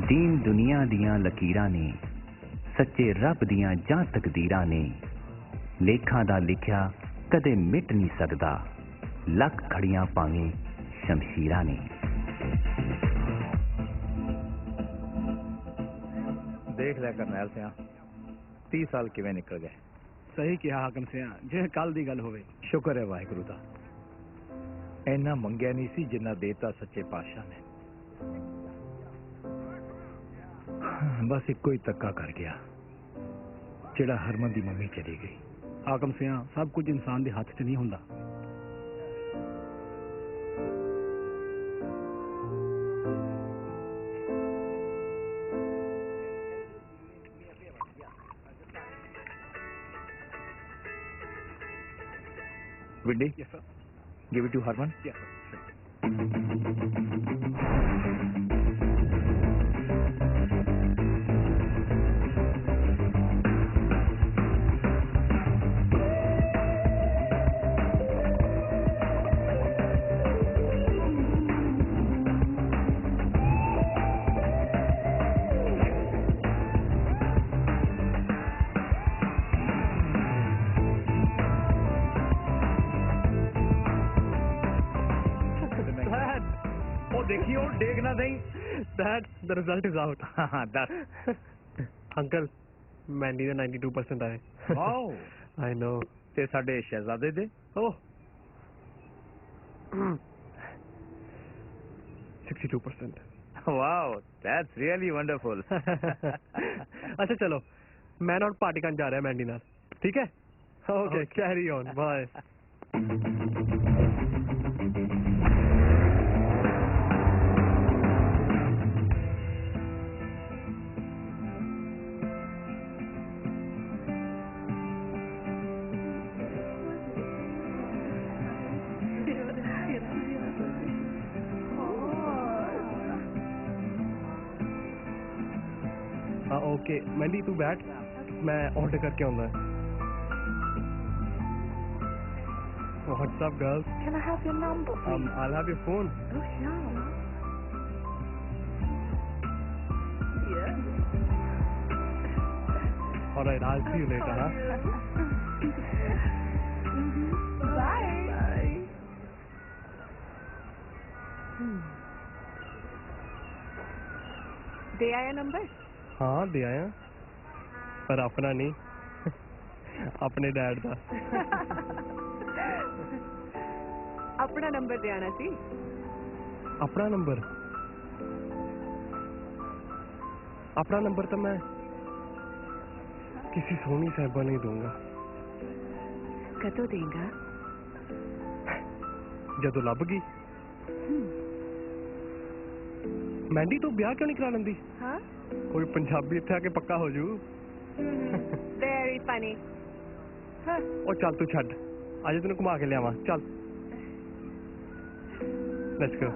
दीन दुनिया दियां लकीरां ने सच्चे रब दियां जां तकदीरां ने लेखां दा लिखिया कदे मिट नहीं सकदा लख खड़ियां पावे शमशीरां ने। देख लिया करनैल सिंह 30 साल किवें निकल गए। सही कहा हाकम सिंह जे कल दी गल होवे। शुक्र है वाहिगुरू दा इन्ना मंगया नहीं सी जिन्ना देता सच्चे पातशाह ने। बस इको ही तक्का कर गया जेड़ा हरमन दी मम्मी चली गई। हाकम सिंह सब कुछ इंसान दे हाथ च नहीं हुंदा। Windy? Yes, sir. Give it to Harman? Yes, sir. देखियो देखना नहीं। Dad, the result is out. That's Uncle, Mandy ने 92% आए. wow. I know. ते साडे शहजादे दे? Oh. 62%. Wow, that's really wonderful. अच्छा चलो, मैं और पार्टी करने जा रहा है मैंडी नाल, ठीक है? Okay, carry on. Bye. Okay Mandy तू बैठ मैं ऑर्डर करके आऊंगा। What's up girls? Can I have your number please? I'll have your phone. Oh sure. Yeah. Alright, I'll see you later, huh? Bye. Bye. दे आया number? हाँ दे आया पर अपना नहीं अपने डैड का। अपना नंबर दे आना सी। अपना नंबर तो मैं किसी सोनी साहिबा नहीं दूंगा। कदों देगा? जदों लभ गई। मैंडी तो ब्याह क्यों नहीं करा लेंदी? हाँ? कोई पंजाबी इत्थे आके पक्का हो जू। Very funny. ओ चल तू छड़ आज तेन घुमा के लियावा चल। Let's go.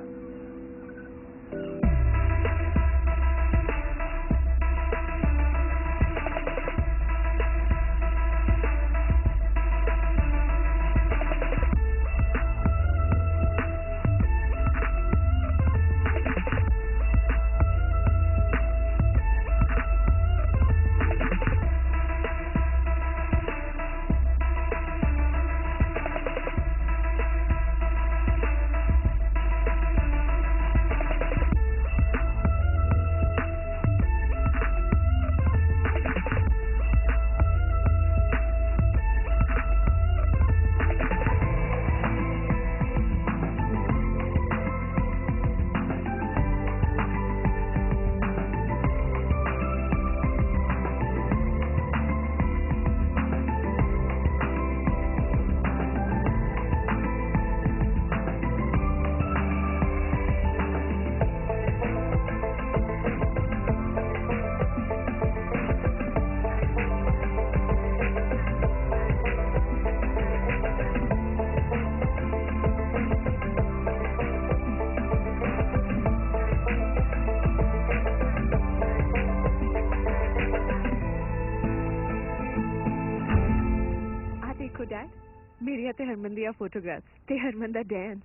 मेरी ते हरमन दिया फोटोग्राफ्स ते हरमन दा डांस।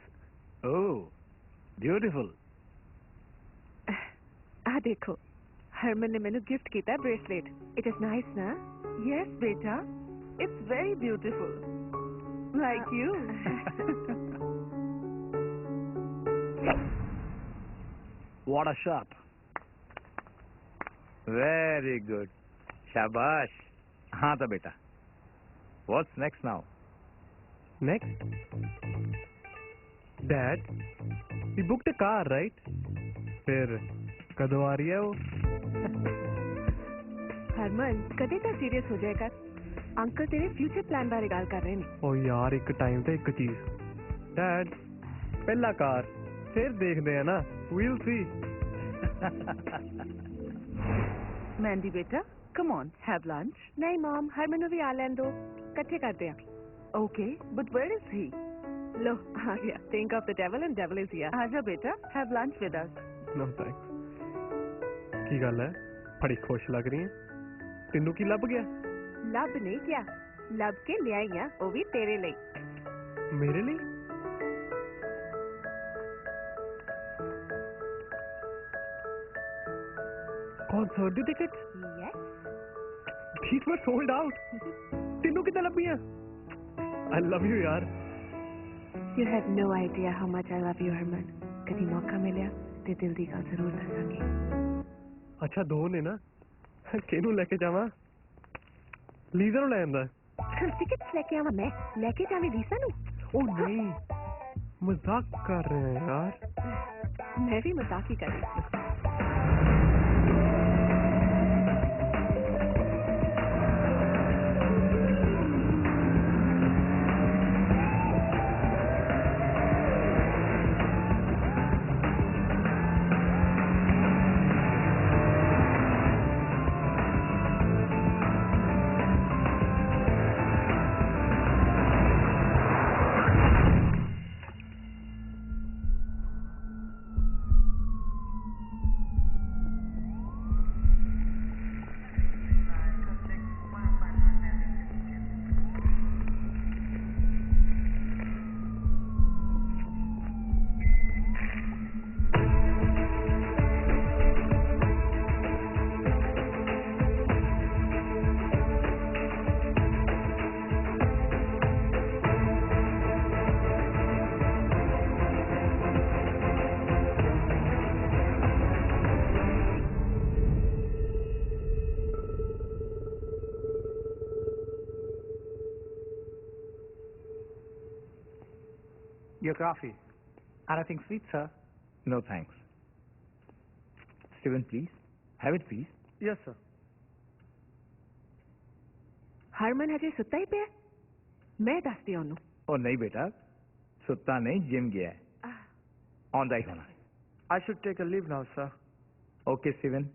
Oh beautiful. आ देखो हरमन ने मैंने गिफ्ट किया bracelet. It is nice, na? Yes, beta. It's very beautiful. Like you. What a shot. Very good. Shabash. हाँ तो बेटा. What's next now? Next? Dad, we booked a car, right? फिर कदों आ रही है वो? हरमन कदे ਤਾਂ सीरियस हो जाएगा. अंकल तेरे फ्यूचर प्लान बारे ਗੱਲ ਕਰ ਰਹੇ ਨੇ. ओ यार एक टाइम ਤੇ ਇੱਕ ਚੀਜ਼. Dad, ਪਹਿਲਾ ਕਾਰ, ਫਿਰ ਦੇਖਦੇ ਆ ਨਾ. We'll see. Mandy, beta, come on, have lunch. ਨਹੀਂ ਮਮ, ਹਰਮਨ ਨੂੰ ਵੀ ਆ ਲੈਣ ਦੋ. ਇਕੱਠੇ ਕਰਦੇ ਆ. Okay, but where is he? ਲੋ ਆ ਗਿਆ. Think of the devil and devil is here. Aja, beta, have lunch with us. No thanks. ਕੀ ਗੱਲ ਹੈ? ਬੜੀ ਖੁਸ਼ ਲੱਗ ਰਹੀ ਹੈ. ਤੈਨੂੰ ਕੀ ਲੱਭ ਗਿਆ? ਲੱਭ ਨਹੀਂ ਗਿਆ. ਲੱਭ ਕੇ ਲਿਆਈ ਆ, ਉਹ ਵੀ ਤੇਰੇ ਲਈ. ਮੇਰੇ ਲਈ? Concert the tickets? Yes. These were sold out. ਤੈਨੂੰ ਕਿੱਦਾਂ ਲੱਭੀਆਂ? I love you ਯਾਰ. You have no idea how much I love you, Herman. ਕਦੀ ਮੌਕਾ ਮਿਲਿਆ ਤੇ ਦਿਲ ਦੀ ਗੱਲ ਜ਼ਰੂਰ ਦੱਸਾਂਗੀ. ਅੱਛਾ ਦੋ ਨੇ ਨਾ? ਕਿਹਨੂੰ ਲੈ ਕੇ ਜਾਵਾਂ? ਲੀਜ਼ਾ ਨੂੰ ਲੈ ਆਂਦਾ? ਟਿਕਟਸ ਲੈ ਕੇ ਆਵਾਂ ਮੈਂ? ਲੈ ਕੇ ਜਾਵੇਂ ਲੀਜ਼ਾ ਨੂੰ? ਉਹ ਨਹੀਂ, ਮਜ਼ਾਕ ਕਰ ਰਹੇ ਹਾਂ ਯਾਰ. ਮੈਂ ਵੀ ਮਜ਼ਾਕ ਹੀ ਕਰ ਰਹੀ ਸੀ. Your coffee. Anything sweet, sir? No thanks. Steven, please. Have it, please. Yes, sir. ਹਰਮਨ ਹਜੇ ਸੁੱਤਾ ਹੀ ਪਿਆ? ਮੈਂ ਦੱਸਦੀ ਉਹਨੂੰ. ਉਹ ਨਹੀਂ ਬੇਟਾ, ਸੁੱਤਾ ਨਹੀਂ, ਜਿਮ ਗਿਆ ਹੈ. ਆਉਂਦਾ ਹੀ ਹੋਣਾ. I should take a leave now, sir. Okay, Steven.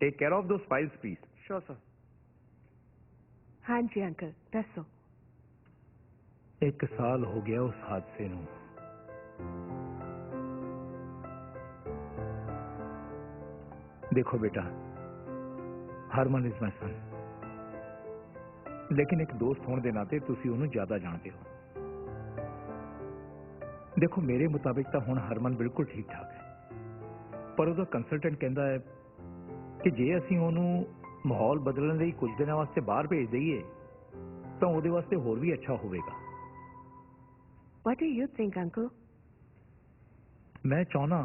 Take care of those files, please. Sure, sir. ਹਾਂਜੀ ਅੰਕਲ ਦੱਸੋ. 1 ਸਾਲ ਹੋ ਗਿਆ ਉਸ ਹਾਦਸੇ ਨੂੰ. ਦੇਖੋ ਬੇਟਾ, ਹਰਮਨ ਇਜ਼ ਮਾਈ ਸਨ, ਲੇਕਿਨ ਇੱਕ ਦੋਸਤ ਹੋਣ ਦੇ ਨਾਤੇ ਤੁਸੀਂ ਉਹਨੂੰ ਜ਼ਿਆਦਾ ਜਾਣਦੇ ਹੋ. ਦੇਖੋ ਮੇਰੇ ਮੁਤਾਬਿਕ ਤਾਂ ਹੁਣ ਹਰਮਨ ਬਿਲਕੁਲ ਠੀਕ ਠਾਕ ਹੈ, ਪਰ ਉਹਦਾ ਕੰਸਲਟੈਂਟ ਕਹਿੰਦਾ ਹੈ ਕਿ ਜੇ ਅਸੀਂ ਉਹਨੂੰ ਮਾਹੌਲ ਬਦਲਣ ਲਈ ਕੁਝ ਦਿਨਾਂ ਵਾਸਤੇ ਬਾਹਰ ਭੇਜ ਦਈਏ ਤਾਂ ਉਹਦੇ ਵਾਸਤੇ ਹੋਰ ਵੀ ਅੱਛਾ ਹੋਵੇਗਾ. What do you think, uncle? ਮੈਂ ਚਾਹੁੰਦਾ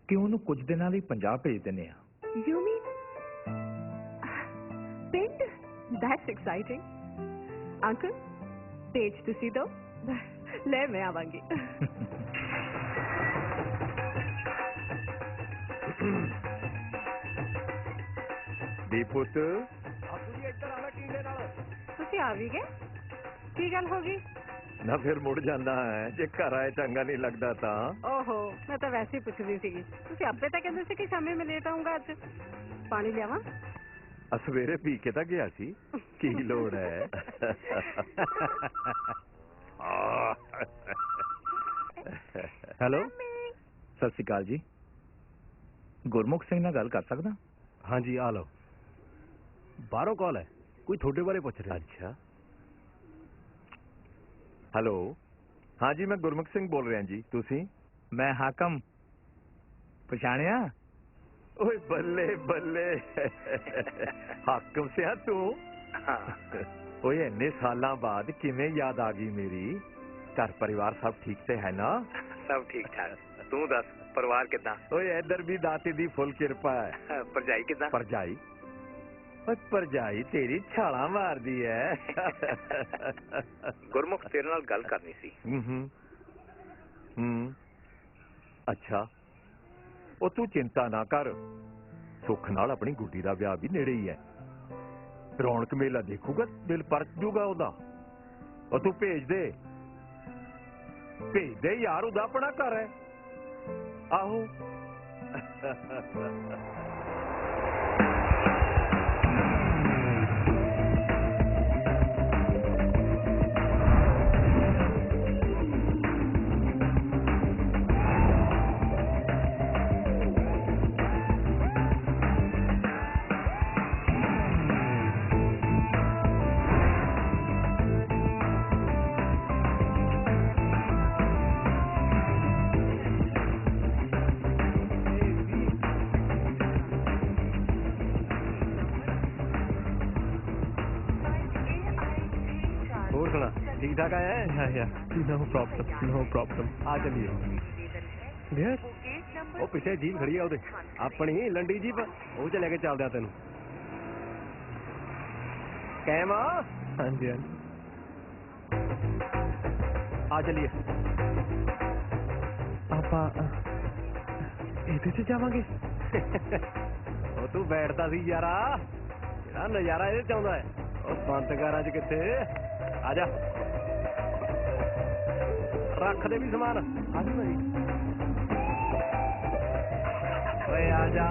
ਕਿ ਉਹਨੂੰ ਕੁਝ ਦਿਨਾਂ ਲਈ ਪੰਜਾਬ ਭੇਜ ਦਿੰਦੇ ਆ. You mean ਪਿੰਡ? That's exciting. Uncle, ਭੇਜ ਤੁਸੀਂ ਦੋ, ਲੈ ਮੈਂ ਆਵਾਂਗੀ. ਦੀਪੁੱਤ, ਤੁਸੀਂ ਆ ਵੀ ਗਏ? ਕੀ ਗੱਲ ਹੋ ਗਈ? ਨਾ ਫਿਰ ਮੁੜ ਜਾਂਦਾ ਹੈ ਜੇ ਘਰ ਆਏ ਚੰਗਾ ਨਹੀਂ ਲੱਗਦਾ ਤਾਂ. ਓਹੋ, ਮੈਂ ਤਾਂ ਵੈਸੇ ਹੀ ਪੁੱਛਦੀ ਸੀਗੀ. ਤੁਸੀਂ ਆਪੇ ਤਾਂ ਕਹਿੰਦੇ ਸੀ ਕਿ ਸ਼ਾਮੇ ਮੈਂ ਲੇਟ ਆਉਂਗਾ ਅੱਜ. ਪਾਣੀ ਲਿਆਵਾਂ? ਸਵੇਰੇ ਪੀ ਕੇ ਤਾਂ ਗਿਆ ਸੀ, ਕੀ ਲੋੜ ਹੈ? ਹੈਲੋ, ਸਤਿ ਸ਼੍ਰੀ ਅਕਾਲ ਜੀ. ਗੁਰਮੁਖ ਸਿੰਘ ਨਾਲ ਗੱਲ ਕਰ ਸਕਦਾ? ਹਾਂਜੀ ਆ ਲਓ. ਬਾਹਰੋਂ ਕਾਲ ਹੈ, ਕੋਈ ਤੁਹਾਡੇ ਬਾਰੇ ਪੁੱਛ ਰਿਹਾ. ਅੱਛਾ, ਹੈਲੋ. ਹਾਂਜੀ, ਮੈਂ ਗੁਰਮੁਖ ਸਿੰਘ ਬੋਲ ਰਿਹਾ ਜੀ. ਤੁਸੀਂ? ਮੈਂ ਹਾਕਮ, ਪਛਾਣਿਆ? ओए बल्ले बल्ले हाकिम सिया तू ओए इन्ने सालां बाद किवें याद आ गई मेरी घर परिवार सब ठीक से है ना सब ठीक ठाक तू दस परिवार किदा ओए इधर भी दाते दी फुल किरपा है भरजाई किदा भरजाई ओए भरजाई तेरी छाला मारदी है गुरमुख तेरे नाल गल करनी सी अच्छा ओ तू चिंता ना कर सुख नाल अपनी गुड्डी दा ब्याह भी नेड़े ही है रौनक मेला देखूगा दिल परत जूगा ओदा ओ तू भेज दे यार ओदा अपना घर है आहो ठीक ठाक आया है नो प्रॉब्लम आ चलिए वो पीछे जीप खड़ी है अपनी लंडी जीप वो च लेके चलदे तेन कैम हाँ जी हाँ आ चलिए आप से जावांगे तू बैठता सी यारा नजारा ये चाहता है बंद कर अज किथे आजा रख दे भी समान आजा भाई आजा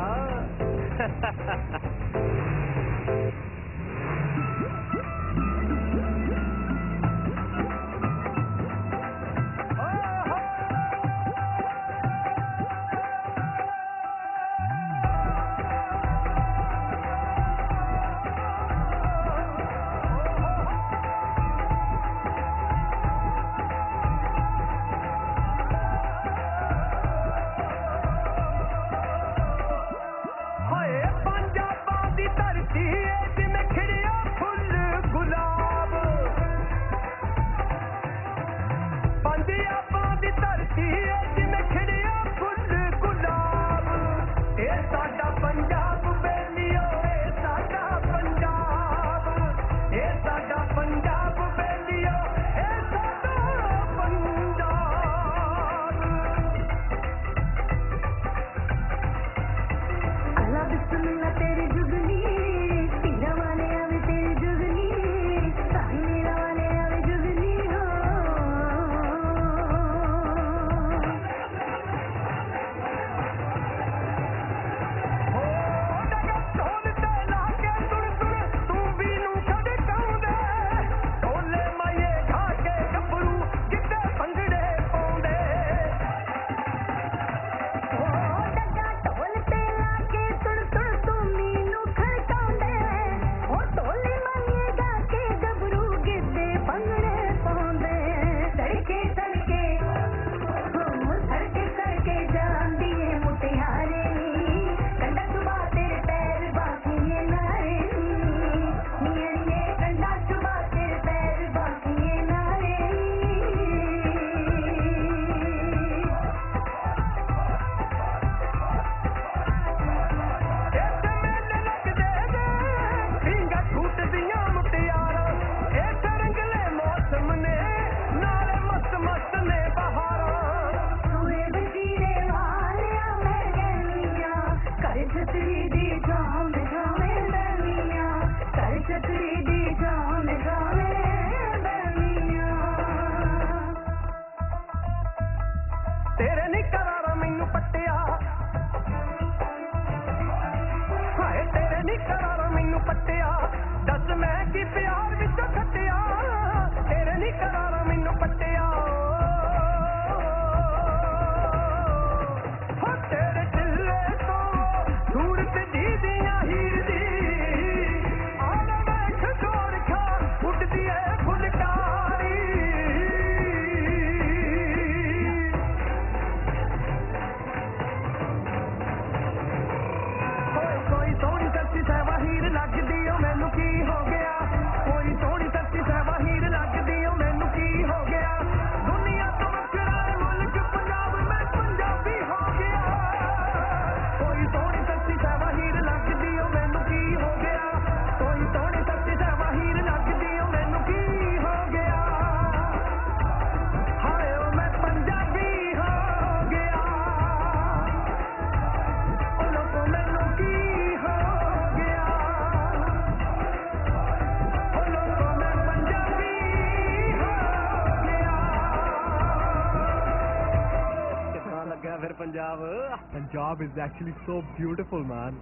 job is actually so beautiful, man.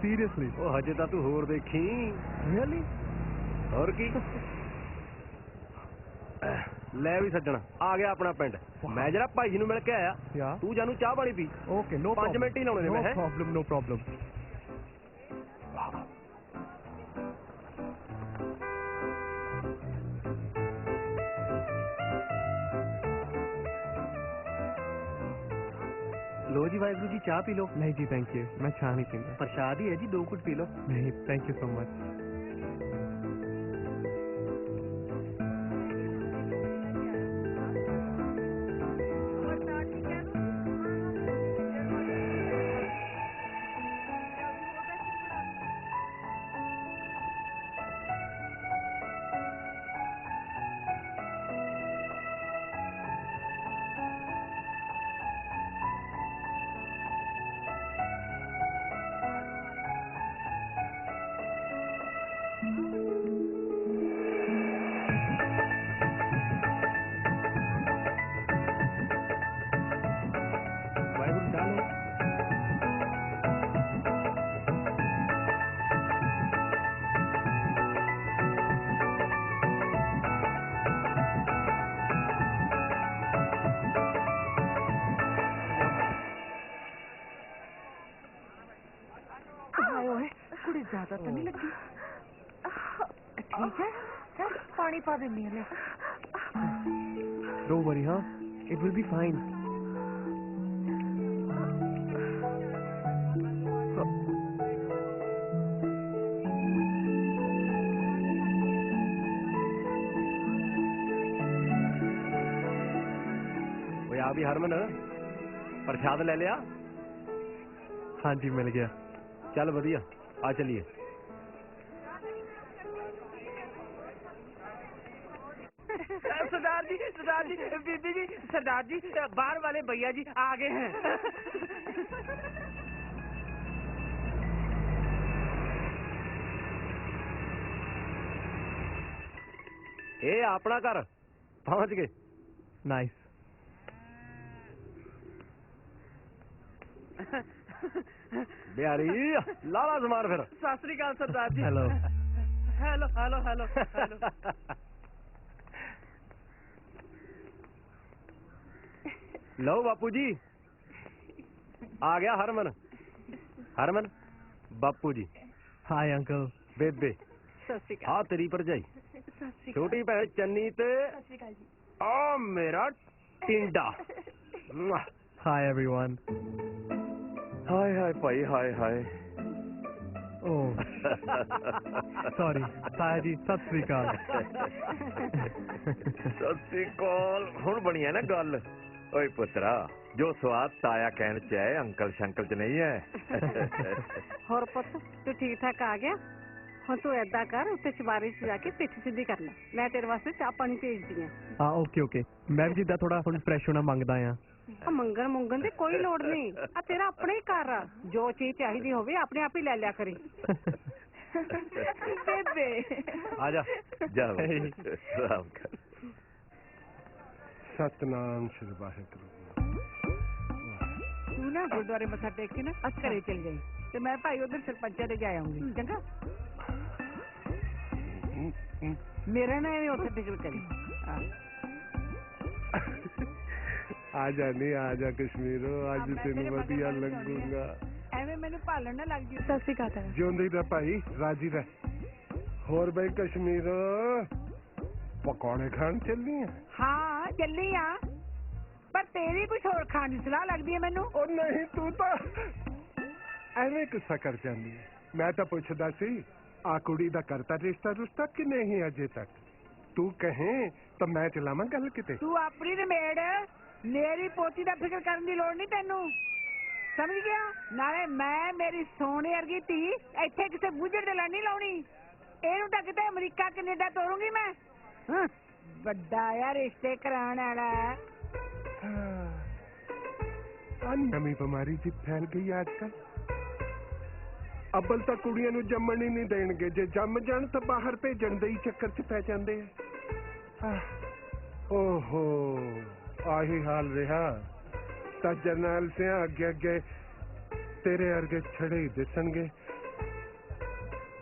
Seriously. ਉਹ ਹਜੇ ਤਾਂ ਤੂੰ ਹੋਰ ਦੇਖੀ। Really? ਹੋਰ ਕੀ ਲੈ ਵੀ ਸੱਜਣ ਆ ਗਿਆ ਆਪਣਾ ਪਿੰਡ। ਮੈਂ ਜਰਾ ਭਾਈ ਜੀ ਨੂੰ ਮਿਲ ਕੇ ਆਇਆ। Yeah. ਤੂੰ ਜਾਨੂੰ ਚਾਹ ਪਾਣੀ ਪੀ। Okay, no 5 problem. ਮਿੰਟ ਹੀ ਲਾਉਣੇ ਨੇ No ਮੈਂ ਹੈਂ। problem, no problem. लो जी वाहिगुरु जी चाह पी लो। नहीं जी, thank you. मैं चाह नहीं पीता। प्रसाद ही है जी, 2 घुट पी लो। नहीं, thank you so much. Waheguru चाह लो। हाय ओए कुड़ी ज्यादा तो नहीं लगी? ठीक है चल पानी पा देनी है ले। Don't worry, huh? It will be fine. ਓਏ ਆ ਵੀ ਹਰਮਨ ਪ੍ਰਸ਼ਾਦ ਲੈ ਲਿਆ। हाँ जी, मिल गया। ਚੱਲ ਵਧੀਆ ਆ ਚਲੀਏ। सरदार जी बीबी जी सरदार जी बाहर वाले भैया जी आ गए हैं। ਇਹ ਆਪਣਾ ਘਰ ਪਹੁੰਚ ਗਏ। Nice. ਬਿਹਾਰੀ ਲਾਲਾ ਜ਼ਮਾਨ ਫਿਰ। सत श्री अकाल सरदार जी। Hello. Hello hello hello hello. ਲਓ ਬਾਪੂ ਜੀ ਆ ਗਿਆ ਹਰਮਨ। ਹਰਮਨ ਬਾਪੂ ਜੀ Hi, uncle. ਬੇਬੇ सत श्री अकाल। ਆ ਤੇਰੀ ਭਰਜਾਈ ਛੋਟੀ ਭੈਣ ਚੰਨੀ ਤੇ ਆ ਮੇਰਾ ਟਿੰਡਾ। Hi, everyone. ਹਾਏ ਹਾਏ ਭਾਈ ਹਾਏ ਹਾਏ। Oh, sorry. Taya ji, Sat Sri Akal. Sat Sri ਅਕਾਲ। ਹੁਣ ਬਣੀ ਹੈ ਨਾ ਗੱਲ। ਓਏ ਪੁੱਤਰਾ ਜੋ ਸਵਾਦ ਤਾਇਆ ਕਹਿਣ ਚ ਹੈ ਅੰਕਲ ਸ਼ੰਕਲ ਚ ਨਹੀਂ ਹੈ। ਹੋਰ ਪੁੱਤ ਤੂੰ ਠੀਕ ਠਾਕ ਆ ਗਿਆ? ਹੁਣ ਤੂੰ ਏਦਾਂ ਕਰ ਉੱਤੇ ਚੁਬਾਰੇ 'ਚ ਜਾ ਕੇ ਪਿੱਠ ਸਿੱਧੀ ਕਰ ਲੈ। ਮੈਂ ਤੇਰੇ ਵਾਸਤੇ ਚਾਹ ਪਾਣੀ ਭੇਜਦੀ ਆਂ। ਹਾਂ, okay. ਮੈਂ ਵੀ ਜਿੱਦਾਂ ਥੋੜਾ ਹੁਣ ਫਰੈਸ਼ ਹੋਣਾ ਮੰਗਦਾ ਆ। ਆ ਮੰਗਣ ਦੀ ਕੋਈ ਲੋੜ ਨਹੀਂ। ਆ ਤੇਰਾ ਆਪਣਾ ਹੀ ਘਰ ਆ। ਜੋ ਚੀਜ਼ ਚਾਹੀਦੀ ਹੋਵੇ ਆਪਣੇ ਆਪ ਹੀ ਲੈ ਲਿਆ ਕਰੀ। ਬੇਬੇ ਆ ਜਾ ਜਾ ਆਰਾਮ ਕਰ। ਸਤਨਾਮ ਸ਼੍ਰੀ ਵਾਹਿਗੁਰੂ। ਤੂੰ ਨਾ ਗੁਰਦੁਆਰੇ ਮੱਥਾ ਟੇਕ ਕੇ ਨਾ ਘਰੇ ਚਲ ਜਾਈਂ ਤੇ ਮੈਂ ਭਾਈ ਉਧਰ ਸਰਪੰਚਾਂ ਦੇ ਜਾ ਆਉਂਗੀ। ਚੰਗਾ ਮੇਰੇ ਨਾਲ ਐਵੇਂ ਉੱਥੇ ਟਿਕਲ ਕਰੀ। ਆ ਜਾ ਨਹੀਂ ਆ ਜਾ ਕਸ਼ਮੀਰੋ, ਅੱਜ ਤੈਨੂੰ ਵਧੀਆ ਲੱਗੂਗਾ। ਐਵੇਂ ਮੈਨੂੰ ਭਾਲਣ ਨਾ ਲੱਗ ਜੀ। ਸਤਿ ਸ਼੍ਰੀ ਅਕਾਲ। ਜਿਉਂਦੀ ਰਹਿ ਭਾਈ, ਰਾਜੀ ਰਹਿ। ਹੋਰ ਬਈ ਕਸ਼ਮੀਰੋ ਪਕੌੜੇ ਖਾਣ ਚੱਲੀ ਆ? ਹਾਂ ਚੱਲੀ ਆ, ਪਰ ਤੇਰੀ ਕੁਛ ਹੋਰ ਖਾਣ ਦੀ ਸਲਾਹ ਲੱਗਦੀ ਹੈ ਮੈਨੂੰ। ਉਹ ਨਹੀਂ, ਤੂੰ ਤਾਂ ਐਵੇਂ ਗੁੱਸਾ ਕਰ ਜਾਂਦੀ ਹੈ। ਮੈਂ ਤਾਂ ਪੁੱਛਦਾ ਸੀ ਆ ਕੁੜੀ ਦਾ ਕਰਤਾ ਰਿਸ਼ਤਾ ਕਿ ਨਹੀਂ ਅਜੇ ਤੱਕ? ਤੂੰ ਕਹੇ ਤਾਂ ਮੈਂ ਚਲਾਵਾਂ ਗੱਲ ਕਿਤੇ। ਤੂੰ ਆਪਣੀ ਨਿਮੇੜ, ਮੇਰੀ ਪੋਤੀ ਦਾ ਫਿਕਰ ਕਰਨ ਦੀ ਲੋੜ ਨਹੀਂ ਤੈਨੂੰ, ਸਮਝ ਗਿਆ? ਨਾਲੇ ਮੈਂ ਮੇਰੀ ਸੋਹਣੀ ਵਰਗੀ ਧੀ ਇੱਥੇ ਕਿਸੇ ਬੁੱਝੜ ਦੇ ਲੜ ਨਹੀਂ ਲਾਉਣੀ। ਇਹਨੂੰ ਤਾਂ ਕਿਤੇ ਅਮਰੀਕਾ ਕੈਨੇਡਾ ਤੋਰੂੰਗੀ ਮੈਂ। ਵੱਡਾ ਆ ਰਿਸ਼ਤੇ ਕਰਾਉਣ ਵਾਲਾ। ਨਵੀਂ ਬਿਮਾਰੀ ਜੀ ਫੈਲ ਗਈ ਅੱਜ ਕੱਲ। ਅੱਬਲ ਤਾਂ ਕੁੜੀਆਂ ਨੂੰ ਜੰਮਣ ਹੀ ਨਹੀਂ ਦੇਣਗੇ, ਜੇ ਜੰਮ ਜਾਣ ਤਾਂ ਬਾਹਰ ਭੇਜਣ ਦੇ ਹੀ ਚੱਕਰ 'ਚ ਪੈ ਜਾਂਦੇ ਆ। ਓਹੋ ਆਹੀ ਹਾਲ ਰਿਹਾ ਤਾਂ ਜਰਨੈਲ ਸਿੰਘ ਅੱਗੇ तेरे अर्गे छड़े ही दिसणगे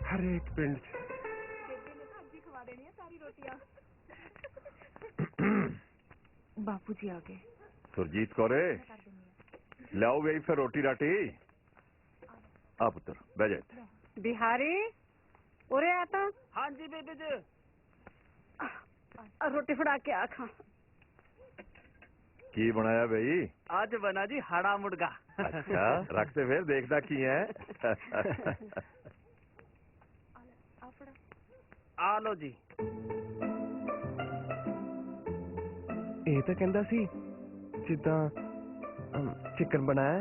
हर एक पिंड च। बापू जी आ गए। सुरजीत कौरे लाओ गई फिर रोटी राटी। आ पुत्र बह जा। बिहारी उरे आता। हाँ जी बेबी जी। रोटी फड़ा के आखा। की बनाया भाई? आज बना जी हड़ा मुर्गा। अच्छा रखते फिर देखदा की है। आ लो जी। ਇਹ ਤਾਂ ਕਹਿੰਦਾ ਸੀ ਜਿੱਦਾਂ ਚਿਕਨ ਬਣਾਇਆ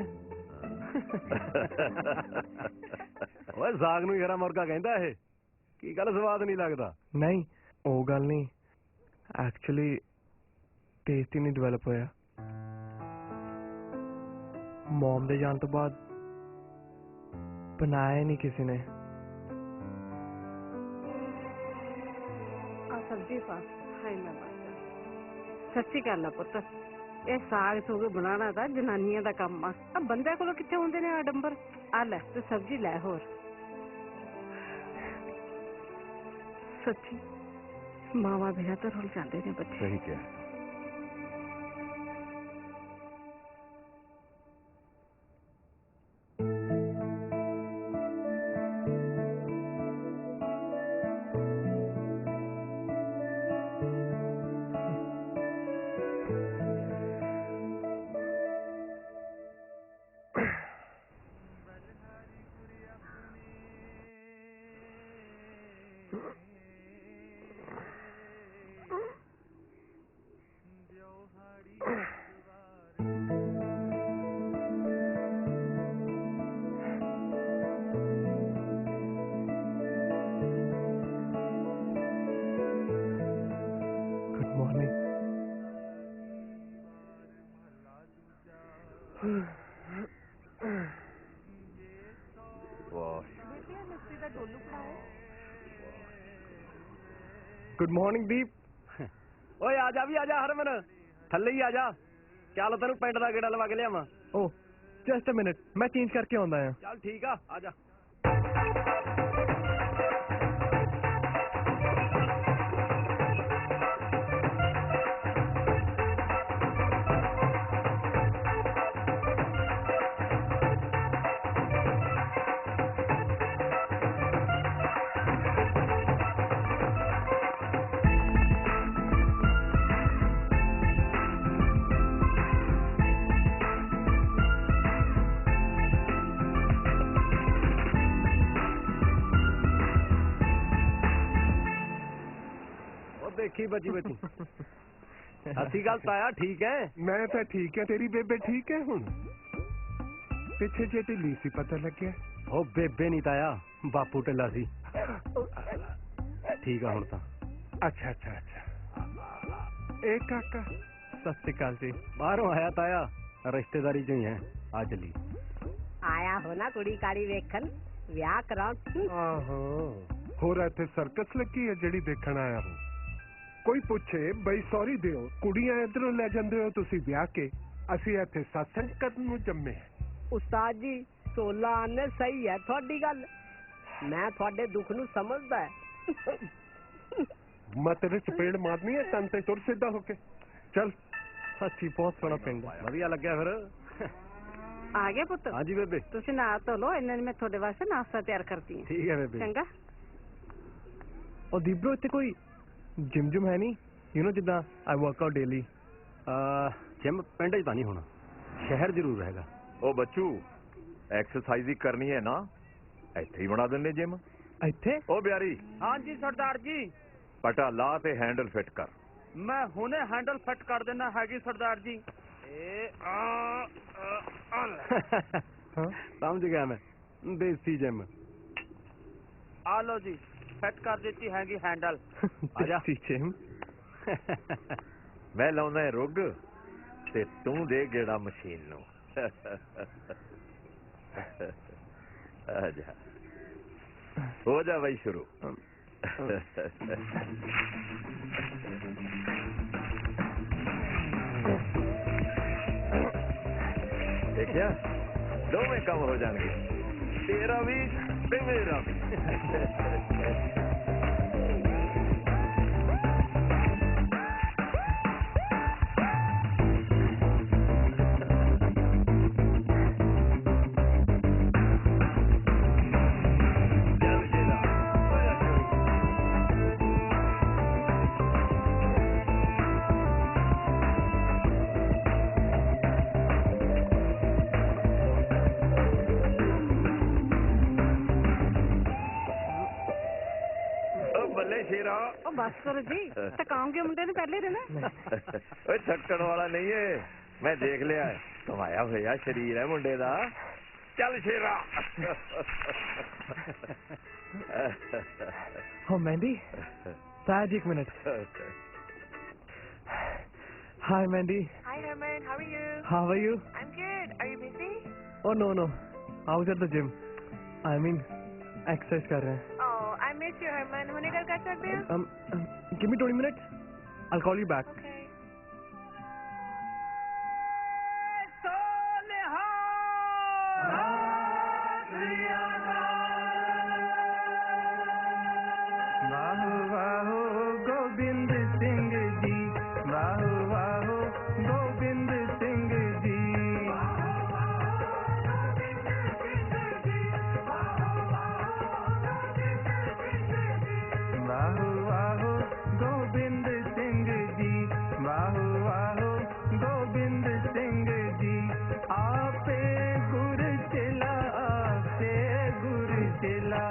ਓਏ ਸਾਗ ਨੂੰ ਯਾਰਾ ਮੁਰਗਾ ਕਹਿੰਦਾ ਇਹ ਕੀ ਗੱਲ ਸਵਾਦ ਨਹੀਂ ਲੱਗਦਾ? ਨਹੀਂ ਉਹ ਗੱਲ ਨਹੀਂ ਐਕਚੁਅਲੀ ਟੇਸਟ ਹੀ ਨਹੀਂ ਡਿਵੈਲਪ ਹੋਇਆ ਮਮ ਦੇ ਜਾਣ ਤੋਂ ਬਾਅਦ ਬਣਾਇਆ ਨਹੀਂ ਕਿਸੇ ਨੇ ਆ ਸਬਜ਼ੀ ਪਾ ਹਾਈ ਮੈਂ ਬਸ ਸੱਚੀ ਗੱਲ ਆ ਪੁੱਤ ਇਹ ਸਾਗ ਸੂਗ ਬਣਾਉਣਾ ਤਾਂ ਜਨਾਨੀਆਂ ਦਾ ਕੰਮ ਆ ਬੰਦਿਆਂ ਕੋਲੋਂ ਕਿੱਥੇ ਹੁੰਦੇ ਨੇ ਆਡੰਬਰ ਆ ਲੈ ਤੂੰ ਸਬਜ਼ੀ ਲੈ ਹੋਰ ਸੱਚੀ ਮਾਵਾ ਬਿਨਾ ਤਾਂ ਰੁੱਲ ਜਾਂਦੇ ਨੇ ਬੱਚੇ सही क्या गुड मॉर्निंग वाह गुड मॉर्निंग दीप ਓਏ ਆ ਜਾ ਵੀ ਆ ਜਾ ਹਰਮਨ ਥੱਲੇ ਹੀ ਆ ਜਾ ਚੱਲ ਤੈਨੂੰ ਪਿੰਡ ਦਾ ਗੇੜਾ ਲਵਾ ਕੇ ਲਿਆਵਾਂ ओ जस्ट अ मिनट मैं चेंज करके आਉਂਦਾ ਆ ਚੱਲ ਠੀਕ ਆ ਜਾ देखी बची बची अच्छी गल ताया ठीक है मैं तो ठीक है तेरी बेबे ठीक है हुन पिछे जे ढिली सी पता लग्या ओ बेबे नहीं ताया बापू ढिला सी ठीक है हुन तां अच्छा अच्छा अच्छा ए काका सत श्री अकाल जी बाहरों आया ताया रिश्तेदारी जो ही है आ चली ਆਇਆ ਹੋ ਨਾ ਕੁੜੀ ਕਾੜੀ ਵੇਖਣ ਵਿਆਹ ਕਰਾਉਣ ਆਹੋ ਹੋਰ ਇੱਥੇ ਸਰਕਸ ਲੱਗੀ ਹੈ ਜਿਹੜੀ ਦੇਖਣ ਆਇਆ ਹੋ ਕੋਈ ਪੁੱਛੇ ਬਈ ਸੌਰੀ ਦਿਓ ਕੁੜੀਆਂ ਇਧਰੋਂ ਲੈ ਜਾਂਦੇ ਹੋ ਤੁਸੀਂ ਵਿਆਹ ਕੇ ਅਸੀਂ ਇੱਥੇ satsang ਕਰਨ ਨੂੰ ਜੰਮੇ ਉਸਤਾਦ ਜੀ 16 ਆਨੇ ਸਹੀ ਹੈ ਤੁਹਾਡੀ ਗੱਲ ਮੈਂ ਤੁਹਾਡੇ ਦੁੱਖ ਨੂੰ ਸਮਝਦਾ ਹੈ ਮੈਂ ਤੇਰੇ ਚਪੇੜ ਮਾਰਨੀ ਹੈ ਕੰਨ ਤੇ ਤੁਰ ਸਿੱਧਾ ਹੋ ਕੇ ਚੱਲ ਸੱਚੀ ਬਹੁਤ ਸੋਹਣਾ ਪਿੰਡ ਵਧੀਆ ਲੱਗਿਆ ਫਿਰ ਆ ਗਿਆ ਪੁੱਤ ਹਾਂਜੀ ਬੇਬੇ ਤੁਸੀਂ ਨਹਾ ਧੋ ਲਓ ਇਹਨਾਂ ਨੇ ਮੈਂ ਤੁਹਾਡੇ ਵਾਸਤੇ ਨਾਸ਼ਤਾ ਤਿਆਰ ਕਰਤੀ ਹੈ ਠੀਕ ਹੈ ਬੇਬੇ ਚੰਗਾ ਉਹ ਦੀਪਰੋ ਇੱਥੇ ਕੋਈ ਜਿਮ ਜੁਮ ਹੈ ਨਹੀਂ ਯੂ نو ਜਿੱਦਾਂ ਆਈ ਵਰਕ ਆਊਟ ਡੇਲੀ ਜਿਮ ਪਿੰਡ 'ਚ ਤਾਂ ਨਹੀਂ ਹੋਣਾ ਸ਼ਹਿਰ ਜ਼ਰੂਰ ਹੈਗਾ ओ बच्चू एक्सरसाइज ही करनी है ना ਇੱਥੇ ਹੀ ਬਣਾ ਦਿੰਨੇ ਜਿਮ ਇੱਥੇ ओ बिहारी हाँ जी सरदार जी पटा ला ते हैंडल फिट कर मैं हुने हैंडल फिट कर देना हैगी सरदार जी समझ गया मैं देसी जिम आ लो जी फिट कर देती हैगी हैंडल आजा जिम मैं लाउना है रुग ते तू दे गेड़ा मशीन नु आजा हो जा भाई शुरू देखिया ਦੋਵੇਂ ਕੰਮ ਹੋ ਜਾਣਗੇ, ਤੇਰਾ ਵੀ ਤੇ ਮੇਰਾ ਵੀ। ओ बस करो जी, थकाओगे मुंडे ने पहले दिन। ओए थकन वाला नहीं है, मैं देख लिया है, कमाया होया शरीर है मुंडे दा। चल शेरा। Oh Mandy, Saj, एक minute. Hi Mandy. Hi Herman, how are you? How are you? I'm good. Are you busy? Oh no, I was at the gym. I mean, exercise कर रहे हैं. Oh, I miss you Herman. हुने कल कर सकते हैं? Give me 20 minutes. I'll call you back. Okay. वाहो वाहो Govind Singh ji, वाहो वाहो Govind Singh ji, वाहो वाहो Govind Singh ji, वाहो वाहो Govind Singh ji. आपे गुर चला, आपे गुर चला,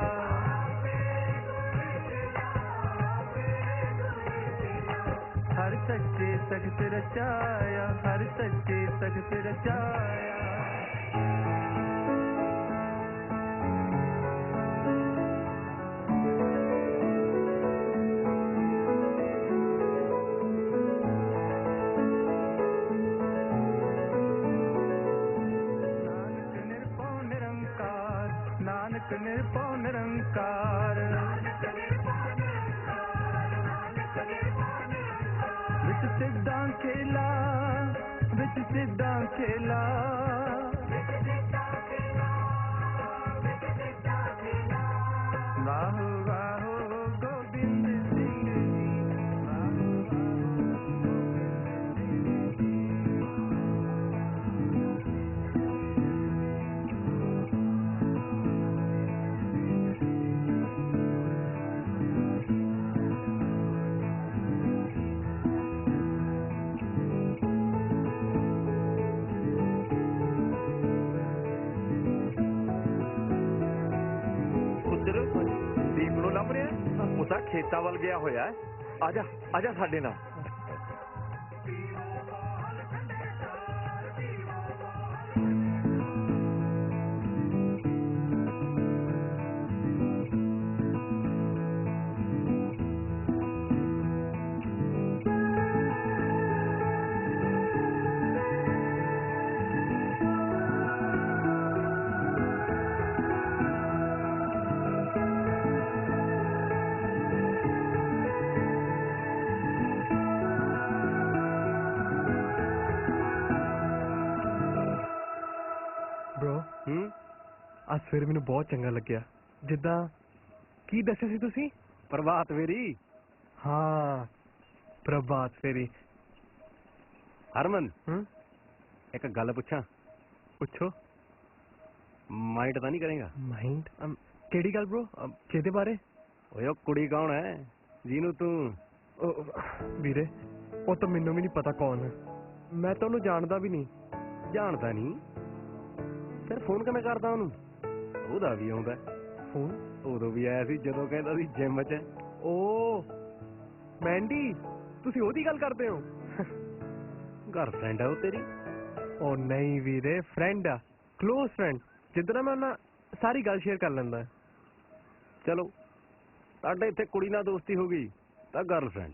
हर सच्चे सख्त रचाया, हर सच्चे सख्त रचाया। नानक निर्भौ निरंकार, नानक निर्भौ निरंकार, विच सिद्धां खेला, विच सिद्धां खेला, वाहो वाहो गोविंद सिंह जी, वाहो ਪੁੱਤਰ ਦੀਪ ਨੂੰ ਲੱਭ ਰਿਹਾ, ਉਹ ਤਾਂ ਖੇਤਾਂ ਵੱਲ ਗਿਆ ਹੋਇਆ ਹੈ। ਆਜਾ ਆਜਾ ਸਾਡੇ ਨਾਲ। Bro, ਅੱਜ ਸਵੇਰੇ ਮੈਨੂੰ ਬਹੁਤ ਚੰਗਾ ਲੱਗਿਆ, ਜਿੱਦਾਂ ਕੀ ਦੱਸਿਆ ਸੀ ਤੁਸੀਂ? ਪ੍ਰਭਾਤ ਫੇਰੀ। ਹਾਂ, ਪ੍ਰਭਾਤ ਫੇਰੀ। ਹਰਮਨ, ਇੱਕ ਗੱਲ ਪੁੱਛਾਂ? ਪੁੱਛੋ। ਮਾਈਂਡ ਤਾਂ ਨਹੀਂ ਕਰੇਗਾ? ਮਾਈਂਡ? ਕਿਹੜੀ ਗੱਲ bro? ਕਿਹਦੇ ਬਾਰੇ? ਓਏ ਉਹ ਕੁੜੀ ਕੌਣ ਹੈ ਜਿਹਨੂੰ ਤੂੰ? ਵੀਰੇ, ਉਹ ਤਾਂ ਮੈਨੂੰ ਵੀ ਨਹੀਂ ਪਤਾ ਕੌਣ ਹੈ, ਮੈਂ ਤਾਂ ਉਹਨੂੰ ਜਾਣਦਾ ਵੀ ਨਹੀਂ। ਜਾਣਦਾ ਨਹੀਂ? ਫਿਰ ਫੋਨ ਕਿਵੇਂ ਕਰਦਾ ਉਹਨੂੰ? ਉਹਦਾ ਵੀ ਆਉਂਦਾ ਫੋਨ। ਉਦੋਂ ਵੀ ਆਇਆ ਸੀ ਜਦੋਂ ਕਹਿੰਦਾ ਸੀ ਜਿਮ 'ਚ। ਓ ਮੈਂਡੀ, ਤੁਸੀਂ ਉਹਦੀ ਗੱਲ ਕਰਦੇ ਹੋ? ਗਰਲਫ੍ਰੈਂਡ ਹੈ ਉਹ ਤੇਰੀ? ਉਹ ਨਹੀਂ ਵੀਰੇ, ਫਰੈਂਡ ਆ, ਕਲੋਜ਼ ਫਰੈਂਡ, ਜਿੱਦਾਂ ਮੈਂ ਉਹਨਾਂ ਸਾਰੀ ਗੱਲ ਸ਼ੇਅਰ ਕਰ ਲੈਂਦਾ। ਚਲੋ ਸਾਡੇ ਇੱਥੇ ਕੁੜੀ ਨਾਲ ਦੋਸਤੀ ਹੋ ਗਈ ਤਾਂ ਗਰਲਫ੍ਰੈਂਡ,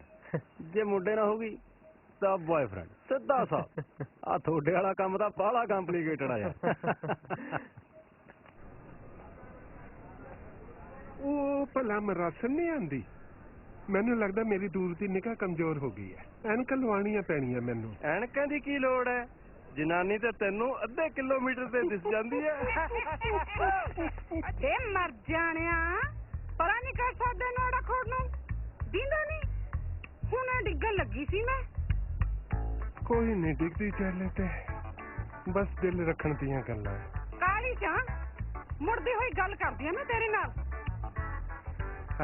ਜੇ ਮੁੰਡੇ ਨਾਲ ਹੋ ਗਈ ਤਾਂ ਬॉयਫ੍ਰੈਂਡ। ਸਿੱਧਾ ਸਾ ਆ ਤੁਹਾਡੇ ਵਾਲਾ ਕੰਮ ਤਾਂ ਬਾਹਲਾ ਕੰਪਲਿਕੇਟਡ ਆ ਯਾਰ। ਉਹ ਭਲਾ ਮਰਾਸਨ ਨਹੀਂ ਆਂਦੀ? ਮੈਨੂੰ ਲੱਗਦਾ ਮੇਰੀ ਦੂਰ ਦੀ ਨਿਗਾਹ ਕਮਜ਼ੋਰ ਹੋ ਗਈ ਹੈ, ਐਨਕਾਂ ਲਵਾਉਣੀਆਂ ਪੈਣੀਆਂ ਮੈਨੂੰ। ਐਨਕਾਂ ਦੀ ਕੀ ਲੋੜ ਹੈ? ਜਨਾਨੀ ਤੇ ਤੈਨੂੰ ਅੱਧੇ ਕਿਲੋਮੀਟਰ ਤੇ ਦਿਸ ਜਾਂਦੀ ਹੈ। ਇਹ ਮਰ ਜਾਣਿਆ ਪਰਾਂ ਨਹੀਂ ਕਰ ਸਕਦੇ ਨੋੜਾ ਖੋੜ ਨੂੰ ਦੀਂਦਾ ਨਹੀਂ ਹੁਣ ਡਿੱਗਣ ਲੱਗੀ ਸੀ ਮੈਂ। ਕੋਈ ਨਹੀਂ ਡਿੱਗਦੀ ਚੱਲੇ ਤੇ ਬਸ ਦਿਲ ਰੱਖਣ ਦੀਆਂ ਗੱਲਾਂ। ਕਾਲੀ ਚਾਂ ਮੁੜਦੀ ਹੋਈ ਗੱਲ ਕਰਦੀ ਆ ਮੈਂ ਤੇਰੇ ਨਾਲ।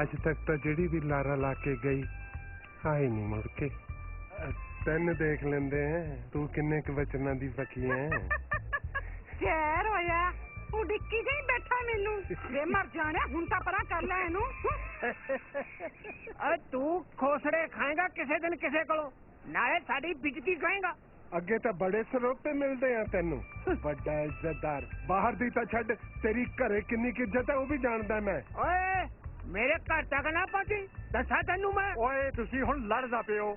ਅੱਜ ਤੱਕ ਤਾਂ ਜਿਹੜੀ ਵੀ ਲਾਰਾ ਲਾ ਕੇ ਗਈ ਆਈ ਨਹੀਂ ਮੁੜ ਕੇ। ਤੈਨੂੰ ਦੇਖ ਲੈਂਦੇ ਹੈ ਤੂੰ ਕਿੰਨੇ ਕੁ ਵਚਨਾਂ ਦੀ ਬਕੀ ਹੈ। ਜ਼ਹਿਰ ਹੋਇਆ ਉਹ ਡਿੱਕੀ ਗਈ ਬੈਠਾ ਮੈਨੂੰ ਵੇ ਮਰ ਜਾਣਿਆ ਹੁਣ ਤਾਂ ਪਰਾਂ ਕਰ ਲੈ ਇਹਨੂੰ। ਅਰੇ ਤੂੰ ਖੋਸੜੇ ਖਾਏਗਾ ਕਿਸੇ ਦਿਨ ਕਿਸੇ ਕੋਲੋਂ ਨਾਲੇ ਸਾਡੀ ਬਿਜਤੀ ਖਾਏਗਾ। ਅੱਗੇ ਤਾਂ ਬੜੇ ਸਰੋਪ ਤੇ ਮਿਲਦੇ ਆ ਤੈਨੂੰ ਵੱਡਾ ਇੱਜ਼ਤਦਾਰ। ਬਾਹਰ ਦੀ ਤਾਂ ਛੱਡ ਤੇਰੀ ਘਰੇ ਕਿੰਨੀ ਕੁ ਇੱਜ਼ਤ ਹੈ ਉਹ ਵੀ ਜਾਣਦਾ ਮੈਂ। ਓਏ ਮੇਰੇ ਘਰ ਤੱਕ ਨਾ ਪਹੁੰਚੀ ਦੱਸਾਂ ਤੈਨੂੰ ਮੈਂ। ਓਏ ਤੁਸੀਂ ਹੁਣ ਲੜਦਾ ਪਿਓ।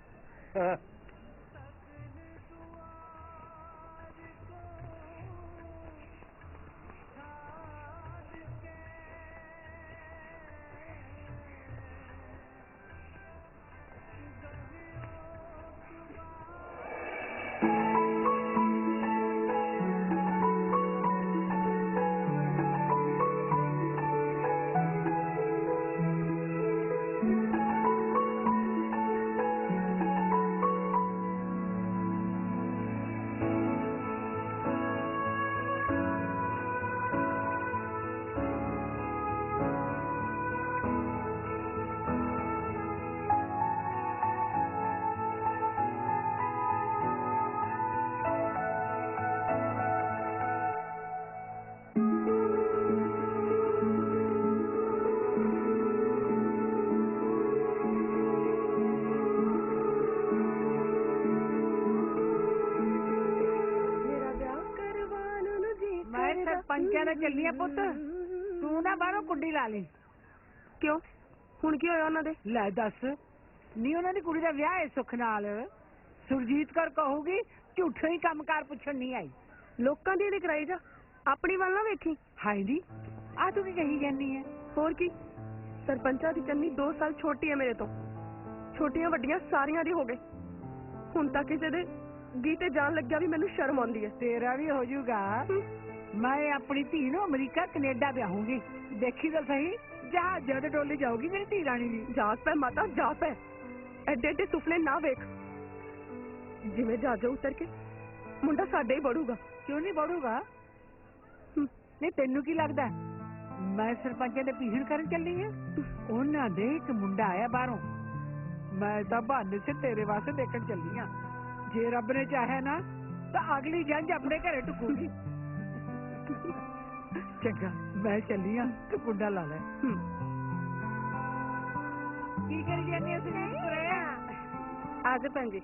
ਪੰਚਾਂ ਦਾ ਚੱਲੀਆਂ ਪੁੱਤ ਤੂੰ ਨਾ ਬਾਹਰੋਂ ਕੁੰਡੀ ਲਾ ਲਈ। ਕਿਉਂ ਹੁਣ ਕੀ ਹੋਇਆ ਉਹਨਾਂ ਦੇ? ਲੈ ਦੱਸ ਨੀ ਉਹਨਾਂ ਦੀ ਕੁੜੀ ਦਾ ਵਿਆਹ ਹੈ ਸੁੱਖ ਨਾਲ। ਸੁਰਜੀਤ ਕੌਰ ਕਹੂਗੀ ਝੂਠੇ ਹੀ ਕੰਮਕਾਰ ਪੁੱਛਣ ਨਹੀਂ ਆਈ। ਲੋਕਾਂ ਦੀ ਇਹਦੀ ਕਰਾਈ ਜਾ ਆਪਣੀ ਵੱਲ ਨਾ ਵੇਖੀ। ਹਾਏ ਨੀ ਆ ਤੂੰ ਕੀ ਕਹੀ ਜਾਂਦੀ ਹੈ? ਹੋਰ ਕੀ ਸਰਪੰਚਾਂ ਦੀ ਚੰਨੀ 2 ਸਾਲ ਛੋਟੀ ਹੈ ਮੇਰੇ ਤੋਂ। ਛੋਟੀਆਂ ਵੱਡੀਆਂ ਸਾਰੀਆਂ ਦੀ ਹੋ ਗਏ। ਹੁਣ ਤੱਕ ਕਿਸੇ ਦੇ ਗੀਤੇ ਜਾਣ ਲੱਗਿਆ ਵੀ ਮੈਨੂੰ ਸ਼ਰਮ ਆਉਂਦੀ ਹੈ। ਤੇਰਾ ਵੀ ਹੋ ਜਾਊਗਾ। ਮੈਂ ਆਪਣੀ ਧੀ ਨੂੰ ਅਮਰੀਕਾ ਕੈਨੇਡਾ ਵਿਆਹੂੰਗੀ ਦੇਖੀ ਤਾਂ ਸਹੀ। ਜਹਾਜ਼ ਤੇ ਡੋਲੀ ਜਾਊਗੀ ਮੇਰੀ ਧੀ ਰਾਣੀ ਦੀ। ਜਾ ਪੈ ਮਾਤਾ ਜਾ ਪੈ ਐਡੇ ਐਡੇ ਸੁਪਨੇ ਨਾ ਵੇਖ। ਜਿਵੇਂ ਜਹਾਜ਼ ਉਤਰ ਕੇ ਮੁੰਡਾ ਸਾਡੇ ਹੀ ਬੜੂਗਾ। ਕਿਉਂ ਨਹੀਂ ਬੜੂਗਾ? ਨਹੀਂ ਤੈਨੂੰ ਕੀ ਲੱਗਦਾ ਮੈਂ ਸਰਪੰਚਾਂ ਦੇ ਪੀਹਣ ਕਰਨ ਚੱਲੀ ਆ? ਉਹਨਾਂ ਦੇ ਇੱਕ ਮੁੰਡਾ ਆਇਆ ਬਾਹਰੋਂ। ਮੈਂ ਤਾਂ ਬਹਾਨੇ ਸੇ ਤੇਰੇ ਵਾਸਤੇ ਦੇਖਣ ਚੱਲੀ ਆ। ਜੇ ਰੱਬ ਨੇ ਚਾਹਿਆ ਨਾ ਤਾਂ ਅਗਲੀ ਜੰਝ ਆਪਣੇ ਘਰੇ ਟੁਕੂਗੀ। ਚੰਗਾ ਮੈਂ ਚੱਲੀ ਆ ਤੂੰ ਕੁੰਡਾ ਲਾ ਲੈ। ਕੀ ਕਰੀ ਜਾਂਦੀ ਅਸੀਂ ਆਜ ਭੈਣ ਜੀ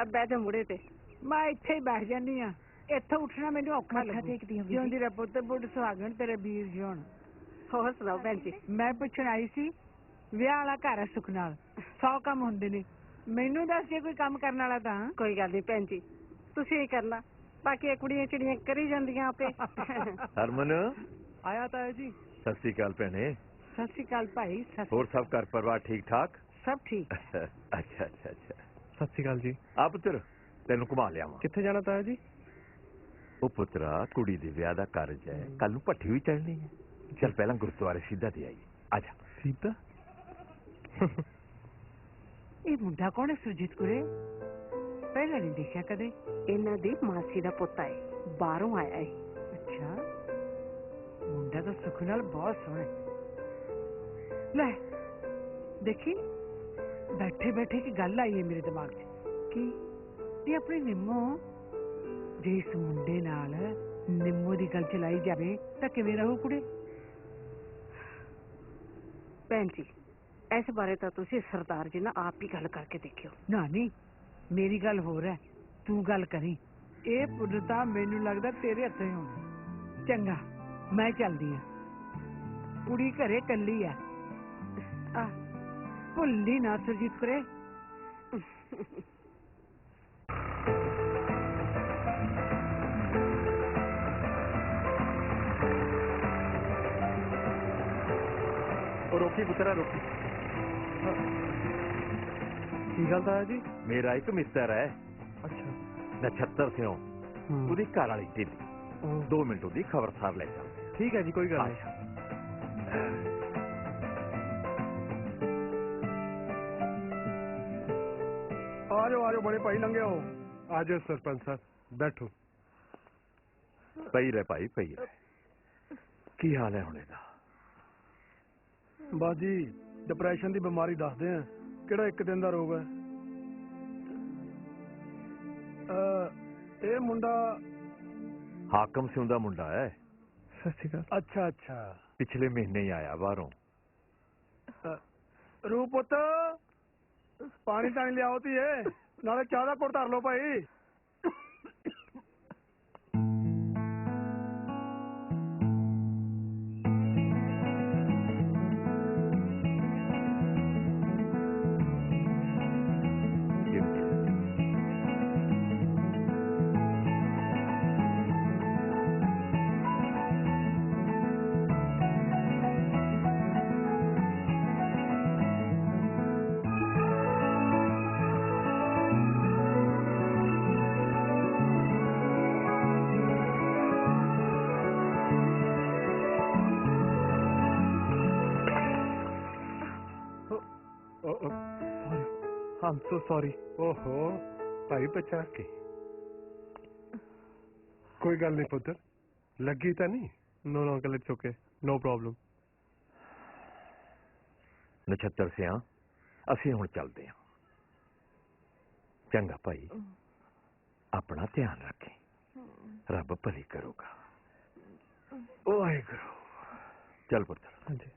ਅਬ ਬਹਿ ਜਾ ਮੁੜੇ ਤੇ। ਮੈਂ ਇੱਥੇ ਹੀ ਬੈਠ ਜਾਂਦੀ ਆ। ਇੱਥੋਂ ਉੱਠਣਾ ਮੈਨੂੰ ਔਖਾ ਲੱਗਦਾ। ਜਿਉਂਦੀ ਰਹਿ ਪੁੱਤ ਬੁੱਢ ਸੁਹਾਗਣ ਤੇਰੇ ਵੀਰ ਜਿਉਣ। ਹੋਰ ਸੁਣਾਓ ਭੈਣ ਜੀ? ਮੈਂ ਪੁੱਛਣ ਆਈ ਸੀ ਵਿਆਹ ਵਾਲਾ ਘਰ ਹੈ ਸੁੱਖ ਨਾਲ 100 ਕੰਮ ਹੁੰਦੇ ਨੇ। ਮੈਨੂੰ ਦੱਸ ਜੇ ਕੋਈ ਕੰਮ ਕਰਨ ਵਾਲਾ ਤਾਂ। ਕੋਈ ਗੱਲ ਨਹੀਂ ਭੈਣ ਜੀ ਤੁਸੀਂ ਹੀ ਕਰਨਾ ਬਾਕੀ ਕੁੜੀਆਂ ਚਿੜੀਆਂ ਕਰੀ ਜਾਂਦੀਆਂ ਆਪੇ। ਹਰਮਨ ਆਇਆ ਤਾਂ ਜੀ। ਸਤਿ ਸ੍ਰੀ ਅਕਾਲ ਭੈਣੇ। ਸਤਿ ਸ੍ਰੀ ਅਕਾਲ ਭਾਈ। ਹੋਰ ਸਭ ਘਰ ਪਰਿਵਾਰ ਠੀਕ ਠਾਕ? ਸਭ ਠੀਕ। ਅੱਛਾ ਅੱਛਾ ਅੱਛਾ। ਸਤਿ ਸ੍ਰੀ ਅਕਾਲ ਜੀ। ਆ ਪੁੱਤਰ ਤੈਨੂੰ ਘੁਮਾ ਲਿਆਵਾਂ। ਕਿੱਥੇ ਜਾਣਾ ਤਾਇਆ ਜੀ? ਉਹ ਪੁੱਤਰਾ ਕੁੜੀ ਦੇ ਵਿਆਹ ਦਾ ਕਾਰਜ ਹੈ ਕੱਲ ਨੂੰ ਭੱਠੀ ਵੀ ਚੜ੍ਹਨੀ ਹੈ। ਚੱਲ ਪਹਿਲਾਂ ਗੁਰਦੁਆਰੇ ਸਿੱਧਾ ਦੇ ਆਈਏ। ਆਜਾ। ਸੀਤਾ ਇਹ ਮੁੰਡਾ ਕੌਣ ਹੈ? ਸੁਰਜੀਤ ਕੁਰੇ ਪਹਿਲਾਂ ਨਹੀਂ ਦੇਖਿਆ ਕਦੇ। ਇਹਨਾਂ ਦੀ ਮਾਸੀ ਦਾ ਪੁੱਤ ਹੈ ਬਾਹਰੋਂ ਆਇਆ ਹੈ। ਅੱਛਾ ਮੁੰਡਾ ਤਾਂ ਸੁੱਖ ਨਾਲ ਬਹੁਤ ਸੋਹਣਾ ਹੈ। ਲੈ ਦੇਖੀ ਬੈਠੇ ਬੈਠੇ ਕੀ ਗੱਲ ਆਈ ਹੈ ਮੇਰੇ ਦਿਮਾਗ 'ਚ ਕਿ ਇਹ ਆਪਣੀ ਨਿੰਮੋ ਜੇ ਇਸ ਮੁੰਡੇ ਨਾਲ ਨਿੰਮੋ ਦੀ ਗੱਲ ਚਲਾਈ ਜਾਵੇ ਤਾਂ ਕਿਵੇਂ ਰਹੂ ਕੁੜੇ? ਭੈਣ ਜੀ ਇਸ ਬਾਰੇ ਤਾਂ ਤੁਸੀਂ ਸਰਦਾਰ ਜੀ ਨਾਲ ਆਪ ਹੀ ਗੱਲ ਕਰਕੇ ਦੇਖਿਓ। ਨਾ ਨਹੀਂ ਮੇਰੀ ਗੱਲ ਹੋਰ ਹੈ ਤੂੰ ਗੱਲ ਕਰੀ। ਇਹ ਪੁੱਤ ਤਾਂ ਮੈਨੂੰ ਲੱਗਦਾ ਤੇਰੇ ਹੱਥੋਂ ਹੀ ਹੋਣਾ। ਚੰਗਾ ਮੈਂ ਚੱਲਦੀ ਆ। ਕੁੜੀ ਘਰੇ ਕੱਲੀ ਆ। ਭੁੱਲੀ ਨਾ ਸੁਰਜੀਤ ਕੁਰੇ। ਰੋਕੀ ਪੁੱਤਰਾ ਰੋਕੀ। ਕੀ ਗੱਲ ਤਾਇਆ ਜੀ? मेरा एक मिस्टर है अच्छा नक्षत्र सिंह ਉਹਦੀ ਘਰ ਵਾਲੀ ਢਿੱਲੀ 2 ਮਿੰਟ ਉਹਦੀ ਖਬਰਸਾਰ ਲੈ ਚੱਲਦੇ ਠੀਕ ਹੈ ਜੀ, ਕੋਈ ਗੱਲ ਨਹੀਂ। ਆ ਜਾਓ बड़े भाई लंघे हो। आ जाओ सरपंच साहब बैठो। ਪਈ ਰਹਿ ਭਾਈ ਪਈ ਰਹਿ। ਕੀ ਹਾਲ ਹੈ ਹੁਣ ਇਹਦਾ? ਬਸ ਜੀ ਡਿਪਰੈਸ਼ਨ ਦੀ ਬਿਮਾਰੀ ਦੱਸਦੇ ਆ, ਕਿਹੜਾ ਇੱਕ ਦਿਨ ਦਾ ਰੋਗ ਹੈ। ਇਹ ਮੁੰਡਾ ਹਾਕਮ ਸਿੰਘ ਦਾ ਮੁੰਡਾ ਹੈ। ਸਤਿ ਸ਼੍ਰੀ ਅਕਾਲ। ਅੱਛਾ ਅੱਛਾ, ਪਿਛਲੇ ਮਹੀਨੇ ਹੀ ਆਇਆ ਬਾਹਰੋਂ। ਰੂਪੁੱਤ ਪਾਣੀ ਤਾਂ ਲਿਆਓ ਧੀਏ, ਨਾਲੇ ਚਾਹ ਦਾ ਘੁੱਟ ਧਰ ਲਓ ਭਾਈ। I'm so sorry. ओहो भाई बचा के। कोई गल नहीं पुत्र, लगी तो नहीं? No, no, uncle, it's okay. No problem. Nachhattar ਸਿਆਂ ਅਸੀਂ ਹੁਣ ਚੱਲਦੇ ਹਾਂ। ਚੰਗਾ ਭਾਈ, ਆਪਣਾ ਧਿਆਨ ਰੱਖੀ, ਰੱਬ ਭਲੀ ਕਰੂਗਾ। ਵਾਹਿਗੁਰੂ। ਚੱਲ ਪੁੱਤਰ। ਹਾਂਜੀ।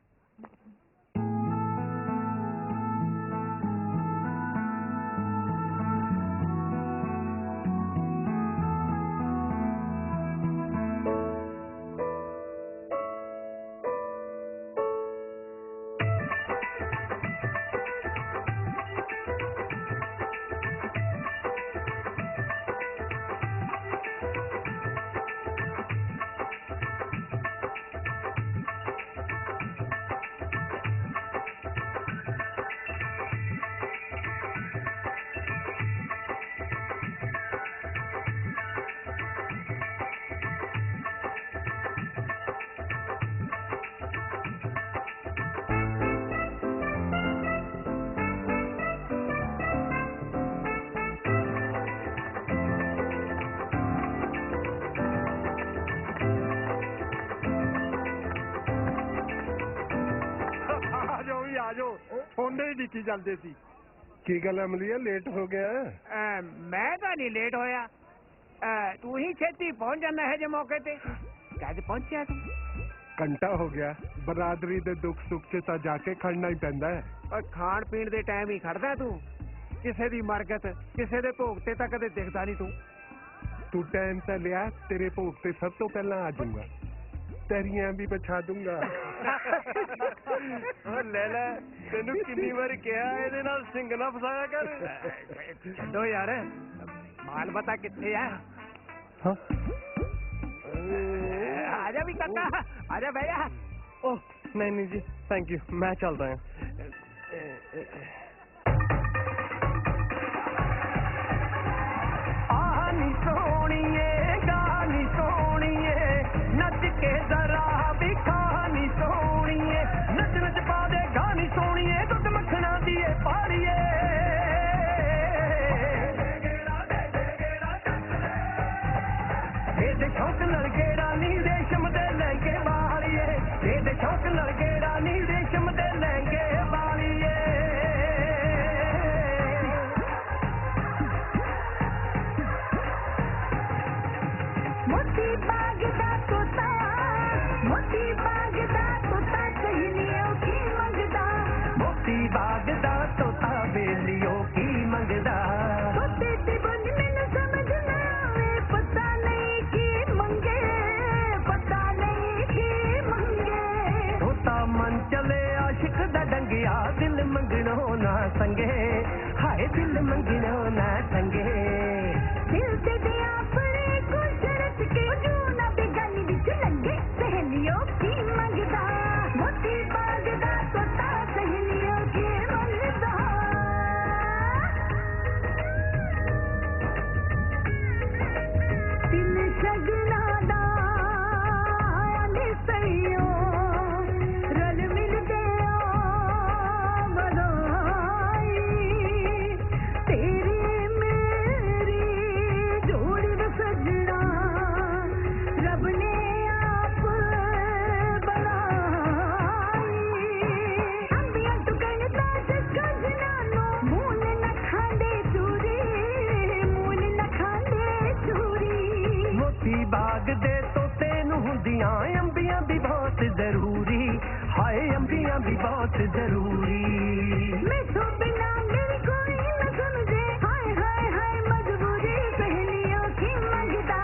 की चलते सी की गल अमलिया लेट हो गया? मैं तो नहीं लेट होया, तू ही छेती पहुंच जाना है जो मौके ते। कद पहुंचा तू? घंटा हो गया। बरादरी दे दुख सुख च तां जाके खड़ना ही पैंदा है। और खान पीन दे टाइम ही खड़दा तू, किसे दी मरगत किसे दे भोग ते तां कदे दिखदा नहीं तू टाइम ते लिया, तेरे भोग ते सब तो पहला आ जाऊंगा, तेरियां भी बछा दूंगा। ले ले, तेनू कितनी बार कहा ਇਹਦੇ ਨਾਲ ਸਿੰਘ ਨਾ ਫਸਾਇਆ ਕਰ। ਛੱਡੋ ਯਾਰ, ਮਾਲ ਬਤਾ ਕਿੱਥੇ ਆ? ਹਾਂ आजा भी काका, आजा भैया। ओह नहीं नहीं जी, थैंक यू, मैं चलता हूँ। आनी सोनिए गानी सोनिए, नच के जरा भी खानी सोनिए, नच नच पा दे गानी सोनिए, दुध मखना दिए पालिए। शौक लड़केड़ा नी रेशम दे लहंगे वालिए, ये शौक लड़केड़ा नी रेशम दे लहंगे वालिए। मोती बाग दा तोता, मोती बाग दा तोता, सहेलियों की मंगदा, मोती बाग दा तोता बेलियों की मंगदा। तोते ते बन मैनू समझ ना आवे, पता नहीं की मंगे, पता नहीं की मंगे। तोता मन चले आशिक दा डंगिया, दिल मंगनो ना संगे, हाय दिल मंगनो ना संगे। दिल ते दे अपने को शरत के, जो ना बेगानी बिच लंगे, सहेलियों की मंगदा, मोती बाग दा तोता, सहेलियों की मंगदा। दिल मेरी बहुत जरूरी। मैं बिना मेरी कोई न समझे, हाय हाय हाय मजबूरी सहेलियों की मंगता,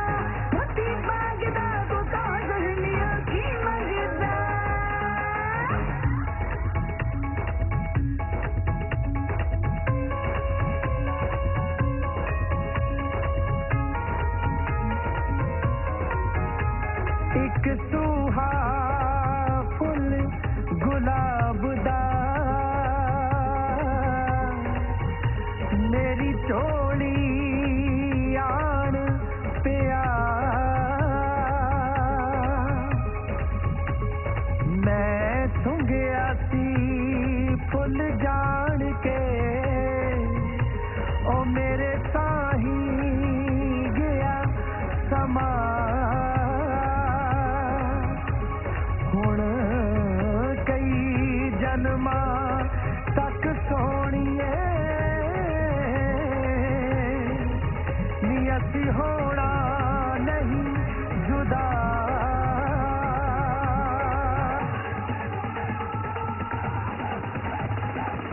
मोती मांगता तोता सहेलियों की मंगता। एक सूहा फुल गुलाब दा मेरी चोली आन पिया, मैं सुंघिया सी फुल जान के, ओ मेरे साही गया समा। हुण कई जन्मा तक सोनिए नी असी होना नहीं जुदा।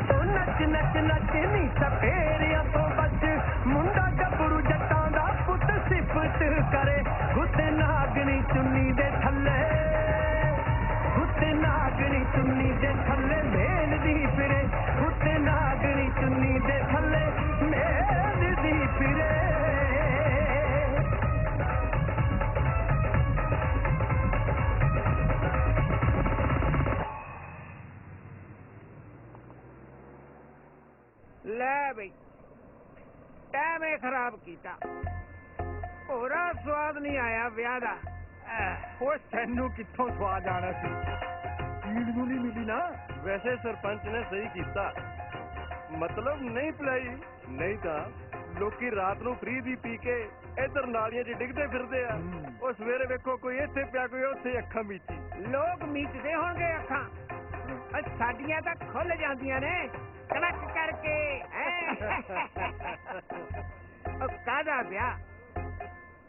ओ नच नच नच नी सपेरिया तो बच, मुंडा गबरू जट्टां दा पुत सिफत करे, गुत्ते नागनी चुन्नी दे थल्ले, गुत्ते नागनी चुन्नी दे थल्ले मेलदी फिरे, गुत्ते नागनी चुन्नी दे थल्ले मेलदी फिरे। ਲੈ ਬਈ ਟਾਈਮ ਹੀ ਖਰਾਬ ਕੀਤਾ, ਹੋਰਾ ਸਵਾਦ ਨਹੀਂ ਆਇਆ ਵਿਆਹ ਦਾ। ਉਹ ਤੈਨੂੰ ਕਿੱਥੋਂ ਸਵਾਦ ਆਣਾ ਸੀ, ਪੀੜ ਨੂੰ ਨਹੀਂ ਮਿਲੀ ਨਾ। ਵੈਸੇ ਸਰਪੰਚ ਨੇ ਸਹੀ ਕੀਤਾ, ਮਤਲਬ ਨਹੀਂ ਪਿਲਾਈ, ਨਹੀਂ ਤਾਂ ਲੋਕੀ ਰਾਤ ਨੂੰ ਫ੍ਰੀ ਦੀ ਪੀ ਕੇ ਇੱਧਰ ਨਾਲੀਆਂ 'ਚ ਡਿੱਗਦੇ ਫਿਰਦੇ ਆ। ਉਹ ਸਵੇਰੇ ਵੇਖੋ ਕੋਈ ਇੱਥੇ ਪਿਆ ਕੋਈ ਉੱਥੇ ਅੱਖਾਂ ਮੀਚੀ। ਲੋਕ ਮੀਚਦੇ ਹੋਣਗੇ ਅੱਖਾਂ, ਸਾਡੀਆਂ ਤਾਂ ਖੁੱਲ ਜਾਂਦੀਆਂ ਨੇ ਕੜਕ ਕਰਕੇ। ਉਹ ਕਾਹਦਾ ਵਿਆਹ,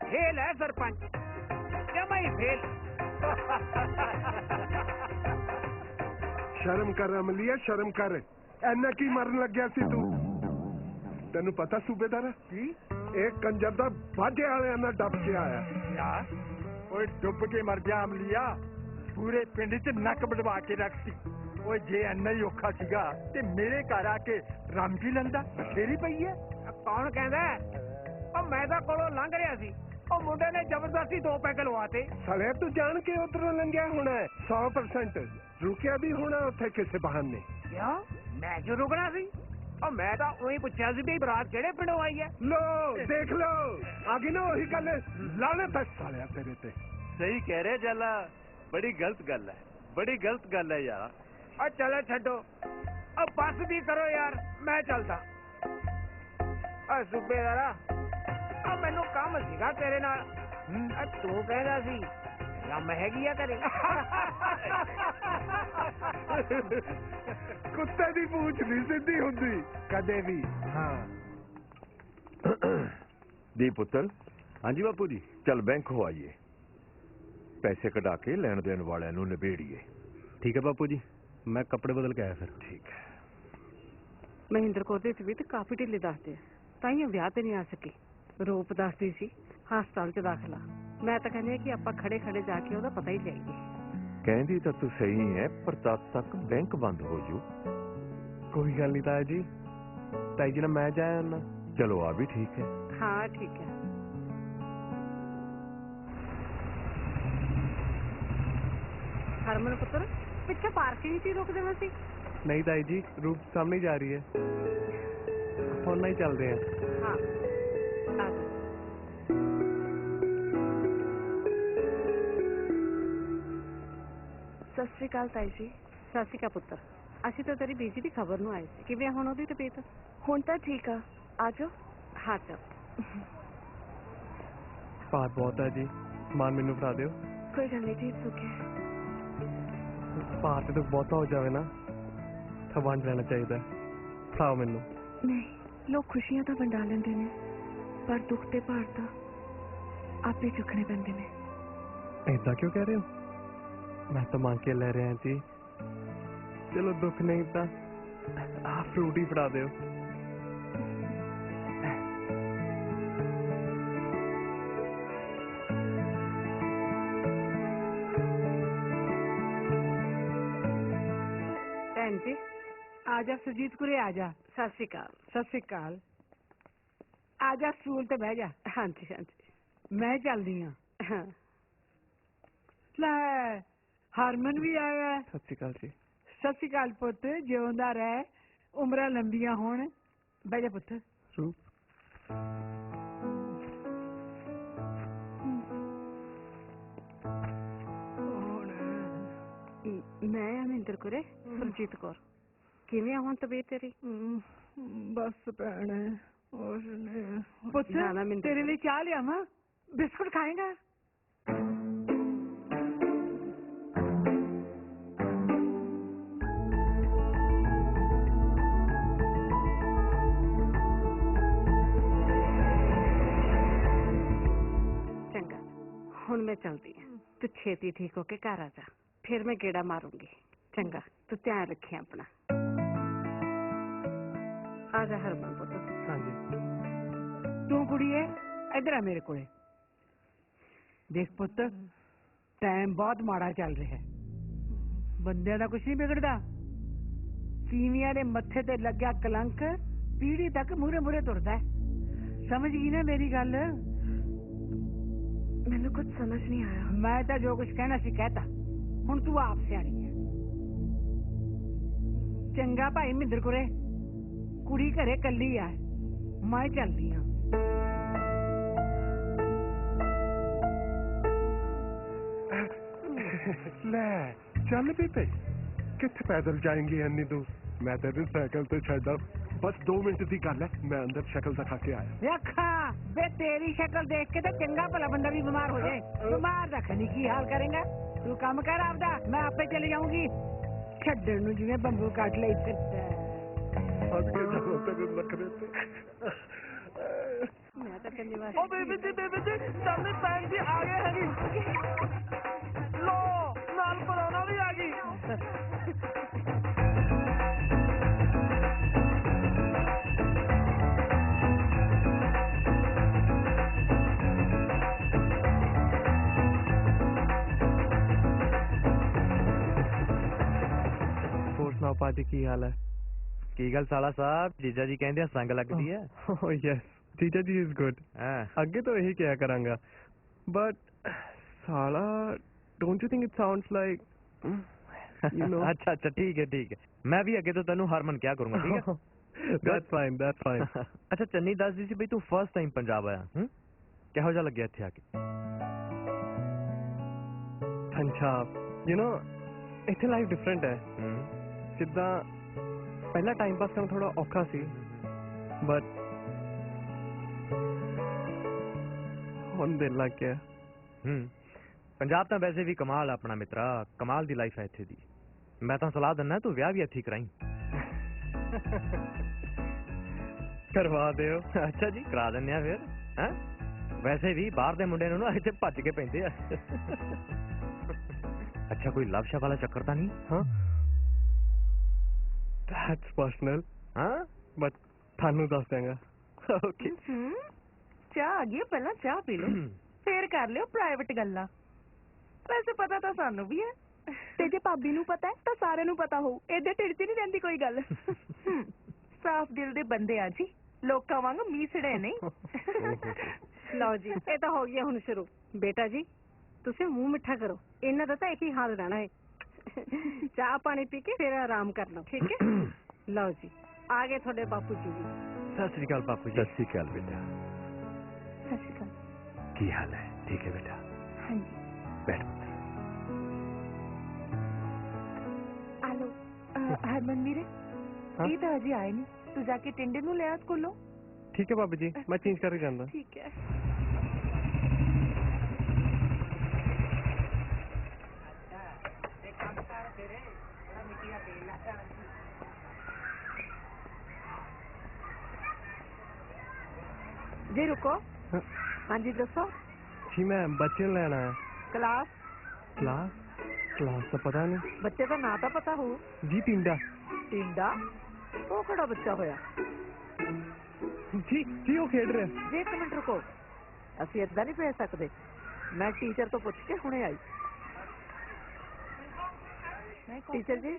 ਫੇਲ ਹੈ ਸਰਪੰਚ, ਜਮਾ ਹੀ ਫੇਲ। ਸ਼ਰਮ ਕਰ ਅਮਲੀਆ, ਸ਼ਰਮ ਕਰ। ਐਨਾ ਕੀ ਮਰਨ ਲੱਗਿਆ ਸੀ ਤੂੰ? ਤੈਨੂੰ ਪਤਾ ਸੂਬੇਦਾਰ ਕੀ ਇਹ ਕੰਜਰ ਦਾ ਬਾਝੇ ਵਾਲਿਆਂ ਨਾਲ ਡੱਬ ਕੇ ਆਇਆ। ਯਾਰ ਓਏ ਡੁੱਬ ਕੇ ਮਰ ਜਾ ਅਮਲੀਆ, ਪੂਰੇ ਪਿੰਡ 'ਚ ਨੱਕ ਵਡਵਾ ਕੇ ਰੱਖਤੀ। ਓਏ ਜੇ ਇੰਨਾ ਹੀ ਔਖਾ ਸੀਗਾ ਤੇ ਮੇਰੇ ਘਰ ਆ ਕੇ ਰਾਮਜੀ ਲੰਦਾ ਬਥੇਰੀ ਪਈ ਐ। ਕੌਣ ਕਹਿੰਦਾ? ਉਹ ਮੈਂ ਤਾਂ ਕੋਲੋਂ ਲੰਘ ਰਿਹਾ ਸੀ, ਉਹ ਮੁੰਡੇ ਨੇ ਜ਼ਬਰਦਸਤੀ 2 ਪੈਗ ਲਵਾਤੇ। ਸਾਲੇ ਤੂੰ ਜਾਣ ਕੇ ਉਧਰੋਂ ਲੰਘਿਆ ਹੋਣਾ 100%, ਰੁਕਿਆ ਵੀ ਹੋਣਾ ਉੱਥੇ ਕਿਸੇ ਬਹਾਨੇ। ਕਿਉਂ ਮੈਂ ਕਿਉਂ ਰੁਕਣਾ ਸੀ? ਉਹ ਮੈਂ ਤਾਂ ਉਹੀ ਪੁੱਛਿਆ ਸੀ ਵੀ ਬਰਾਤ ਕਿਹੜੇ ਪਿੰਡੋਂ ਆਈ ਹੈ। ਲੋ ਦੇਖ ਲੋ ਆ ਗਈ ਨਾ ਉਹੀ ਗੱਲ, ਲਾਹਨਤ ਹੈ ਸਾਲਿਆ ਤੇਰੇ ਤੇ। ਸਹੀ ਕਹਿ ਰਿਹਾ ਜਾਲਾ, ਬੜੀ ਗਲਤ ਗੱਲ ਹੈ, ਬੜੀ ਗਲਤ ਗੱਲ ਹੈ ਯਾਰ। ਉਹ ਚਲੋ ਛੱਡੋ, ਉਹ ਬੱਸ ਵੀ ਕਰੋ ਯਾਰ, ਮੈਂ ਚੱਲਦਾ। ਆ ਸੂਬੇਦਾਰਾ, ਉਹ ਮੈਨੂੰ ਕੰਮ ਸੀਗਾ ਤੇਰੇ ਨਾਲ। ਤੂੰ ਕਹਿੰਦਾ ਸੀ ਕੰਮ ਹੈਗੀ ਆ ਘਰੇ। ਕੁੱਤੇ ਦੀ ਪੂਛ ਨਹੀਂ ਸਿੱਧੀ ਹੁੰਦੀ ਕਦੇ ਵੀ। ਹਾਂ ਦੀ ਪੁੱਤਰ। ਹਾਂਜੀ ਬਾਪੂ ਜੀ। ਚੱਲ ਬੈਂਕ ਹੋ ਆਈਏ, ਪੈਸੇ ਕਢਾ ਕੇ ਲੈਣ ਦੇਣ ਵਾਲਿਆਂ ਨੂੰ ਨਿਬੇੜੀਏ। ਠੀਕ ਹੈ ਬਾਪੂ ਜੀ, ਮੈਂ ਕੱਪੜੇ ਬਦਲ ਕੇ ਆਇਆ ਫਿਰ। ਠੀਕ ਹੈ। ਮਹਿੰਦਰ ਕੌਰ ਦੇ ਤਬੀਅਤ ਕਾਫੀ ਢਿੱਲੀ ਦੱਸਦੇ ਆ, ਤਾਂ ਹੀ ਵਿਆਹ ਤੇ ਨਹੀਂ ਆ ਸਕੀ। ਰੂਪ ਦੱਸਦੀ ਸੀ ਹਸਪਤਾਲ 'ਚ ਦਾਖਲਾ। ਮੈਂ ਤਾਂ ਕਹਿੰਦੀ ਕਿ ਆਪਾਂ ਖੜੇ ਖੜੇ ਜਾ ਕੇ ਉਹਦਾ ਪਤਾ ਹੀ ਲਈਏ। ਕਹਿੰਦੀ ਤਾਂ ਤੂੰ ਸਹੀ ਹੈ, ਪਰ ਤਦ ਤੱਕ ਬੈਂਕ ਬੰਦ ਹੋ ਜੂ। ਕੋਈ ਗੱਲ ਨਹੀਂ ਤਾਇਆ ਜੀ, ਤਾਈ ਜੀ ਨਾਲ ਮੈਂ ਜਾਇਆ ਨਾ। ਚਲੋ ਆ ਵੀ ਠੀਕ ਹੈ। ਹਾਂ ਠੀਕ ਹੈ। ਹਰਮਨ ਪੁੱਤਰ ਪਿੱਛੇ ਪਾਰਕਿੰਗ 'ਚ ਹੀ ਰੁਕ ਜਾਣਾ ਸੀ। ਨਹੀਂ ਤਾਈ ਜੀ, ਰੂਪ ਸਾਹਮਣੇ ਜਾ ਰਹੀ ਹੈ, ਹੁਣ ਨਹੀਂ ਚੱਲਦੇ ਆ। ਹਾਂ ਆ ਜਾ। ਸਤਿ ਸ਼੍ਰੀ ਅਕਾਲ ਤਾਈ ਜੀ। ਸਤਿ ਸ਼੍ਰੀ ਅਕਾਲ ਪੁੱਤਰ, ਅਸੀਂ ਤਾਂ ਤੇਰੀ ਬੀਜੀ ਦੀ ਖਬਰ ਨੂੰ ਆਏ ਸੀ। ਕਿਵੇਂ ਹੁਣ ਉਹਦੀ ਤਬੀਅਤ? ਹੁਣ ਤਾਂ ਠੀਕ ਆ, ਆ ਜਾਓ। ਹਾਂ ਚੱਲ। ਭਾਰ ਬਹੁਤ ਹੈ ਜੀ, ਸਮਾਨ ਮੈਨੂੰ ਫੜਾ ਦਿਓ। ਕੋਈ ਗੱਲ ਨਹੀਂ ਜੀ, ਸੁਖੇ। ਭਾਰ ਤੇ ਬਹੁਤਾ ਹੋ ਜਾਵੇ ਨਾ ਤਾਂ ਵੰਡ ਲੈਣਾ ਚਾਹੀਦਾ। ਫੜਾਓ ਮੈਨੂੰ। ਨਹੀਂ, ਲੋਕ ਖੁਸ਼ੀਆਂ ਤਾਂ ਵੰਡਾ ਲੈਂਦੇ ਨੇ, ਪਰ ਦੁੱਖ ਤੇ ਭਾਰ ਤਾਂ ਆਪੇ ਚੁੱਕਣੇ ਪੈਂਦੇ ਨੇ। ਏਦਾਂ ਕਿਉਂ ਕਹਿ ਰਹੇ ਹੋ? ਮੈਂ ਤਾਂ ਮੰਗ ਕੇ ਲੈ ਰਿਹਾ ਜੀ, ਚਲੋ ਦੁੱਖ ਨਹੀਂ ਤਾਂ ਆ ਫਰੂਟ ਹੀ ਫੜਾ ਦਿਓ। ਭੈਣ ਜੀ ਆ ਜਾ ਸੁਜੀਤ ਕੁਰੇ, ਆ ਜਾ। ਸਤਿ ਸ਼੍ਰੀ ਅਕਾਲ। ਸਤਿ ਸ੍ਰੀ ਅਕਾਲ। ਆ ਜਾ ਸਟੂਲ ਤੇ ਬਹਿ ਜਾ। ਹਾਂਜੀ ਹਾਂਜੀ। ਮੈਂ ਚੱਲਦੀ ਆ। ਹਾਂ ਲੈ ਹਰਮਨ ਵੀ ਆਇਆ ਹੈ। ਸਤਿ ਸ਼੍ਰੀ ਅਕਾਲ ਜੀ। ਸਤਿ ਸ੍ਰੀ ਅਕਾਲ ਪੁੱਤ, ਜਿਉਂਦਾ ਰਹਿ, ਉਮਰਾਂ ਲੰਬੀਆਂ ਹੋਣ। ਬਹਿ ਜਾ ਪੁੱਤ। ਰੂਪ ਮੈਂ ਮਹਿੰਦਰ ਕੁਰੇ, ਸੁਰਜੀਤ ਕੌਰ। ਕਿਵੇਂ ਆ ਹੁਣ ਤਬੀਅਤ ਤੇਰੀ? ਬਸ ਭੈਣ, ਉਸਨੇ ਪੁੱਤ ਨਾ ਮਿੰਦਰ ਤੇਰੇ ਲਈ ਚਾਹ ਲਿਆਵਾਂ? ਬਿਸਕੁਟ ਖਾਏਗਾ? ਚੰਗਾ, ਹੁਣ ਮੈਂ ਚਲਦੀ ਆ। ਤੂੰ ਛੇਤੀ ਠੀਕ ਹੋ ਕੇ ਘਰ ਆ ਜਾ, ਫਿਰ ਮੈਂ ਗੇੜਾ ਮਾਰੂੰਗੀ। ਚੰਗਾ, ਤੂੰ ਧਿਆਨ ਰੱਖੀ ਆਪਣਾ। ਆ ਜਾ ਹਰਮਨ ਪੁੱਤ। ਹਾਂਜੀ। ਤੂੰ ਕੁੜੀਏ ਇੱਧਰ ਆ ਮੇਰੇ ਕੋਲੇ। ਦੇਖ ਪੁੱਤ, ਟਾਈਮ ਬਹੁਤ ਮਾੜਾ ਚੱਲ ਰਿਹਾ ਹੈ। ਬੰਦਿਆਂ ਦਾ ਕੁਛ ਨਹੀਂ ਵਿਗੜਦਾ। ਤੀਵੀਆਂ ਦੇ ਮੱਥੇ ਤੇ ਲੱਗਿਆ ਕਲੰਕ ਪੀੜੀ ਤੱਕ ਮੂਹਰੇ ਮੂਹਰੇ ਤੁਰਦਾ ਹੈ। ਸਮਝ ਗਈ ਨਾ ਮੇਰੀ ਗੱਲ? ਮੈਨੂੰ ਕੁਝ ਸਮਝ ਨਹੀਂ ਆਇਆ। ਮੈਂ ਤਾਂ ਜੋ ਕੁਛ ਕਹਿਣਾ ਸੀ ਕਹਿਤਾ, ਹੁਣ ਤੂੰ ਆਪ ਸਿਆਣੀ ਹੈ। ਚੰਗਾ ਭਾਈ ਮਹਿੰਦਰ ਕੁਰੇ, ਕੁੜੀ ਘਰੇ ਕੱਲੀ ਆ, ਮੈਂ ਚੱਲਦੀ ਆ। ਲੈ ਚੱਲ ਵੀ ਪਈ। ਕਿੱਥੇ ਪੈਦਲ ਜਾਏਂਗੇ ਇੰਨੀ ਦੂਰ? ਮੈਂ ਤੈਨੂੰ ਸਾਈਕਲ ਤੇ ਛੱਡਦਾ। ਬਸ 2 ਮਿੰਟ ਦੀ ਗੱਲ ਹੈ, ਮੈਂ ਅੰਦਰ ਸ਼ਕਲ ਦਿਖਾ ਕੇ ਆਇਆ। ਵੇਖਾ ਬੇ, ਤੇਰੀ ਸ਼ਕਲ ਦੇਖ ਕੇ ਤਾਂ ਚੰਗਾ ਭਲਾ ਬੰਦਾ ਵੀ ਬਿਮਾਰ ਹੋ ਜਾਏ। ਬਿਮਾਰ ਰੱਖਣੀ ਕੀ ਹਾਲ ਕਰੇਗਾ? ਤੂੰ ਕੰਮ ਕਰ ਆਪਦਾ, ਮੈਂ ਆਪੇ ਚਲੀ ਜਾਊਂਗੀ। ਛੱਡਣ ਨੂੰ ਜਿਵੇਂ ਬੰਬੂ ਕੱਟ ਲਈ ਫਿਰਦਾ। ਅੱਜ ਕੇ ਜਾਣਾ ਤੇਰੇ ਨਖਰੇ ਤੇ। ਮੈਂ ਤਾਂ ਕਹਿੰਦੀ ਬਸ। ਉਹ ਬੇਬੀ ਜੀ ਸਾਹਮਣੇ ਭੈਣ ਜੀ ਆ ਗਏ ਹੈਗੇ। ਲੋ ਨਾਲ ਪਰੌਣਾ ਵੀ ਆ ਗਈ। ਹੋਰ ਸੁਣਾਓ ਭਾਜੀ, ਕੀ ਹਾਲ ਹੈ? ਕੀ ਗੱਲ ਸਾਲਾ ਸਾਹਿਬ, ਜੀਜਾ ਜੀ ਕਹਿੰਦੇ ਆ ਸੰਗ ਲੱਗਦੀ ਹੈ। ਓ ਯੈਸ, ਜੀਜਾ ਜੀ ਇਜ਼ ਗੁੱਡ। ਅੱਗੇ ਤੋਂ ਇਹੀ ਕਿਹਾ ਕਰਾਂਗਾ, ਬਟ ਸਾਲਾ don't you think it sounds like you know. ਅੱਛਾ ਅੱਛਾ, ਠੀਕ ਹੈ। ਮੈਂ ਵੀ ਅੱਗੇ ਤੋਂ ਤੈਨੂੰ ਹਰਮਨ ਕਿਹਾ ਕਰੂੰਗਾ, ਠੀਕ ਹੈ? That's fine. ਅੱਛਾ, ਚੰਨੀ ਦੱਸਦੀ ਸੀ ਬਈ ਤੂੰ ਫਸਟ ਟਾਈਮ ਪੰਜਾਬ ਆਇਆ। ਕਿਹੋ ਜਿਹਾ ਲੱਗਿਆ ਇੱਥੇ ਆ ਕੇ? ਪੰਜਾਬ, ਯੂ ਨੋ ਇੱਥੇ ਲਾਈਫ ਡਿਫਰੈਂਟ ਹੈ। ਜਿੱਦਾਂ ਪਹਿਲਾਂ ਟਾਈਮ ਪਾਸ ਕਰਨਾ ਥੋੜਾ ਔਖਾ ਸੀ, ਬਟ ਹੁਣ ਦਿਲ ਲੱਗ ਗਿਆ। ਪੰਜਾਬ ਤਾਂ ਵੈਸੇ ਵੀ ਕਮਾਲ ਆਪਣਾ ਮਿੱਤਰਾ, ਕਮਾਲ ਦੀ ਲਾਈਫ ਹੈ ਇੱਥੇ ਦੀ। ਮੈਂ ਤਾਂ ਸਲਾਹ ਦਿੰਦਾ ਤੂੰ ਵਿਆਹ ਵੀ ਇੱਥੇ ਕਰਾਈ। ਕਰਵਾ ਦਿਓ। ਅੱਛਾ ਜੀ, ਕਰਾ ਦਿੰਦੇ ਆ ਫਿਰ। ਹੈ ਵੈਸੇ ਵੀ ਬਾਹਰ ਦੇ ਮੁੰਡੇ ਨੂੰ ਨਾ ਇੱਥੇ ਭੱਜ ਕੇ ਪੈਂਦੇ ਆ। ਅੱਛਾ, ਕੋਈ ਲਵ ਸ਼ਵ ਵਾਲਾ ਚੱਕਰ ਤਾਂ ਨਹੀਂ? ਹਾਂ, ਦੈਟਸ ਪਰਸਨਲ। ਹਾਂ, ਬਟ ਤੁਹਾਨੂੰ ਦੱਸ ਦਿਆਂਗਾ। ਓਕੇ। ਚਾਹ ਆ ਗਈ, ਪਹਿਲਾਂ ਚਾਹ ਪੀ ਲਓ, ਫੇਰ ਕਰ ਲਿਓ ਪ੍ਰਾਈਵੇਟ ਗੱਲਾਂ। ਵੈਸੇ ਪਤਾ ਤਾਂ ਸਾਨੂੰ ਵੀ ਹੈ, ਤੇ ਜੇ ਭਾਬੀ ਨੂੰ ਪਤਾ ਹੈ ਤਾਂ ਸਾਰਿਆਂ ਨੂੰ ਪਤਾ ਹੋਊ। ਇਹਦੇ ਢਿੱਡ 'ਚ ਨਹੀਂ ਰਹਿੰਦੀ ਕੋਈ ਗੱਲ। ਸਾਫ਼ ਦਿਲ ਦੇ ਬੰਦੇ ਆ ਜੀ, ਲੋਕਾਂ ਵਾਂਗ ਮੀਸੜੇ ਨਹੀਂ। ਲਓ ਜੀ, ਇਹ ਤਾਂ ਹੋ ਗਿਆ ਹੁਣ ਸ਼ੁਰੂ। ਬੇਟਾ ਜੀ, ਤੁਸੀਂ ਮੂੰਹ ਮਿੱਠਾ ਕਰੋ, ਇਹਨਾਂ ਦਾ ਤਾਂ ਇੱਕ ਹੀ ਹਾਲ ਰਹਿਣਾ ਹੈ। ਚਾਹ ਪਾਣੀ ਪੀ ਕੇ ਫਿਰ ਆਰਾਮ ਕਰ ਲਓ, ਠੀਕ ਹੈ? ਲਓ ਜੀ, ਆ ਗਏ ਤੁਹਾਡੇ ਬਾਪੂ ਜੀ ਵੀ। ਸਤਿ ਸ੍ਰੀ ਅਕਾਲ ਬਾਪੂ ਜੀ। ਸਤਿ ਸ਼੍ਰੀ ਅਕਾਲ ਬੇਟਾ। ਸਤਿ ਸ਼੍ਰੀ ਅਕਾਲ। ਕੀ ਹਾਲ ਹੈ? ਠੀਕ ਹੈ ਬੇਟਾ? ਹਾਂਜੀ। ਬੈਠ। ਆਲੋ ਹਰਮਨ ਵੀਰੇ, ਇਹ ਤਾਂ ਅਜੇ ਆਏ ਨਹੀਂ। ਤੂੰ ਜਾ ਕੇ ਟਿੰਡੇ ਨੂੰ ਲੈ ਆ ਸਕੂਲੋਂ। ਠੀਕ ਹੈ ਬਾਬੂ ਜੀ, ਮੈਂ ਚੇਂਜ ਕਰਕੇ ਜਾਂਦਾ। ਠੀਕ ਹੈ। जी रुको। हाँ जी दसो। जी मैं बच्चे लेना है। क्लास क्लास क्लास तो पता नहीं ਬੱਚੇ ਦਾ ਨਾਂ ਤਾਂ ਪਤਾ ਹੋਊ। जी टिंडा ਟਿੰਡਾ ਉਹ ਕਿਹੜਾ ਬੱਚਾ ਹੋਇਆ? जी जी वो खेल रहा है। ਜੀ ਇੱਕ ਮਿੰਟ ਰੁਕੋ, ਅਸੀਂ ਏਦਾਂ ਨਹੀਂ ਭੇਜ ਸਕਦੇ। ਮੈਂ ਟੀਚਰ ਤੋਂ ਪੁੱਛ ਕੇ ਹੁਣੇ ਆਈ। ਟੀਚਰ ਜੀ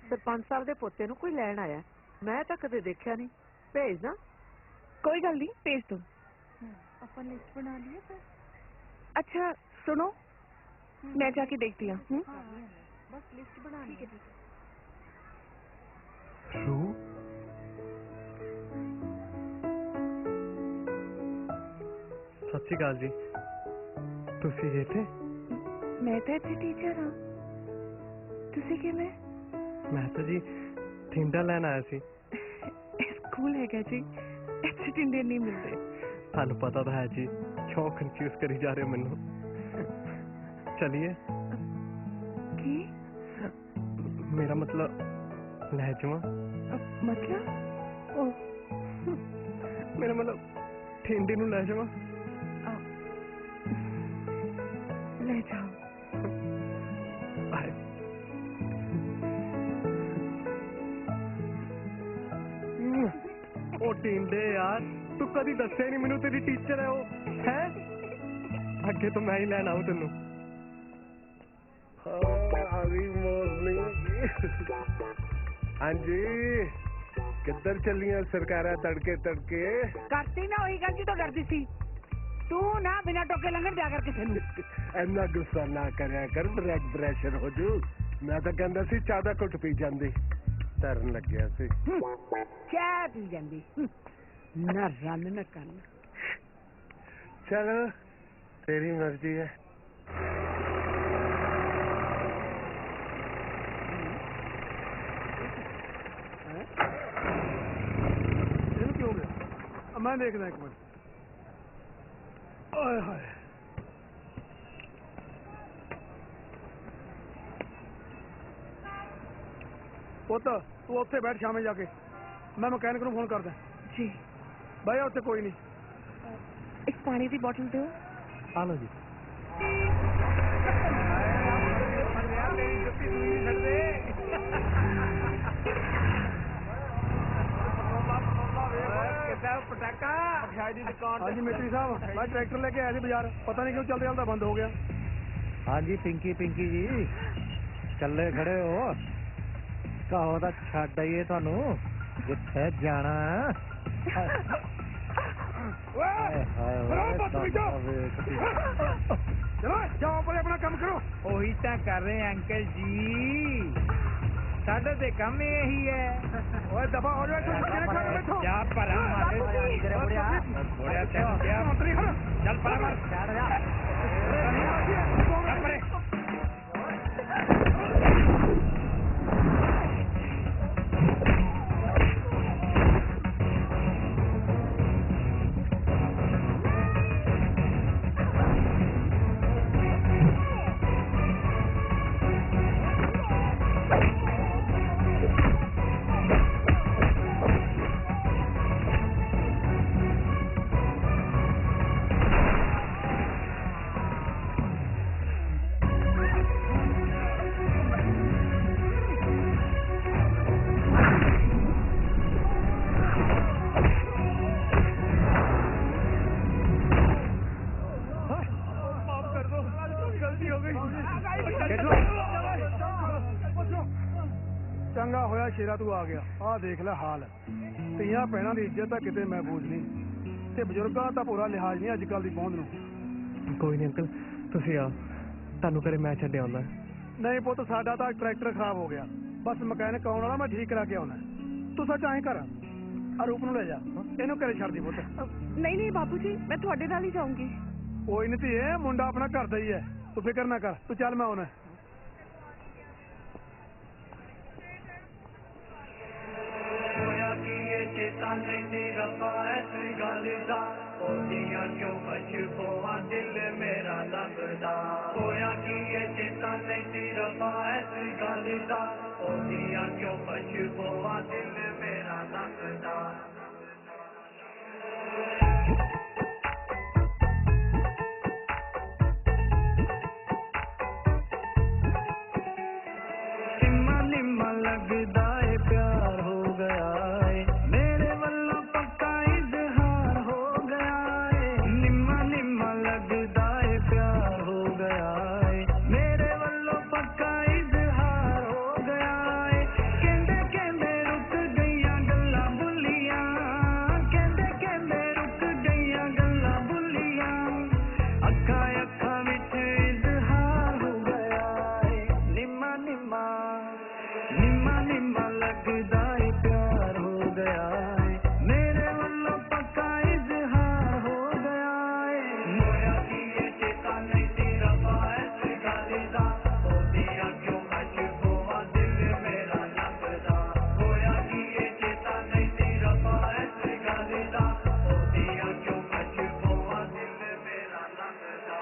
ਸਰਪੰਚ ਸਾਹਿਬ ਦੇ ਪੋਤੇ ਨੂੰ ਕੋਈ ਲੈਣ ਆਇਆ, ਮੈਂ ਤਾਂ ਕਦੇ ਦੇਖਿਆ ਨਹੀਂ, ਭੇਜ ਨਾ। कोई गल नहीं, भेज दो। अपन लिस्ट बना लिया सर। अच्छा सुनो, मैं जाके देखती हूँ। बस लिस्ट बना ली। रू सत श्री अकाल जी, तुसी इत्थे? मैं तो इत्थे टीचर हाँ, तुसी किवें? मैं तो जी टिंडा लैन आया सी। स्कूल हैगा जी, इत्थे टिंडे नहीं मिलते। थानू पता तो है जी, क्यों कंफ्यूज करी जा रहे हो मैनू? चलिए। की? मेरा मतलब ले जावा। मतलब? ओ मेरा मतलब टिंडे नू ले जावा। ले जाओ। ओ टिंडे यार, तू कदी दस्से नहीं मैनू तेरी टीचर है वो है। अगे तो मैं ही लैन आऊं तेनू। हाँ जी, किधर चलियां सरकारा तड़के तड़के? करती ना वही गल जो डरती सी तू ना बिना टोके लंघण दिया कर किसी नू। इन्ना गुस्सा ना करया कर, ब्लड प्रेशर हो जू। मैं तो कहंदा सी चाह दा घुट पी जांदी, तरन लग्या सी। चाह पी जांदी ना, रन न करन। चलो तेरी मर्जी है। क्यों गया? मैं देखना एक मिनट। ओए हाय, पुत तू उत्थे बैठ शामे जाके, मैं मैकेनिक नूं फोन करदा। जी भाई उत्थे कोई नहीं। एक पानी की बोतल दो। आ लो जी। पटाखा मिठाई की दुकान। हाँ जी मिस्त्री साहब, मैं ट्रैक्टर लेके आया थी बाजार, पता नहीं क्यों चलते चलता बंद हो गया। हाँ जी पिंकी पिंकी जी, चले खड़े हो? कहो तो छड्ड आइए थानू जिथे जाना। चलो जाओ पर अपना काम करो। ਉਹੀ ਤਾਂ ਕਰ ਰਹੇ हैं अंकल जी, साडे ते काम यही है। ओए दफा हो जाए, बैठो। जा पर हमारे बुढ़िया चल पर चंगा होया शेरा तू आ गया। आ देख ले हाल, ਧੀਆਂ ਭੈਣਾਂ ਦੀ ਇੱਜ਼ਤ ਤਾਂ ਕਿਤੇ ਮਹਿਬੂਜ਼ ਨਹੀਂ ਤੇ ਬਜ਼ੁਰਗਾਂ ਦਾ ਪੂਰਾ ਲਿਹਾਜ਼ ਨਹੀਂ ਅੱਜ ਕੱਲ ਦੀ ਪਹੁੰਚ ਨੂੰ। ਕੋਈ ਨਹੀਂ ਅੰਕਲ, ਤੁਸੀਂ ਆ, ਤੁਹਾਨੂੰ ਘਰੇ ਮੈਂ ਛੱਡ ਆਉਂਦਾ। ਨਹੀਂ ਪੁੱਤ, ਸਾਡਾ ਤਾਂ ਟਰੈਕਟਰ ਖਰਾਬ ਹੋ ਗਿਆ, ਬਸ ਮਕੈਨਿਕ ਆਉਣ ਵਾਲਾ, ਮੈਂ ਠੀਕ ਕਰਾ ਕੇ ਆਉਣਾ। ਤੂੰ ਸੱਚ ਐਂ ਕਰ, ਆ ਰੂਪ ਨੂੰ ਲੈ ਜਾ, ਇਹਨੂੰ ਘਰੇ ਛੱਡ ਦੀ ਪੁੱਤ। नहीं नहीं बापू जी, मैं थोड़े नाल ही जाऊंगी। ਕੋਈ ਨਹੀਂ ਧੀਏ, ਮੁੰਡਾ ਆਪਣਾ ਘਰ ਦਾ ਹੀ ਹੈ, ਤੂੰ ਫਿਕਰ ਨਾ ਕਰ, ਤੂੰ ਚੱਲ ਮੈਂ ਆਉਣਾ। क्यों बचपो दिल मेरा लगदा होया कि ये चेता नहीं सी रफा ऐसी गल दा क्यों बचपो दिल मेरा लगदा। लगदा है प्यार हो गया है मेरे वल्लों पक्का इजहार हो गया है निम्मा निम्मा लगदा है प्यार हो गया है मेरे वल्लों पक्का इजहार हो गया है कहंदे कहंदे रुक गईयां गल्लां बुलियां कहंदे कहंदे रुक गईयां गल्लां बुलियां अक्खां अक्खां विच इजहार हो गया है निम्मा निम्मा निम्मा निम्मा लगदा है प्यार हो गया है मेरे वल्लों पक्का इजहार हो गया है मोया की ये चेता नहीं तेरा बायस गालिदा होतिया क्यों मजबूआ दिल मेरा लगदा मोया की ये चेता नहीं तेरा बायस गालिदा होतिया क्यों मजबूआ दिल मेरा लगदा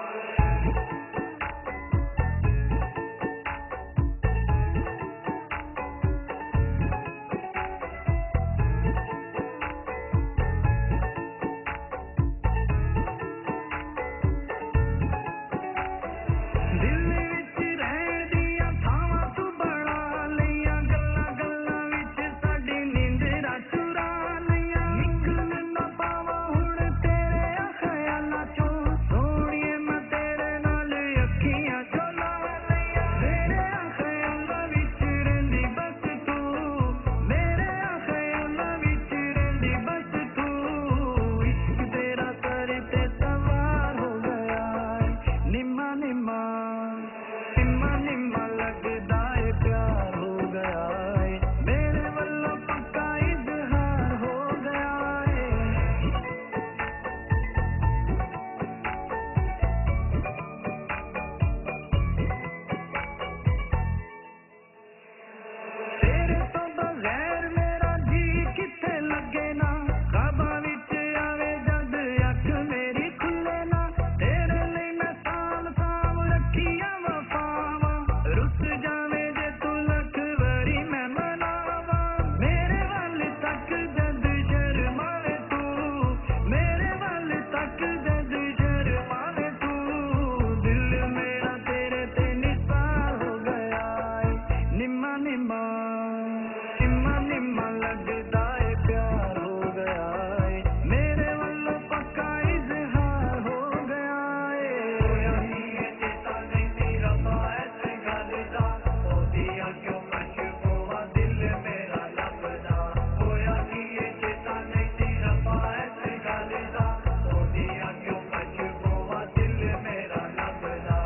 दिल विच रहण दियां थावां तू बना लईयां गल्लां गल्लां विच साडी नींदरां चुरा लईयां निकल ना पावां हुण तेरे ख्यालां चों सोहणीए मैं तेरे नाल अखियां चों ला लईयां मेरे ख्यालां विच रहिंदी बस तू मेरे ख्यालां विच रहिंदी बस तू इश्क तेरा सर ते सवार हो गया है निम्मा निम्मा निम्मा निम्मा लगदा है प्यार हो गया है मेरे वल्लों पक्का इजहार हो गया है तेरे तो बगैर मेरा जी किथे लगे ना ख्वाबां विच आवे जद अख मेरी खुले ना तेरे लिए मैं साम साम रखियां वफावां रुस जावे जे तू लख वरी मैं मनावां मेरे वल तक जद शर्मावे तू मेरे वल तक जद शर्मावे तू दिल मेरा तेरे ते निसार हो गया है निम्मा निम्मा निम्मा निम्मा लगदा है प्यार हो गया है मेरे वल्लों पक्का इजहार हो गया है होया नी ये चेता नहीं तेरा बायस गालिदा होतिया क्यों मजबूआ दिल मेरा लगदा होया नी ये चेता नहीं तेरा बायस गालिदा होतिया क्यों मजबूआ दिल मेरा लगदा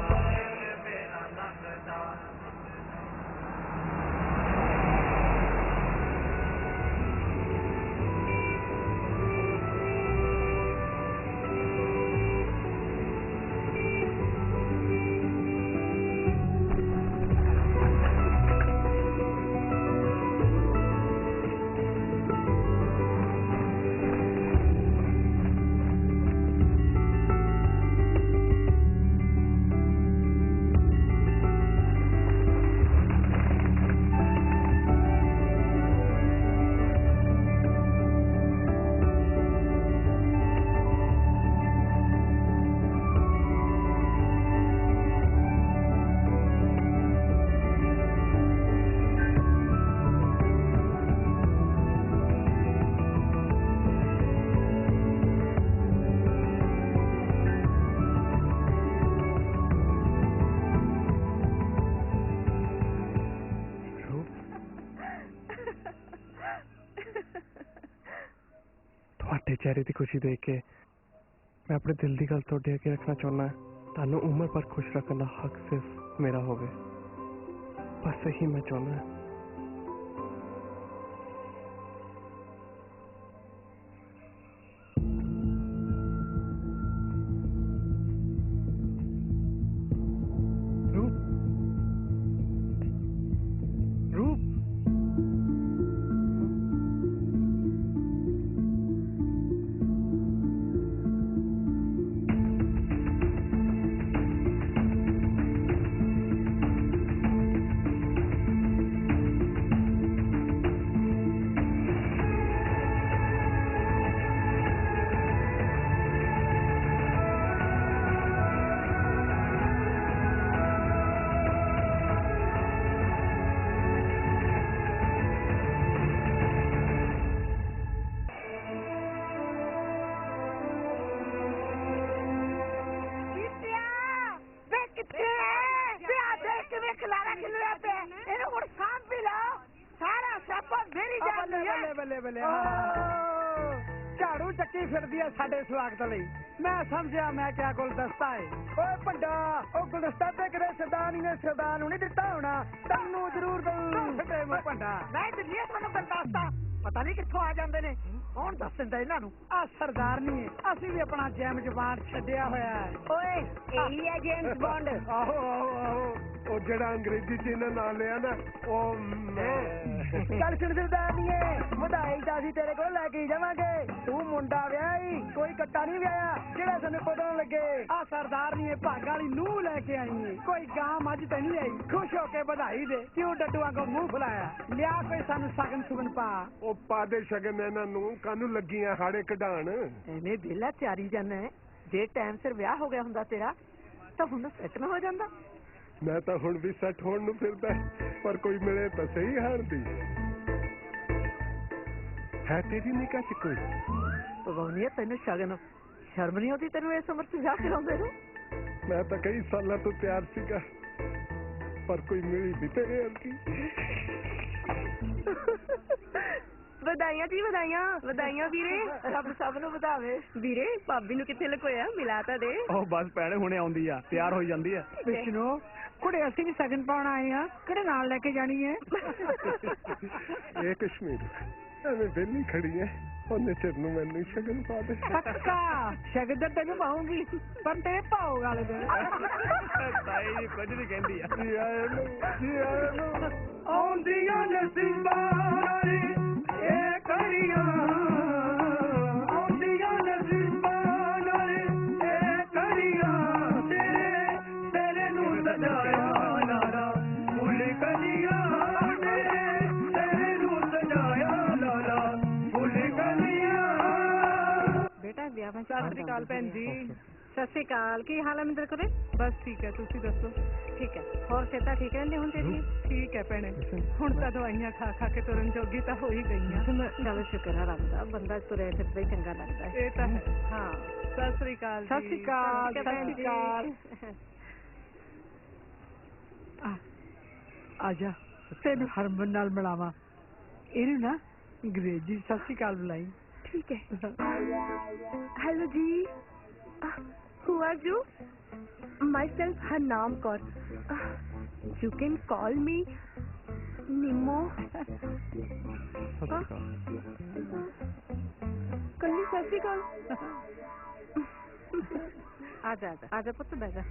ਤੁਹਾਡੇ ਚਿਹਰੇ ਦੀ ਖੁਸ਼ੀ ਦੇਖ ਕੇ ਮੈਂ ਆਪਣੇ ਦਿਲ ਦੀ ਗੱਲ ਤੁਹਾਡੇ ਅੱਗੇ ਰੱਖਣਾ ਚਾਹੁੰਦਾ ਤੁਹਾਨੂੰ ਉਮਰ ਭਰ ਖੁਸ਼ ਰੱਖਣ ਦਾ ਹੱਕ ਸਿਰਫ ਮੇਰਾ ਹੋਵੇ ਬਸ ਇਹੀ ਮੈਂ ਚਾਹੁੰਦਾ ਬੱਲੇ ਬੱਲੇ ਬੱਲੇ ਝਾੜੂ ਚੱਕੀ ਫਿਰਦੀ ਹੈ ਸਾਡੇ ਸਵਾਗਤ ਲਈ ਮੈਂ ਸਮਝਿਆ ਮੈਂ ਕਿਹਾ ਗੁਲਦਸਤਾ ਹੈ ਓਏ ਭੰਡਾ ਉਹ ਗੁਲਦਸਤਾ ਤੇ ਕਿਤੇ ਸਰਦਾਰ ਨੇ ਸਰਦਾਰ ਨੂੰ ਨਹੀਂ ਦਿੱਤਾ ਹੋਣਾ ਤੈਨੂੰ ਜ਼ਰੂਰ ਦਊਂ ਭੰਡਾ ਨਹੀਂ ਦਿੱਲੀ ਮੈਨੂੰ ਗੁਲਦਸਤਾ ਪਤਾ ਨਹੀਂ ਕਿੱਥੋਂ ਆ ਜਾਂਦੇ ਨੇ ਕੌਣ ਦੱਸ ਦਿੰਦਾ ਇਹਨਾਂ ਨੂੰ ਆ ਸਰਦਾਰ ਨਹੀਂ ਅਸੀਂ ਵੀ ਆਪਣਾ ਜੈਮ ਜ਼ਬਾਨ ਛੱਡਿਆ ਹੋਇਆ ਹੈ ਓਏ ਇਹੀ ਹੈ ਜੇਮਸ ਬੌਂਡ ਆਹੋ ਆਹੋ ਆਹੋ ਉਹ ਜਿਹੜਾ ਅੰਗਰੇਜ਼ੀ ਚ ਇਹਨਾਂ ਨਾਂ ਲਿਆ ਨਾ ਉਹ ਚੱਲ ਸੁਣ ਸਰਦਾਰ ਨਹੀਂ ਵਧਾਈ ਤਾਂ ਅਸੀਂ ਤੇਰੇ ਕੋਲ ਲੈ ਕੇ ਜਾਵਾਂਗੇ ਤੂੰ ਮੁੰਡਾ ਵਿਆਹੀ ਕੋਈ ਕੱਟਾ ਨਹੀਂ ਵਿਆਹਿਆ ਜਿਹੜਾ ਸਾਨੂੰ ਪਤਾ ਲੱਗੇ ਆ ਸਰਦਾਰ ਨਹੀਂ ਭਾਗਾਂ ਵਾਲੀ ਨੂੰਹ ਲੈ ਕੇ ਆਈ ਏ ਕੋਈ ਗਾਂ ਮੱਝ ਤੇ ਨਹੀਂ ਆਈ ਖੁਸ਼ ਹੋ ਕੇ ਵਧਾਈ ਦੇ ਕਿਉਂ ਡੱਡੂਆਂ ਕੋ ਮੂੰਹ ਫੁਲਾਇਆ ਲਿਆ ਕੋਈ ਸਾਨੂੰ ਸ਼ਗਨ ਸੁਗਨ ਪਾ ਉਹ ਪਾ ਦੇ ਸ਼ਗਨ ਇਹਨਾਂ ਨੂੰ ਕਾਹਨੂੰ ਲੱਗੀਆਂ ਹਾੜੇ ਕਢਾਣ ਐਵੇਂ ਵਿਹਲਾ ਤਿਆਰੀ ਜਾਣਾ ਜੇ ਟਾਈਮ ਸਿਰ ਵਿਆਹ ਹੋ ਗਿਆ ਹੁੰਦਾ ਤੇਰਾ ਤਾਂ ਹੁਣ ਸੈੱਟ ਨਾ ਹੋ ਜਾਂਦਾ ਮੈਂ ਤਾਂ ਹੁਣ ਵੀ ਸੈੱਟ ਹੋਣ ਨੂੰ ਫਿਰਦਾ ਪਰ ਕੋਈ ਮਿਲੇ ਤਾਂ ਸਹੀ ਹਾਰ ਦੀ ਹੈ ਤੇਰੀ ਨਿਕਾਹ ਚ ਕੋਈ ਪਵਾਉਣੀ ਤੈਨੂੰ ਸ਼ਗਨ ਸ਼ਰਮ ਨਹੀਂ ਆਉਂਦੀ ਤੈਨੂੰ ਇਸ ਉਮਰ ਚ ਵਿਆਹ ਕਰਾਉਂਦੇ ਨੂੰ ਮੈਂ ਤਾਂ ਕਈ ਸਾਲਾਂ ਤੋਂ ਤਿਆਰ ਸੀਗਾ ਪਰ ਕੋਈ ਮਿਲੀ ਨਹੀਂ ਤੇਰੇ ਵਰਗੀ ਵਧਾਈਆਂ ਜੀ ਵਧਾਈਆਂ ਵੀਰੇ ਰੱਬ ਸਭ ਨੂੰ ਵਧਾਵੇ ਵੀਰੇ ਭਾਬੀ ਨੂੰ ਕਿੱਥੇ ਲੁਕੋਇਆ ਮਿਲਾ ਤਾਂ ਦੇ ਉਹ ਬਸ ਭੈਣੇ ਹੁਣੇ ਆਉਂਦੀ ਆ ਤਿਆਰ ਹੋਈ ਜਾਂਦੀ ਆ ਵਿਸ਼ਨੂੰ ਕੁੜੇ ਅਸੀਂ ਵੀ ਸ਼ਗਨ ਪਾਉਣ ਆਏ ਆ ਕਿਹੜੇ ਨਾਲ ਲੈ ਕੇ ਜਾਣੀ ਹੈ ਇਹ ਕਸ਼ਮੀਰ ਐਵੇਂ ਵਿਹਲੀ ਖੜੀ ਹੈ ਉਹਨੇ ਚਿਰ ਨੂੰ ਮੈਨੂੰ ਸ਼ਗਨ ਪਾ ਦੇ ਪੱਕਾ ਸ਼ਗਨ ਤੈਨੂੰ ਪਾਉਂਗੀ ਪਰ ਤੇ ਪਾਓ ਵਾਲੇ ਦੇ ਤਾਈ ਜੀ ਕੁਝ ਨਹੀਂ ਕਹਿੰਦੀ ਆ ਜੀ ਆਏ ਨੂੰ ਆਉਂਦੀਆਂ ਨਸੀਬਾਂ ਇਹ ਕਰੀਆਂ ਆਉਂਦੀਆਂ ਨਸੀਬਾਂ ਇਹ ਕਰੀਆਂ ਤੇਰੇ ਨੂੰ ਸਜਾਇਆ ਲਾਲਾ ਫੁੱਲ ਕਲੀਆਂ ਤੇਰੇ ਨੂੰ ਸਜਾਇਆ ਲਾਲਾ ਫੁੱਲ ਕਲੀਆਂ ਬੇਟਾ ਵਿਆਹ ਵਿੱਚ ਸਤਿ ਸ੍ਰੀ ਅਕਾਲ ਭੈਣ ਜੀ ਸਤਿ ਸ੍ਰੀ ਅਕਾਲ ਕੀ ਹਾਲ ਹੈ ਮਿੰਦਰ ਕੁਰੇ ਬਸ ਠੀਕ ਹੈ ਤੁਸੀਂ ਦੱਸੋ ਠੀਕ ਹੈ ਹੋਰ ਸਿਹਤਾਂ ਠੀਕ ਰਹਿੰਦੀ ਹੁਣ ਤੇਰੀ ਠੀਕ ਹੈ ਭੈਣੇ ਹੁਣ ਤਾਂ ਦਵਾਈਆਂ ਖਾ ਖਾ ਕੇ ਤੁਰਨ ਜੋਗੀ ਤਾਂ ਹੋ ਹੀ ਗਈਆਂ ਚਲੋ ਸ਼ੁਕਰ ਹੈ ਰੱਬ ਦਾ ਬੰਦਾ ਤੁਰਿਆ ਫਿਰਦਾ ਹੀ ਚੰਗਾ ਲੱਗਦਾ ਹੈ ਇਹ ਤਾਂ ਹੈ ਹਾਂ ਸਤਿ ਸ੍ਰੀ ਅਕਾਲ ਸਤਿ ਸ੍ਰੀ ਅਕਾਲ ਸਤਿ ਸ੍ਰੀ ਅਕਾਲ ਆ ਜਾ ਤੈਨੂੰ ਹਰਮਨ ਨਾਲ ਮਿਲਾਵਾਂ ਇਹਨੂੰ ਨਾ ਅੰਗਰੇਜ਼ੀ ਸਤਿ ਸ੍ਰੀ ਅਕਾਲ ਬੁਲਾਈ ਠੀਕ ਹੈ ਹੈਲੋ ਜੀ who are you myself Harnaam Kaur you can call me Nimmo ਕੱਲੀ ਸਤਿ ਸ੍ਰੀ ਅਕਾਲ ਆ ਜਾ ਪੁੱਤ ਬਹਿ ਜਾ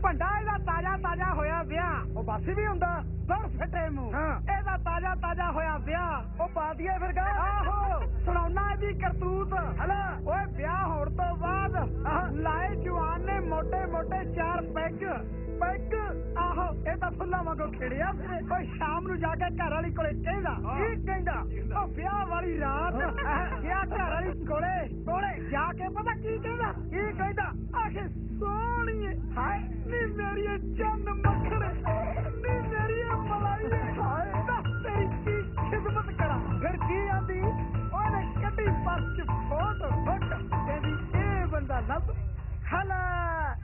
ਭੰਡਾ ਇਹਦਾ ਤਾਜ਼ਾ ਹੋਇਆ ਵਿਆਹ ਉਹ ਬਾਸੀ ਵੀ ਹੁੰਦਾ ਸੁਣ ਫਟੇ ਮੂੰਹ ਇਹਦਾ ਤਾਜ਼ਾ ਹੋਇਆ ਵਿਆਹ ਉਹ ਪਾ ਦਈਏ ਫਿਰ ਗਾ ਆਹੋ ਸੁਣਾਉਣਾ ਇਹਦੀ ਕਰਤੂਤ ਹਲਾ ਓਏ ਵਿਆਹ ਹੋਣ ਤੋਂ ਬਾਅਦ ਲਾਏ ਜਵਾਨ ਨੇ ਮੋਟੇ 4 ਪੈਗ ਆਹੋ ਇਹ ਤਾਂ ਫੁੱਲਾਂ ਵਾਂਗੂ ਖੇੜਿਆ ਓਏ ਸ਼ਾਮ ਨੂੰ ਜਾ ਕੇ ਘਰ ਵਾਲੀ ਕੋਲੇ ਕਹਿੰਦਾ ਕੀ ਕਹਿੰਦਾ ਉਹ ਵਿਆਹ ਵਾਲੀ ਰਾਤ ਗਿਆ ਘਰ ਵਾਲੀ ਕੋਲੇ ਜਾ ਕੇ ਪਤਾ ਕੀ ਕਹਿੰਦਾ ਆਖੇ ਸੋਹਣੀਏ ਹਾਏ ਨੀ ਮੇਰੀ ਚੰਦ ਮੱਖਣ ਨੀ ਮੇਰੀ ਮਲਾਈ ਹਾਏ ਦੱਸ ਤੇਰੀ ਕੀ ਖਿਦਮਤ ਕਰਾਂ ਫਿਰ ਕੀ ਆਂਦੀ ਉਹਨੇ ਕੱਢੀ ਪੱਸ ਚ ਫੋਟੋ ਕਹਿੰਦੀ ਇਹ ਬੰਦਾ ਲੱਭ ਹਲਾ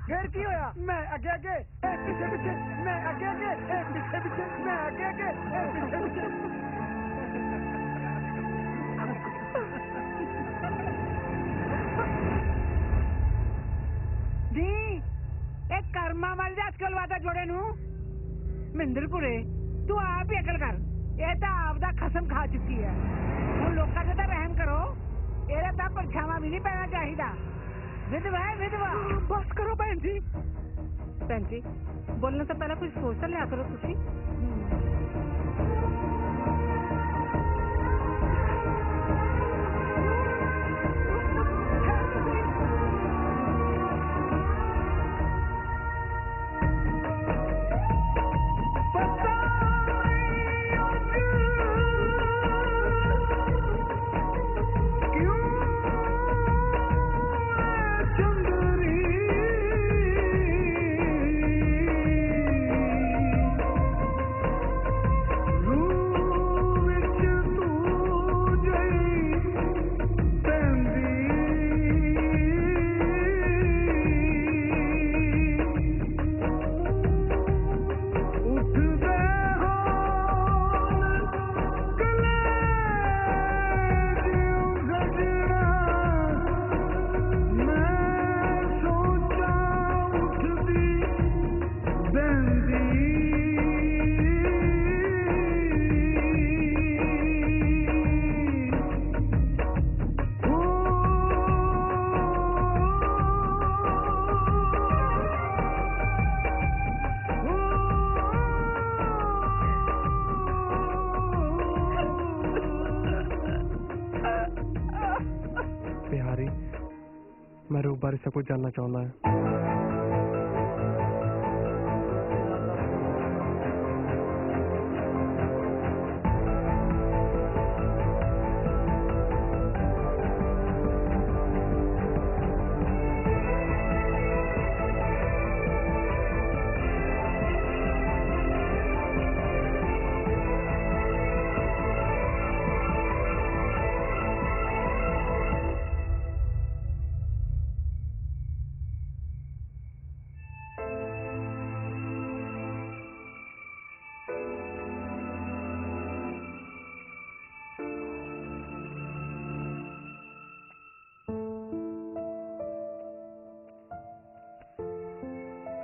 ਫਿਰ ਕੀ ਹੋਇਆ ਮੈਂ ਅੱਗੇ ਇਹ ਪਿੱਛੇ ਮੈਂ ਅੱਗੇ ਇਹ ਪਿੱਛੇ ਮੈਂ ਅੱਗੇ ਇਹ ਪਿੱਛੇ ਜੀ ਇਹ ਕਰਮਾਂ ਵਾਲੀ ਦਾ ਅਕਲ ਵਾਦਾ ਜੋੜੇ ਨੂੰ ਮਹਿੰਦਰਪੁਰੇ ਤੂੰ ਆਪ ਹੀ ਅਕਲ ਕਰ ਇਹ ਤਾਂ ਆਪ ਦਾ ਖਸਮ ਖਾ ਚੁੱਕੀ ਹੈ ਹੁਣ ਲੋਕਾਂ ਤੇ ਤਾਂ ਰਹਿਮ ਕਰੋ ਇਹਦਾ ਤਾਂ ਪਰਛਾਵਾਂ ਵੀ ਨਹੀਂ ਪੈਣਾ ਚਾਹੀਦਾ ਵਿਧਵਾ ਬਸ ਕਰੋ ਭੈਣ ਜੀ ਬੋਲਣ ਤੋਂ ਪਹਿਲਾਂ ਕੁਝ ਸੋਚ ਤਾਂ ਲਿਆ ਕਰੋ ਤੁਸੀਂ मैं रूप बारे सब कुछ जानना चाहता है।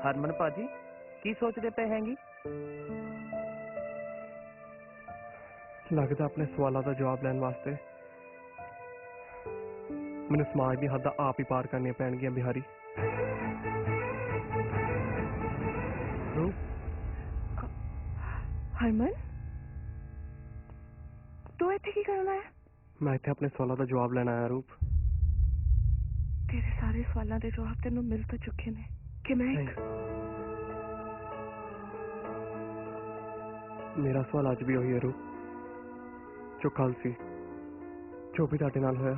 हरमन पाजी की सोचते पे हैंगी? लगता अपने सवालों का जवाब लैन वास्ते मैंने समाज की हद आप ही पार करनी पैणगियां बिहारी। हरमन तू इत्थे की करना है? मैं इत्थे अपने सवालों का जवाब लेना आया रूप। तेरे सारे सवालों के जवाब तेनों मिल तो चुके ने कि मैं मेरा सवाल अज भी वही है रूप, जो कल सी, जो भी तुहाडे नाल होया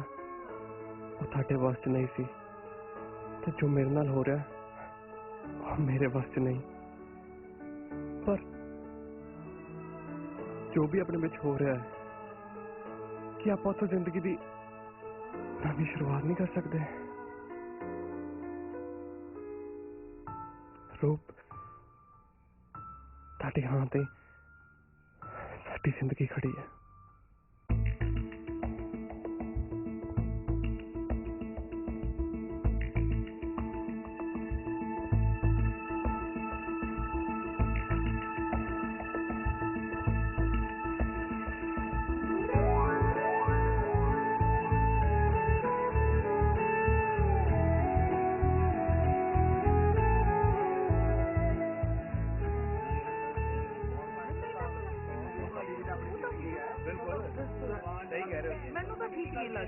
वो तुहाडे बस च नहीं सी, ते जो मेरे नाल हो रहा वो मेरे बस च नहीं। पर जो भी अपने बिच हो रहा है, कि आप तो जिंदगी की नवी शुरुआत नहीं कर सकते? रूप ताड़ी हाँ ते साडी जिंदगी खड़ी है।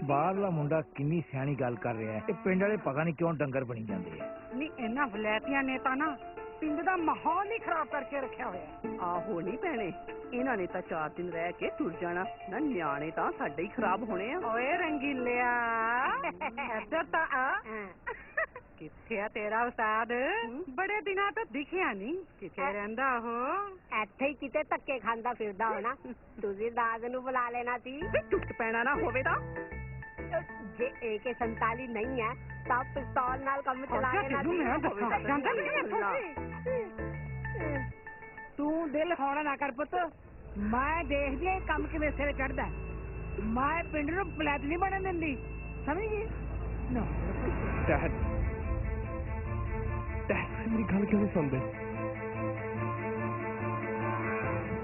बाहरला मुंडा किन्नी सियाणी गल कर रहा है, ये पिंड वाले पता नहीं क्यों डंगर बनी जाते हैं। नहीं इन्हां वलैतियां ने तां ना पिंड दा माहौल ही खराब करके रखा होया। आहो नहीं भैने, इन्हां ने तां 4 दिन रह के तुर जाना ना, न्याणे तां साडे ही खराब होने आ। ओए रंगीलिया इधर तां आ। किथे आ तेरा उस्ताद? बड़े दिनां तो दिखिया नहीं, किथे रहंदा हो? ਇੱਥੇ ਹੀ ਕਿਤੇ ਧੱਕੇ ਖਾਂਦਾ ਫਿਰਦਾ ਹੋਣਾ। ਤੁਸੀਂ ਦਾਦ ਨੂੰ ਬੁਲਾ ਲੈਣਾ ਸੀ। ਟੁੱਟ ਪੈਣਾ ਨਾ ਹੋਵੇ ਤਾਂ ਜੇ AK-47 ਨਹੀਂ ਹੈ ਤਾਂ ਪਿਸਤੌਲ ਨਾਲ ਕੰਮ ਚਲਾ ਲੈਣਾ ਸੀ। ਤੂੰ ਦਿਲ ਹੌਲਾ ਨਾ ਕਰ ਪੁੱਤ, ਮੈਂ ਦੇਖਦੀ ਇਹ ਕੰਮ ਕਿਵੇਂ ਸਿਰ ਚੜਦਾ। ਮੈਂ ਪਿੰਡ ਨੂੰ ਪਲੈਟ ਨਹੀਂ ਬਣਨ ਦਿੰਦੀ, ਸਮਝ ਗਈ? डैड मेरी गल क्यों नहीं सुनते?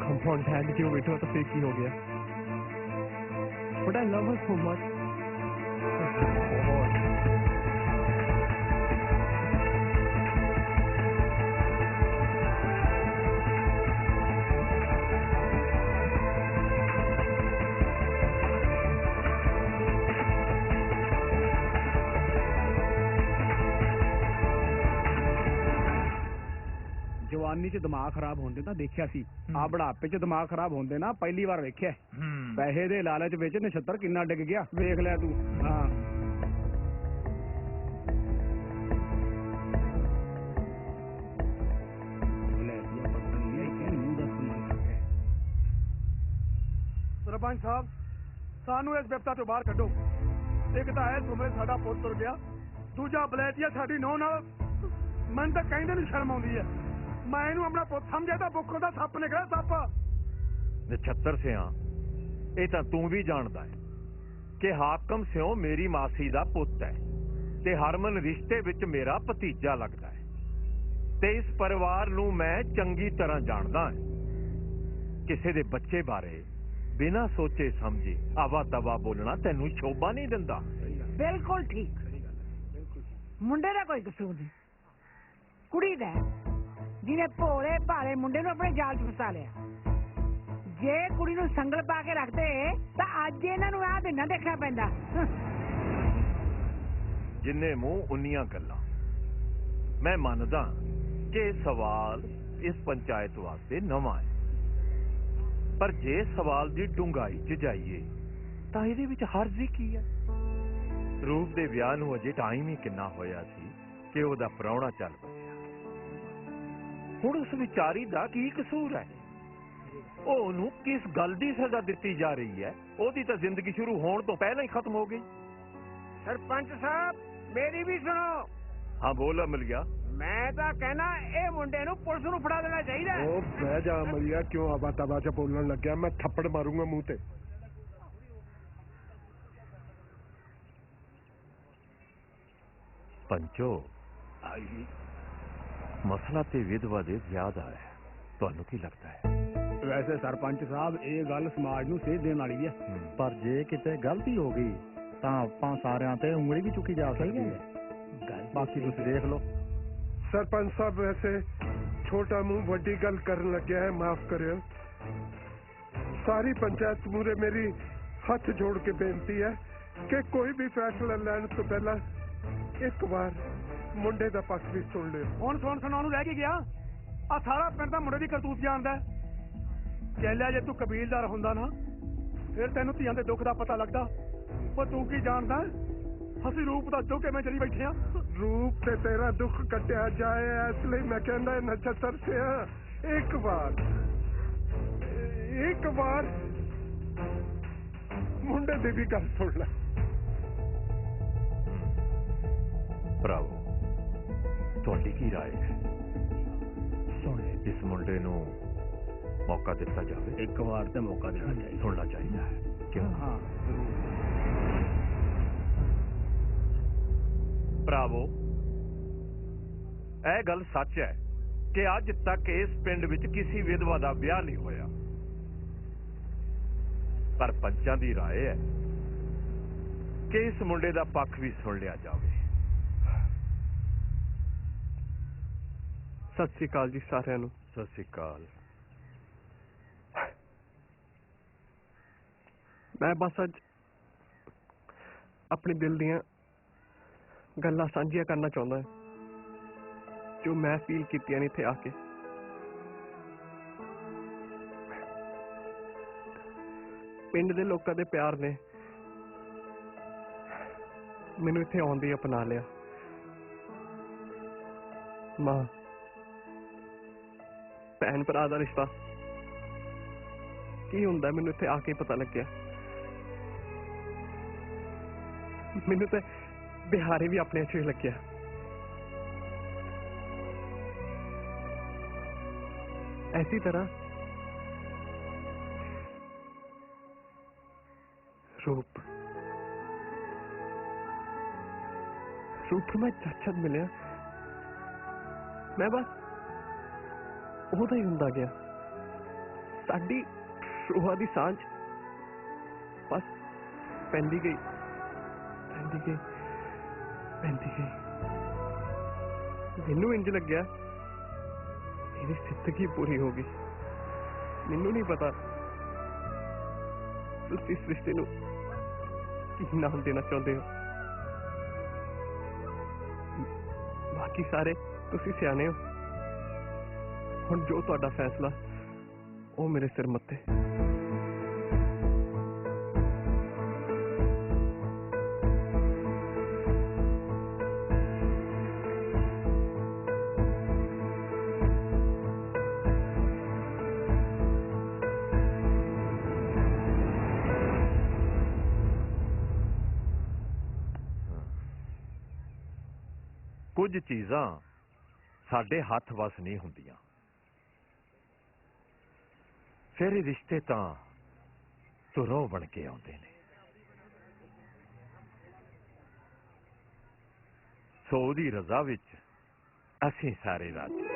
Come on डैड, क्यों बैठे हो तो फिर की हो गया? But I love her so much. जवानी च दिमाग खराब होंदे तां देखिया सी, आ बुढ़ापे च दिमाग खराब होंदे ना पहली बार वेख्या। पैसे दे लालच विच नछत्तर किन्ना डिग गया, वेख लिया तू। हाँ सरपंच साहब, सानू इस विपता चों बाहर कड्डो। एक तां है सुमरे साडा पुੱਤ तुर गया, दूजा बलैतिया साडी नौं नाल। मैनूं तां कहंदे नूं शर्म आउंदी है। मैं ਇਹਨੂੰ ਆਪਣਾ ਪੁੱਤ ਸਮਝਿਆ ਤਾਂ ਬੁੱਕੋਂ ਦਾ ਸੱਪ ਨਿਕਲਿਆ ਸੱਪ। ਨਛੱਤਰ ਸਿਆਂ, ਇਹ ਤਾਂ ਤੂੰ ਵੀ ਜਾਣਦਾ ਹੈ ਕਿ ਹਾਕਮ ਸਿਓ ਮੇਰੀ ਮਾਸੀ ਦਾ ਪੁੱਤ ਹੈ ਤੇ ਹਰਮਨ ਰਿਸ਼ਤੇ ਵਿੱਚ ਮੇਰਾ ਭਤੀਜਾ ਲੱਗਦਾ ਹੈ ਤੇ ਇਸ ਪਰਿਵਾਰ ਨੂੰ ਮੈਂ ਚੰਗੀ ਤਰ੍ਹਾਂ ਜਾਣਦਾ ਹਾਂ। ਕਿਸੇ ਦੇ ਬੱਚੇ ਬਾਰੇ ਬਿਨਾਂ ਸੋਚੇ ਸਮਝੇ ਆਵਾ ਤਵਾ ਬੋਲਣਾ ਤੈਨੂੰ ਸ਼ੋਭਾ ਨਹੀਂ ਦਿੰਦਾ। ਬਿਲਕੁਲ ਠੀਕ, ਮੁੰਡੇ ਦਾ ਕੋਈ ਕਸੂਰ ਨਹੀਂ, ਕੁੜੀ ਦਾ ਜਿਹਨੇ ਭੋਲੇ ਭਾਲੇ ਮੁੰਡੇ ਨੂੰ ਆਪਣੇ ਜਾਲ 'ਚ ਫਸਾ ਲਿਆ। ਜੇ ਕੁੜੀ ਨੂੰ ਸੰਗਲ ਪਾ ਕੇ ਰੱਖਦੇ ਤਾਂ ਅੱਜ ਇਹਨਾਂ ਨੂੰ ਆਹ ਦਿਨ ਨਾ ਦੇਖਣਾ ਪੈਂਦਾ। जिन्ने मुंह उन्नियां गल्लां। मैं मानदा कि सवाल इस पंचायत वास्ते नवां है, पर जे सवाल दी डूंघाई च जाइए तां इहदे विच हर्ज ही की है। रूप दे विआह नूं अजे टाइम ही किन्ना होया सी कि ओहदा प्राहुणा चल बसिया। हुण उस विचारी दा की कसूर है? ओहनूं किस गल दी सजा दित्ती जा रही है? ओहदी तां जिंदगी शुरू होण तो पहले ही खत्म हो गई। सरपंच साहब मेरी भी सुनो। हाँ बोल अमलिया। मैं तो कहना ये मुंडे नूं पुलिस नूं फड़ा देना चाहिए। ओ बह जा अमलिया, क्यों आवा तवा च बोलने लग गया? मैं थप्पड़ मारूंगा मुंह ते। पंचो मसला ते विधवा दे ज्यादा है, ਤੁਹਾਨੂੰ ਕੀ ਲੱਗਦਾ ਹੈ? वैसे सरपंच साहब ये गल समाज नूं सेध देण वाली है, पर जे किते गलती हो गई तां आपां सारिਆਂ ते ਉਂਗਲੀ भी चुकी जा सकदी है। बाकी तुसीं देख लो। सरपंच साहब वैसे छोटा मुंह वड्डी गल करन लग्या है, माफ करियो। सारी पंचायत मूरे मेरी हथ जोड़ के बेनती है कि कोई भी फैसला लैण तो पहला एक बार मुंडे दा पक्ष भी सुन लियो। ਹੁਣ ਸੁਣਾਉਣ ਨੂੰ ਰਹਿ ਕੇ ਗਿਆ ਆ ਸਾਰਾ ਪਿੰਡ ਦਾ ਮੁੰਡੇ ਦੀ ਕਰਤੂਤ ਜਾਣਦਾ ਹੈ। ਚੱਲਿਆ ਜੇ ਤੂੰ ਕਬੀਲਦਾਰ ਹੁੰਦਾ ਨਾ ਫਿਰ ਤੈਨੂੰ ਧੀਆਂ ਦੇ ਦੁੱਖ ਦਾ ਪਤਾ ਲੱਗਦਾ। ਪਰ ਤੂੰ ਕੀ ਜਾਣਦਾ ਅਸੀਂ ਰੂਪ ਦਾ ਜੋ ਕਿਵੇਂ ਚਲੀ ਬੈਠੇ ਆ। रूप से तेरा दुख कटिया जाए इसलिए मैं कहना नक्षत्र से एक बार मुंडे दी भी गल सुन ले। ਭਰਾਵੋ ਤੁਹਾਡੀ ਕੀ ਰਾਏ ਹੈ? ਇਸ ਮੁੰਡੇ ਨੂੰ ਮੌਕਾ ਦਿੱਤਾ ਜਾਵੇ। ਇੱਕ ਵਾਰ ਤੇ ਮੌਕਾ ਦੇਣਾ ਚਾਹੀਦਾ, ਸੁਣਨਾ ਚਾਹੀਦਾ ਹੈ। ਕਿਉਂ? ਹਾਂ ਭਰਾਵੋ ਇਹ ਗੱਲ ਸੱਚ ਹੈ ਕਿ ਅੱਜ ਤੱਕ ਇਸ ਪਿੰਡ ਵਿੱਚ ਕਿਸੇ ਵਿਧਵਾ ਦਾ ਵਿਆਹ ਨਹੀਂ ਹੋਇਆ, ਪਰ ਪੰਚਾਂ ਦੀ ਰਾਏ ਹੈ ਕਿ ਇਸ ਮੁੰਡੇ ਦਾ ਪੱਖ ਵੀ ਸੁਣ ਲਿਆ ਜਾਵੇ। सत श्री अकाल जी सारिਆਂ ਨੂੰ। ਸਤਿ ਸ਼੍ਰੀ ਅਕਾਲ। मैं बस अज अपने दिल दियां गल्लां सांझियां करना चाहुंदा जो मैं फील कीतियां ने इत्थे आके। पिंड दे लोकां दे प्यार ने मैनूं इत्थे आउण दी अपना लिया। मां भैन भरा दा रिश्ता की हुंदा मैनूं इत्थे आके पता लग्या। मैनूं ते बिहारी भी अपने अच्छे लग्या। ऐसी तरह रूप में जद मिलिया मैं बस ਉਹਦਾ ਹੀ ਹੁੰਦਾ ਗਿਆ। ਸਾਡੀ ਰੂਹਾਂ ਦੀ ਸਾਂਝ ਬਸ ਪੈਂਦੀ ਗਈ। ਮੈਨੂੰ ਇੰਜ ਲੱਗਿਆ ਮੇਰੀ ਜ਼ਿੰਦਗੀ ਪੂਰੀ ਹੋ ਗਈ। ਮੈਨੂੰ ਨਹੀਂ ਪਤਾ ਤੁਸੀਂ ਇਸ ਰਿਸ਼ਤੇ ਨੂੰ ਕੀ ਨਾਮ ਦੇਣਾ ਚਾਹੁੰਦੇ ਹੋ। ਬਾਕੀ ਸਾਰੇ ਤੁਸੀਂ ਸਿਆਣੇ ਹੋ। ਹੁਣ ਜੋ ਤੁਹਾਡਾ ਫੈਸਲਾ ਉਹ ਮੇਰੇ ਸਿਰ ਮੱਥੇ। ਕੁਝ ਚੀਜ਼ਾਂ ਸਾਡੇ ਹੱਥ ਵਸ ਨਹੀਂ ਹੁੰਦੀਆਂ। ਫਿਰ ਇਹ ਰਿਸ਼ਤੇ ਤਾਂ ਧੁਰੋਂ ਬਣ ਕੇ ਆਉਂਦੇ ਨੇ। ਸੋ ਦੀ ਰਜ਼ਾ ਵਿੱਚ ਅਸੀਂ ਸਾਰੇ ਰਾਜੀ।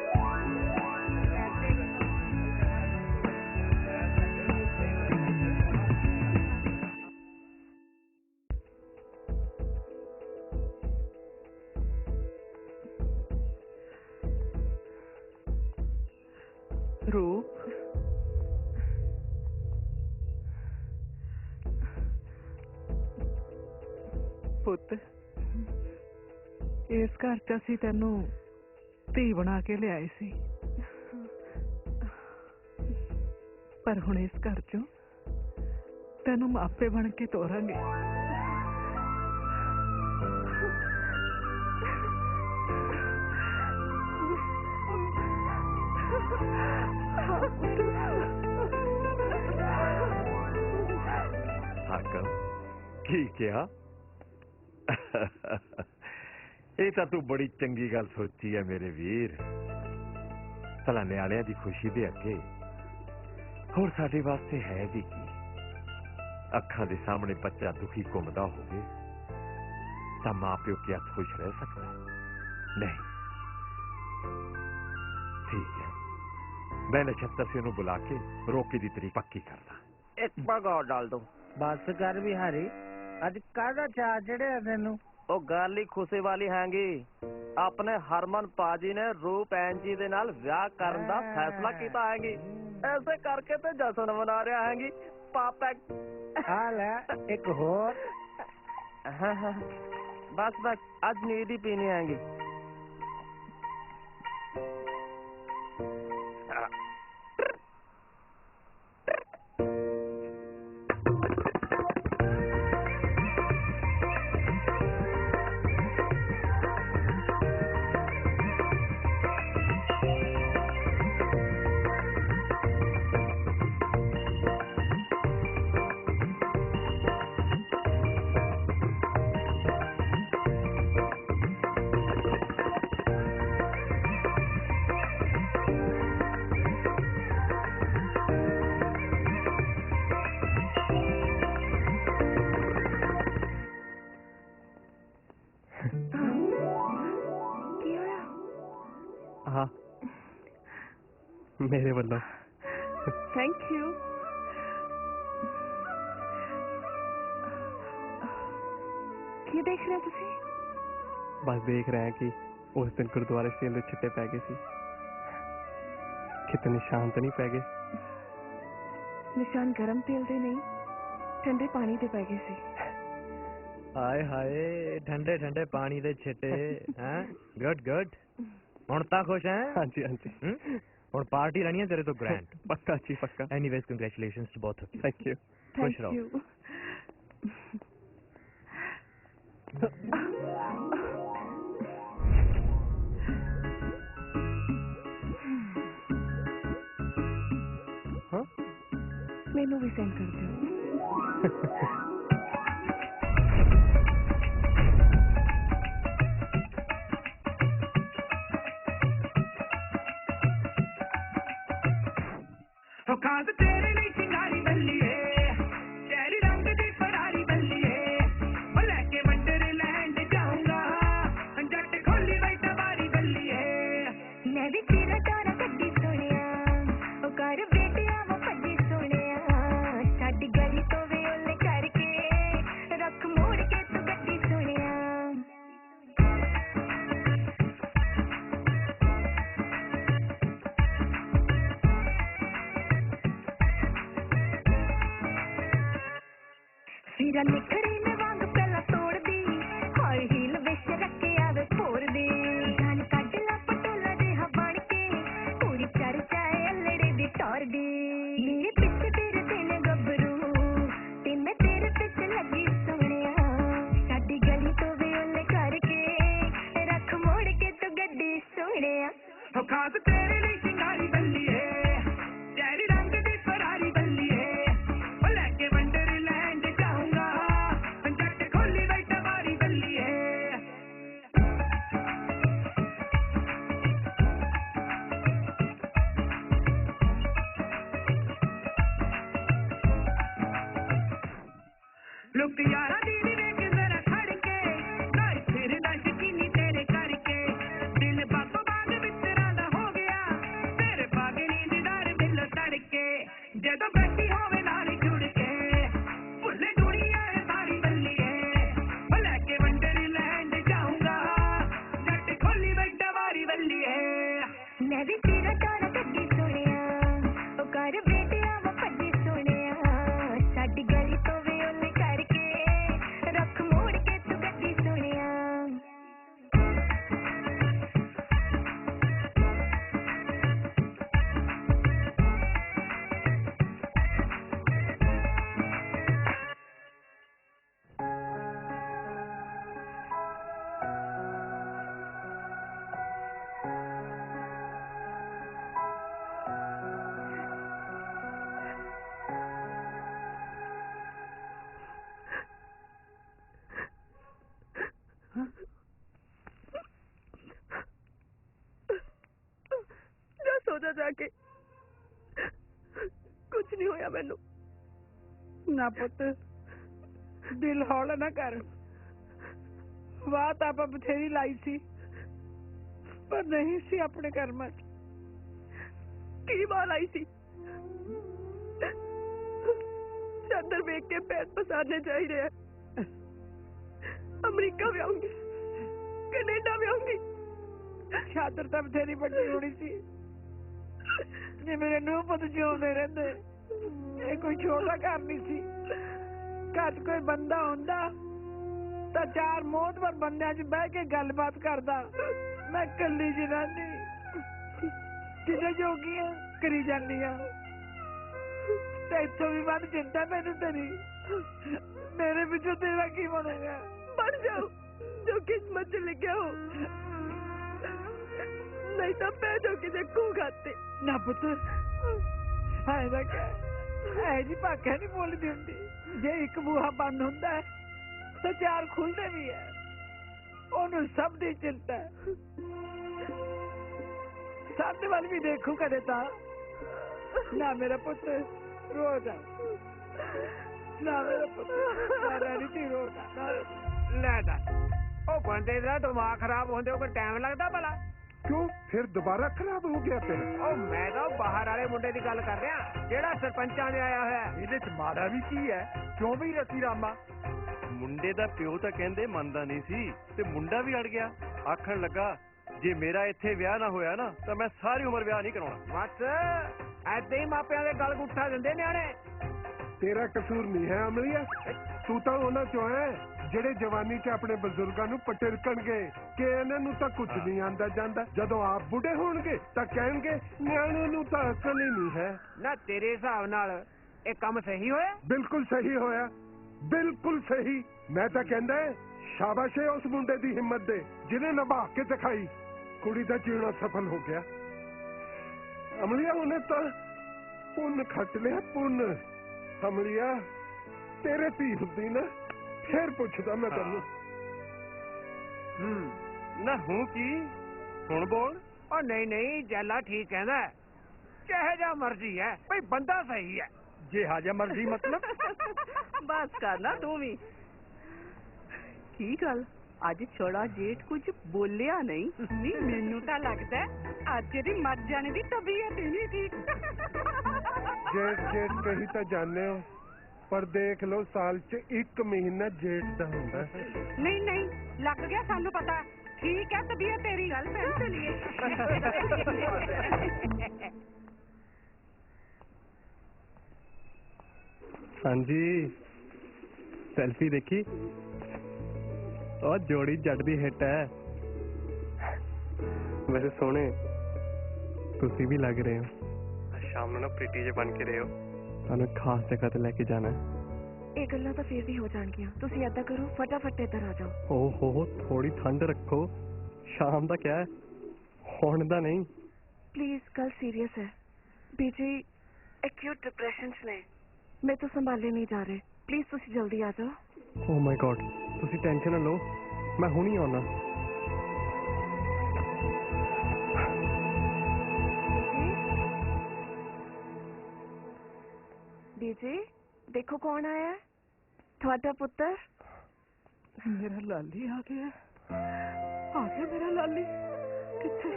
रूप पुत ਇਸ ਘਰ 'ਚ ਅਸੀਂ ਤੈਨੂੰ ਧੀ ਬਣਾ ਕੇ ਲਿਆਏ ਸੀ, ਪਰ ਹੁਣ ਇਸ ਘਰ 'ਚੋਂ ਤੈਨੂੰ ਮਾਪੇ ਬਣ ਕੇ ਤੋਰਾਂਗੇ। ਹਾਕਮ ਕੀ ਕਿਹਾ? ਇਹ ਤਾਂ ਤੂੰ ਬੜੀ ਚੰਗੀ ਗੱਲ ਸੋਚੀ ਹੈ ਮੇਰੇ ਵੀਰ। ਭਲਾ ਨਿਆਣਿਆਂ ਦੀ ਖੁਸ਼ੀ ਦੇ ਅੱਗੇ ਹੋਰ ਸਾਡੇ ਵਾਸਤੇ ਹੈ ਵੀ ਕੀ? ਅੱਖਾਂ ਦੇ ਸਾਹਮਣੇ ਬੱਚਾ ਦੁਖੀ ਘੁੰਮਦਾ ਹੋਵੇ ਤਾਂ ਮਾਂ ਪਿਓ ਕੀ ਖੁਸ਼ ਰਹਿ ਸਕਦਾ? ਨਹੀਂ। ਠੀਕ ਹੈ, मैं नक्षत्र से बुला के रोके दी तरीक पक्की करना। एक पग और डाल दो। बस कर बिहारी, अज कादा चाह चढ़े तेनू? ओ गल ही खुशी वाली हैगी। अपने हरमन पाजी ने रूप ऐन जी दे नाल विआह करन दा फैसला कीता हैगी। ऐसे करके ते जश्न मना रहा हैगी। पापा हाल है एक होर। हाँ, बस आज नींद ही पीनी हैगी। हाँ, मेरे वाला। Thank you. ਕੀ ਦੇਖ ਰਹੇ ਹੋ ਤੁਸੀਂ? बस देख रहे हैं कि उस दिन गुरुद्वारे से अंदर छिट्टे पै गए सी, कितने शांत नहीं पै गए। निशान गरम तेल दे नहीं, ठंडे पानी दे पै गए सी। हाय हाय, ठंडे ठंडे पानी दे छिट्टे हैं। गुड गुड, हुण तां खुश हैं? हाँ जी हाँ जी। हुण पार्टी रहनी है तेरे तो ग्रैंड। पक्का जी पक्का। Anyways congratulations to both of you. Thank you. खुश रहो। हाँ? मेनू भी सेंड कर दो। खास तेरे लिए सिंगारी बल्लिए, चेरी रंग दी फरारी बल्लिए, मैं लेके वंडरलैंड जाऊंगा, जट खोली बैठा बारी बल्लिए। मैं भी तेरा तारा कड्डी सोनिया, ओ कर बेटिया वो पड्डी सोनिया, साडी गली तो वे ओले करके रख मोड़ के तू गड्डी सोनिया। सिरा निखड़ी में वांग पहला तोड़ दी, हाई हील विच रखे आवे फोड़ दी, जान काटला पटोला दे हवाण के, पूरी चर्चाए अल्लड़े दी टोर दी। मेरे पीछे तेरे दिन गबरू, ते मैं तेरे पीछे लगी सोनिया, साडी गली तो वे ओले करके रख मोड़ के तू गड्डी सोनिया। खास तेरे लिए सिंगारी बल्लिए, चेरी रंग दी फरारी बल्लिए, मैं लेके वंडरलैंड जाऊंगा, जट खोली बैठा बारी बल्लिए। लुक यारा दीदी वेख जरा खड़ के, नाई फिर शकीनी तेरे करके, दिल बागो बाग बिस्तरा दा हो गया, तेरे बाग नींददार बिल तड़के, जदों बैठी होवे नाल जुड़ के, भुल्ले दुनिया है सारी बल्लिए, मैं लेके वंडरलैंड जाऊंगा, जट खोली बैठा बारी बल्लिए। मैं भी तेरा तारा कड्डी सोनिया, ओ कर बेटिया वो पड्डी सोनिया, साडी गली तो वे ओले करके रख जाके कुछ नहीं होया मैनू। ना पुत दिल हौला ना कर। बात आप बथेरी लाई सी पर नहीं सी अपने कर्म च। की बात आई सी चादर वेख के पैर पसारने चाहिए। अमेरिका भी आऊंगी, कनेडा भी आऊंगी। चादर तो बथेरी बड़ी होनी सी जे मेरे नूह पुत जिਉਂਦੇ ਰਹਿੰਦੇ। ये कोई छोटा घर नहीं सी। घर च कोई बंदा हुंदा ਤਾਂ चार मोहतबर बंदियां च बह के गलबात करदा। मैं कल्ली जनानी किसे जोगी हां करी जानी हां। ते इत्थों भी बात चिंता मैनू तेरी। मेरे पिछों तेरा की बनूगा? बन जाओ जो किस्मत च लिखा हो, नहीं तो मैं जो किसे को खाते ना पुत्र है ना क्या है जी। भाखा नहीं बोलती होंगी। जे एक बूहा बंद होंदा है तो चार खुलते भी है। ओनू सब दी चिंता है। सामने वाल भी देखो कदे ता ना मेरा पुत्र रोजा ना मेरा पुत्र रानी थी रोजा ले दस ओ बंदे दा दिमाग खराब होंदे ऊपर टाइम लगदा भला? क्यों फिर दोबारा खराब हो गया तेरा? ओ मैं तो बाहर वाले मुंडे दी गल कर रहा जेड़ा सरपंचां ने आया होया। ਇਹਦੇ ਚ ਮਾੜਾ ਵੀ ਕੀ ਹੈ? ਕਿਉਂ ਵੀ ਰਸੀ ਰਾਮਾ? ਮੁੰਡੇ ਦਾ ਪਿਓ ਤਾਂ ਕਹਿੰਦੇ ਮੰਨਦਾ ਨਹੀਂ ਸੀ ਤੇ ਮੁੰਡਾ ਵੀ ਅੜ ਗਿਆ। ਆਖਣ ਲੱਗਾ ਜੇ ਮੇਰਾ ਇੱਥੇ ਵਿਆਹ ਨਾ ਹੋਇਆ ਨਾ ਤਾਂ ਮੈਂ ਸਾਰੀ ਉਮਰ ਵਿਆਹ ਨਹੀਂ ਕਰਾਉਣਾ। ਬਸ ਐਦਾਂ ਹੀ ਮਾਪਿਆਂ ਦੇ ਗਲ ਗੁੱਠਾ ਦਿੰਦੇ ਨਿਆਣੇ। तेरा कसूर नहीं है अमलिया। तू तो ਉਹਨਾਂ ਚੋਂ ਹੈ ਜਿਹੜੇ ਜਵਾਨੀ 'ਚ ਆਪਣੇ ਬਜ਼ੁਰਗਾਂ ਨੂੰ ਪਟਿਰਕਣਗੇ ਕਿ ਇਹਨਾਂ ਨੂੰ ਤਾਂ ਕੁਝ ਨਹੀਂ ਆਂਦਾ ਜਾਂਦਾ। ਜਦੋਂ ਆਪ ਬੁੱਢੇ ਹੋਣਗੇ ਤਾਂ ਕਹਿਣਗੇ ਨਿਆਣੇ ਨੂੰ ਤਾਂ ਅਕਲ ਹੀ ਨਹੀਂ ਹੈ। ਨਾ ਤੇਰੇ ਹਿਸਾਬ ਨਾਲ ਇਹ ਕੰਮ ਸਹੀ ਹੋਇਆ? ਬਿਲਕੁਲ ਸਹੀ ਹੋਇਆ, ਬਿਲਕੁਲ ਸਹੀ। ਮੈਂ ਤਾਂ ਕਹਿੰਦਾ ਸ਼ਾਬਾਸ਼ ਏ ਉਸ ਮੁੰਡੇ ਦੀ ਹਿੰਮਤ ਦੇ ਜਿਹਨੇ ਨਿਭਾ ਕੇ ਦਿਖਾਈ। ਕੁੜੀ ਦਾ ਜੀਣਾ ਸਫਲ ਹੋ ਗਿਆ। ਅਮਲੀਆ ਉਹਨੇ ਤਾਂ ਪੁੰਨ ਖੱਟ ਲਿਆ ਪੁੰਨ। ਅਮਲੀਆ ਤੇਰੇ ਧੀ ਹੁੰਦੀ ਨਾ ਫੇਰ ਪੁੱਛਦਾ ਮੈਂ ਤੈਨੂੰ। ਨਾ ਹੂੰ ਕੀ ਹੁਣ ਬੋਲ। ਉਹ ਨਹੀਂ ਨਹੀਂ ਜੈਲਾ ਠੀਕ ਕਹਿੰਦਾ ਚਾਹੇ ਜਾ ਮਰਜ਼ੀ ਹੈ ਭਈ ਬੰਦਾ ਸਹੀ ਹੈ। ਜੇ ਹਾਜਾ ਮਰਜ਼ੀ ਮਤਲਬ बस कर ना तू भी। की गल अज छोड़ा जेठ कुछ बोलिया नहीं? नहीं मैनू तो लगता है अज दी मर जाने दी तबीयत ही नहीं ठीक। जेठ जेठ कही तो जाने हो पर देख लो साल च एक महीना जेठ दा हुंदा। नहीं नहीं लग गया सानू पता। ठीक है तबीयत तेरी गल पहन चलिए। हाँ जी सेल्फी देखी और जोड़ी जट दी हिट है। वैसे सोने तुसी भी लग रहे हो। शाम ਨੂੰ ਨਾ ਪ੍ਰੀਤੀ ਜੇ ਬਣ ਕੇ ਰਹੇ ਹੋ। ਤੁਹਾਨੂੰ ਖਾਸ ਜਗ੍ਹਾ ਤੇ ਲੈ ਕੇ ਜਾਣਾ ਹੈ। ਇਹ ਗੱਲਾਂ ਤਾਂ ਫੇਰ ਵੀ ਹੋ ਜਾਣਗੀਆਂ। ਤੁਸੀਂ ਏਦਾਂ ਕਰੋ ਫਟਾਫਟ ਇੱਧਰ ਆ ਜਾਓ। ਓਹੋ ਥੋੜੀ ਠੰਡ ਰੱਖੋ। ਸ਼ਾਮ ਦਾ ਕਿਆ ਹੈ ਹੁਣ ਦਾ ਨਹੀਂ। प्लीज कल सीरियस है। बीजी एक्यूट डिप्रेशन ने मैं तो संभाले नहीं जा रहे। प्लीज तुसी जल्दी आ जाओ। ਓ ਮਾਈ ਗॉड ਤੁਸੀਂ ਟੈਨਸ਼ਨ ਨਾ ਲਓ ਮੈਂ ਹੁਣੀ ਆਉਣਾ। बीजी देखो कौन आया है। थोड़ा पुत्र। मेरा लाली आ गया। आ गया मेरा लाली। किथे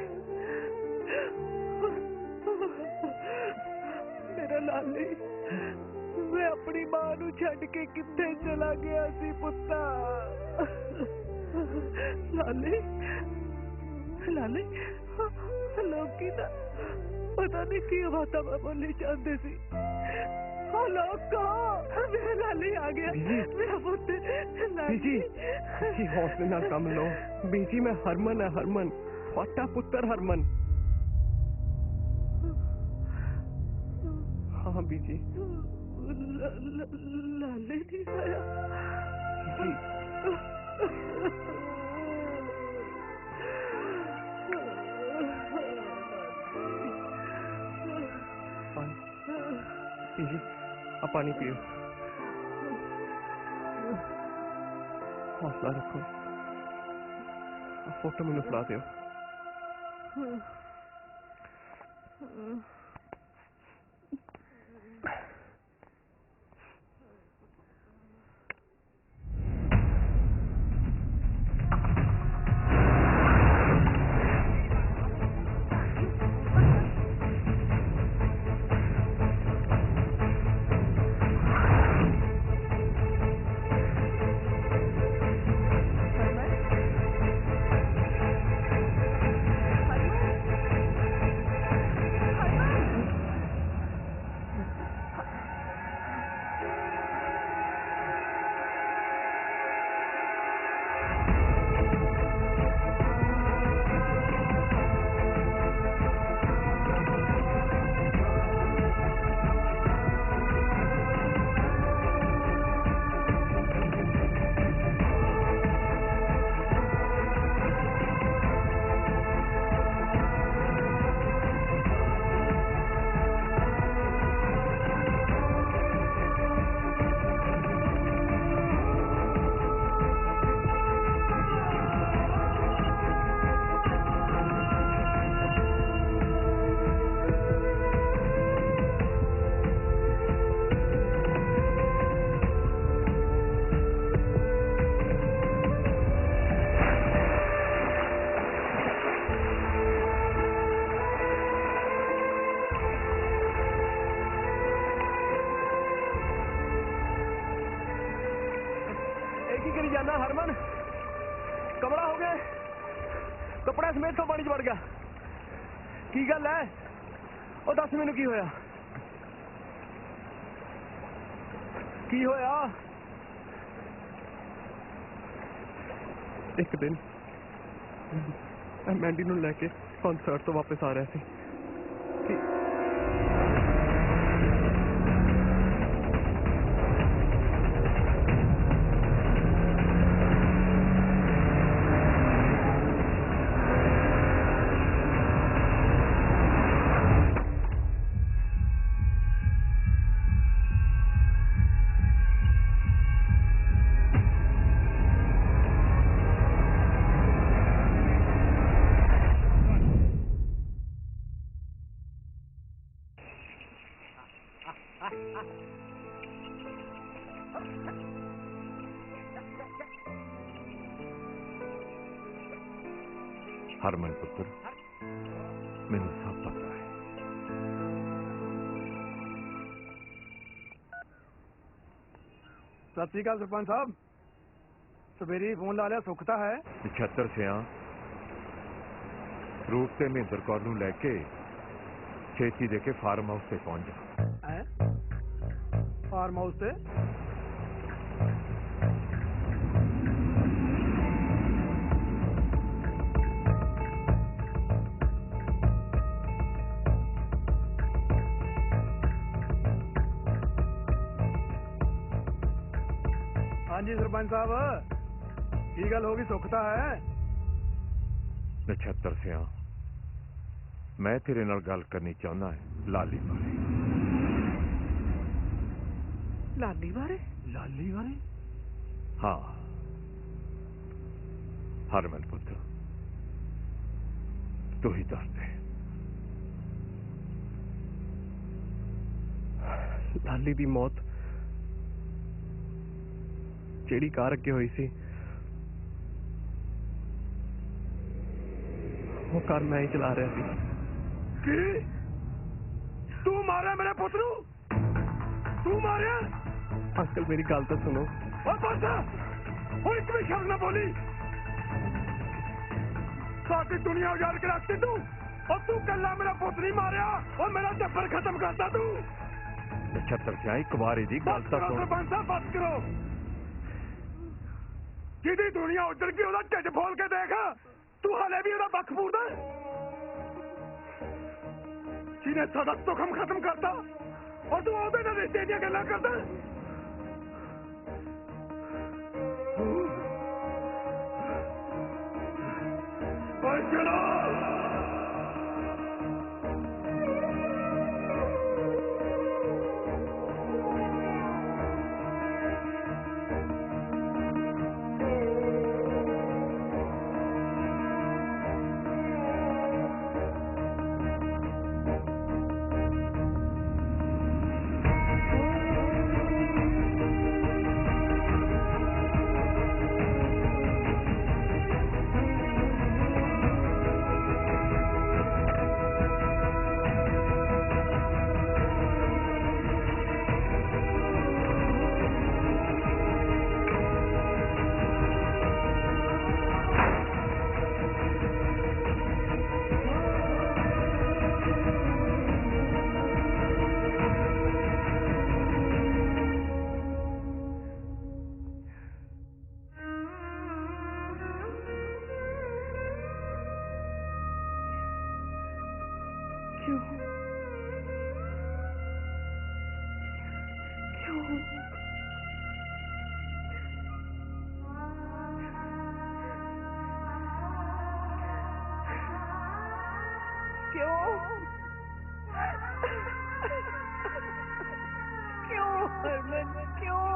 मेरा लाली। मैं अपनी मां नू छड्ड के किथे चला गया सी पुत्ता। लाली लाली लोकी दा पता नहीं की बात मैं बोली चाहते सी। मेरा लाली आ गया। मेरा पुत्र बीजी जी हौसले नाल काम लो। बीजी मैं हरमन है हरमन छोटा पुत्र हरमन। हाँ बीजी लाली नहीं आया। बीजी आप पानी पियो। हौसला रखो। आप फोटो मैंने फैला दो। जाना हरमन कमला हो गए कपड़ा समेत तो पानी च वड़ गया की गल है ओ दस मैनू की होया एक दिन मैंडी नूं लैके कॉन्सर्ट तो वापस आ रहा सी हरमन पुत्र मैनू सब पता है सत श्री अकाल सरपंच साहब सवेरे फोन ला लिया सुखता है 76 सिया रूप ते महेंद्र कौर नूं लैके छेती दे के फार्म हाउस से पहुंच जा फार्म हाउस से हाँ जी सरपंच साहब की गल होगी सुखता है 76 सिया मैं तेरे नाल गल करनी चाहना है लाली बारे लाली बारे हाँ हरमन पुत्र तू ही दस दे लाली दी मौत जेड़ी कार अगे हुई सी वो कार मैं ही चला रहा सी की तू मारा मेरे पुत्र नू तू मारिया अंकल मेरी गल तो सुनो और बस वो एक भी शब्द ना बोली सारी दुनिया उजाड़ के रखती तू और तू कल्ला मेरा पुत्र नहीं मारिया और मेरा टब्बर खत्म करता तू 76 सिया एक बार दी गल तो सुन सरपंच साहब बस करो जिदी दुनिया उजड़ गई ओदा ढिड फोल के देख तू हले भी ओदा बख पूरदा जिन्हें साडा तुखम खत्म करता और तू ओदे नाल रिश्ते दी गल्लां करदा ओए चलो क्यों क्यों हरमन क्यों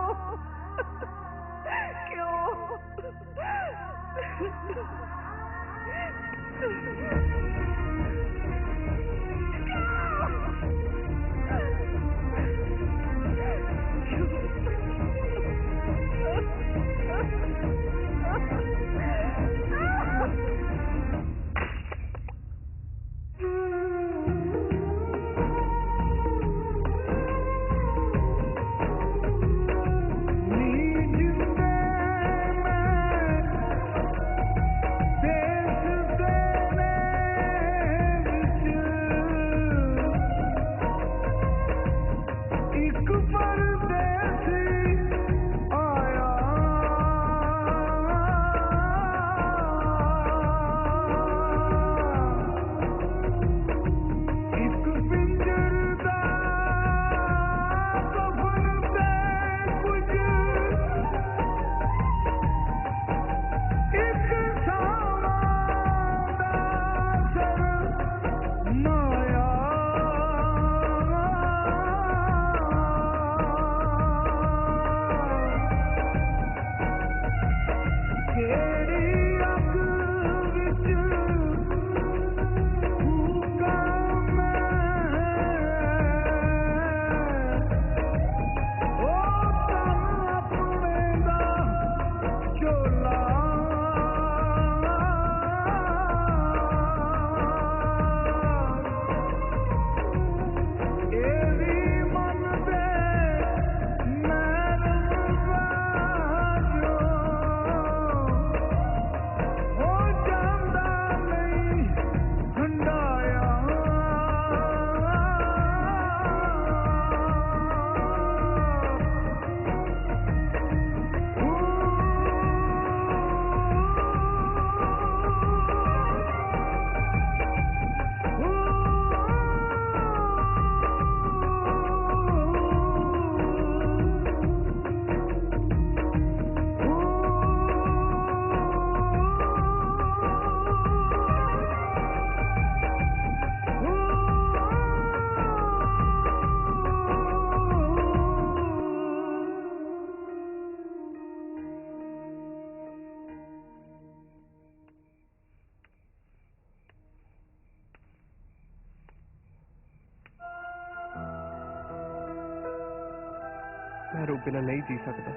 मैं रूप बिना नहीं जी सकता।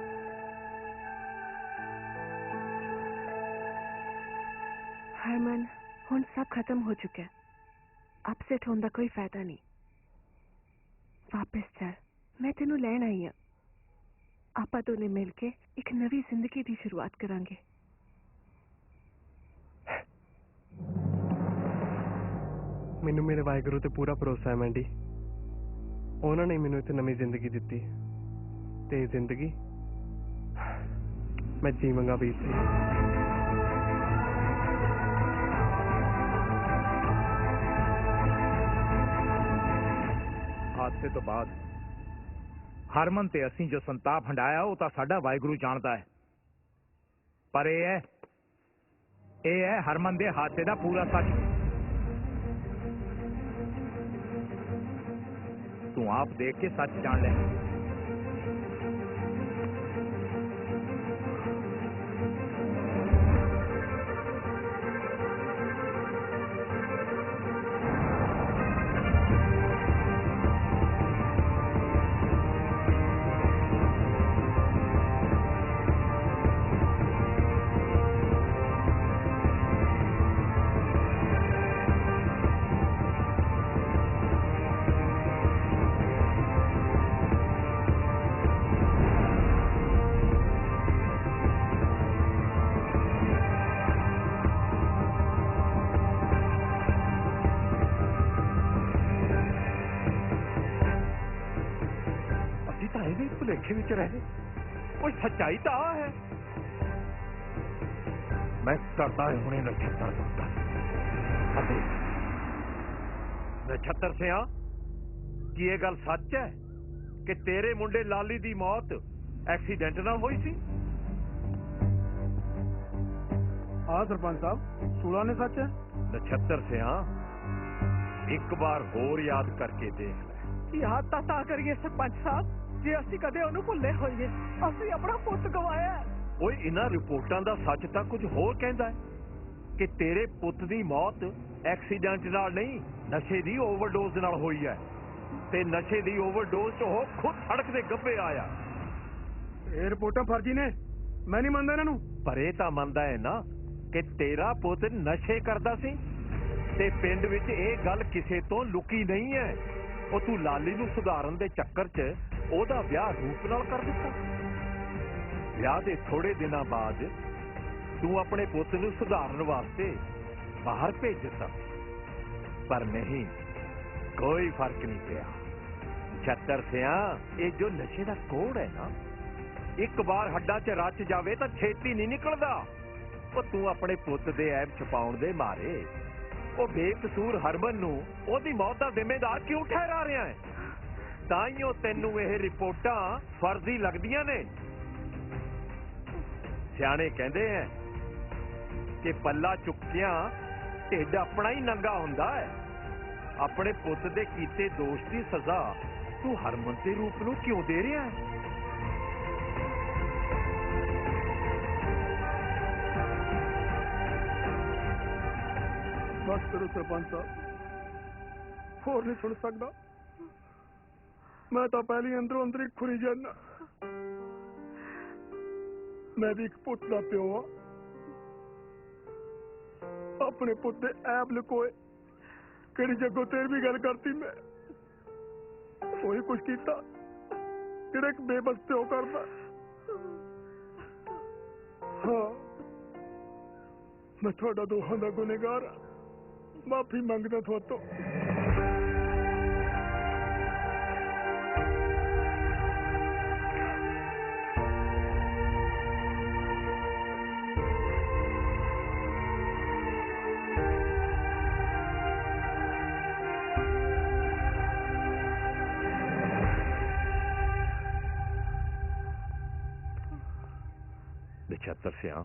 हरमन हुण सब खत्म हो चुका है, अपसेट होने का कोई फायदा नहीं। वापस चल, मैं तेनू लैण आई हाँ। आपां दोने मिल के एक नवी जिंदगी की शुरुआत करांगे। मैनू मेरे वाहिगुरू ते पूरा भरोसा है मैंडी। उन्होंने मैनू इत्थे नवी जिंदगी दी ते जिंदगी मैं जीवांगा भी इत्थे। हादसे तो बाद हरमन ते असीं जो संताप हंडाया वो तो साडा वाहिगुरू जानता है, पर यह है हरमन दे हादसे दा पूरा सच। तू आप देख के सच जान ले। भुलेखे विच रहे कोई सच्चाई तो आ है। मैं करता है हुणे नक्षत्र नक्षत्र से कि ये गल सच है कि तेरे मुंडे लाली दी मौत एक्सीडेंट नाल हुई सी? हाँ सरपंच साहब, सूला ने सच है। नक्षत्र से ਇੱਕ ਵਾਰ ਹੋਰ ਯਾਦ ਕਰਕੇ ਦੇਖ ਲੈ। ਯਾਦ ਤਾਂ ਕਰੀਏ ਸਰਪੰਚ ਸਾਹਿਬ, ਜੇ ਅਸੀਂ ਕਦੇ ਉਹਨੂੰ ਭੁੱਲੇ ਹੋਈਏ। ਅਸੀਂ ਆਪਣਾ ਪੁੱਤ ਗਵਾਇਆ। ਓਏ ਇਹਨਾਂ ਰਿਪੋਰਟਾਂ ਦਾ ਸੱਚ ਤਾਂ ਕੁਝ ਹੋਰ ਕਹਿੰਦਾ ਹੈ ਕਿ ਤੇਰੇ ਪੁੱਤ ਦੀ ਮੌਤ ਐਕਸੀਡੈਂਟ ਨਾਲ ਨਹੀਂ, ਨਸ਼ੇ ਦੀ ਓਵਰਡੋਜ਼ ਨਾਲ ਹੋਈ ਹੈ ਤੇ ਨਸ਼ੇ ਦੀ ਓਵਰਡੋਜ਼ 'ਚ ਉਹ ਖੁਦ ਸੜਕ ਦੇ ਗੱਭੇ ਆਇਆ। ਇਹ ਰਿਪੋਰਟਾਂ ਫਰਜ਼ੀ ਨੇ, ਮੈਂ ਨਹੀਂ ਮੰਨਦਾ ਇਹਨਾਂ ਨੂੰ। ਪਰ ਇਹ ਤਾਂ ਮੰਨਦਾ ਹੈ ਨਾ ਕਿ ਤੇਰਾ ਪੁੱਤ ਨਸ਼ੇ ਕਰਦਾ ਸੀ ਤੇ ਪਿੰਡ ਵਿੱਚ ਇਹ ਗੱਲ ਕਿਸੇ ਤੋਂ ਲੁਕੀ ਨਹੀਂ ਹੈ। ਉਹ ਤੂੰ ਲਾਲੀ ਨੂੰ ਸੁਧਾਰਨ ਦੇ ਚੱਕਰ 'ਚ ਉਹਦਾ ਵਿਆਹ ਰੂਪ ਨਾਲ ਕਰ ਦਿੱਤਾ। ਵਿਆਹ ਦੇ ਥੋੜੇ ਦਿਨਾਂ ਬਾਅਦ ਤੂੰ ਆਪਣੇ ਪੁੱਤ ਨੂੰ ਸੁਧਾਰਨ ਵਾਸਤੇ ਬਾਹਰ ਭੇਜ ਦਿੱਤਾ। ਪਰ ਨਹੀਂ, ਕੋਈ ਫਰਕ ਨਹੀਂ ਪਿਆ। ਛੱਤਰ ਸਿਆ, ਇਹ ਜੋ ਨਸ਼ੇ ਦਾ ਕੋੜ ਹੈ ਨਾ, ਇੱਕ ਵਾਰ ਹੱਡਾਂ 'ਚ ਰਚ ਜਾਵੇ ਤਾਂ ਛੇਤੀ ਨਹੀਂ ਨਿਕਲਦਾ। ਉਹ ਤੂੰ ਆਪਣੇ ਪੁੱਤ ਦੇ ਐਬ ਛਪਾਉਣ ਦੇ ਮਾਰੇ ਉਹ ਬੇਕਸੂਰ ਹਰਮਨ ਨੂੰ ਉਹਦੀ ਮੌਤ ਦਾ ਜ਼ਿੰਮੇਦਾਰ ਕਿਉਂ ਠਹਿਰਾ ਰਿਹਾ ਹੈ? ਤਾਈਓ ਤੈਨੂੰ ਇਹ ਰਿਪੋਰਟਾਂ ਫਰਜ਼ੀ ਲੱਗਦੀਆਂ ਨੇ। ਸਿਆਣੇ ਕਹਿੰਦੇ ਐ ਕਿ ਪੱਲਾ ਚੁੱਕਿਆਂ ਢਿੱਡ ਆਪਣਾ ਹੀ ਨੰਗਾ ਹੁੰਦਾ ਹੈ। ਆਪਣੇ ਪੁੱਤ ਦੇ ਕੀਤੇ ਦੋਸ਼ ਦੀ ਸਜ਼ਾ ਤੂੰ ਹਰਮਨ ਦੇ ਰੂਪ ਨੂੰ ਕਿਉਂ ਦੇ ਰਿਹਾ ਹੈ? बस करो सरपंच साहब, होर नहीं सुन सकता। मैं तो पहले अंदरों अंदर ही खुरी जाना। मैं भी एक पुत का प्यो हाँ। अपने पुत दे ऐब लकोए किहड़ी जगों तेरी भी गल करती। मैं वही कुछ कीता जिहड़ा एक बेबस प्यो करदा। हाँ, मैं तुहाडा दोहां दा गुनहगार हाँ। माफी मंगदा थोतो। नक्षत्र सिया,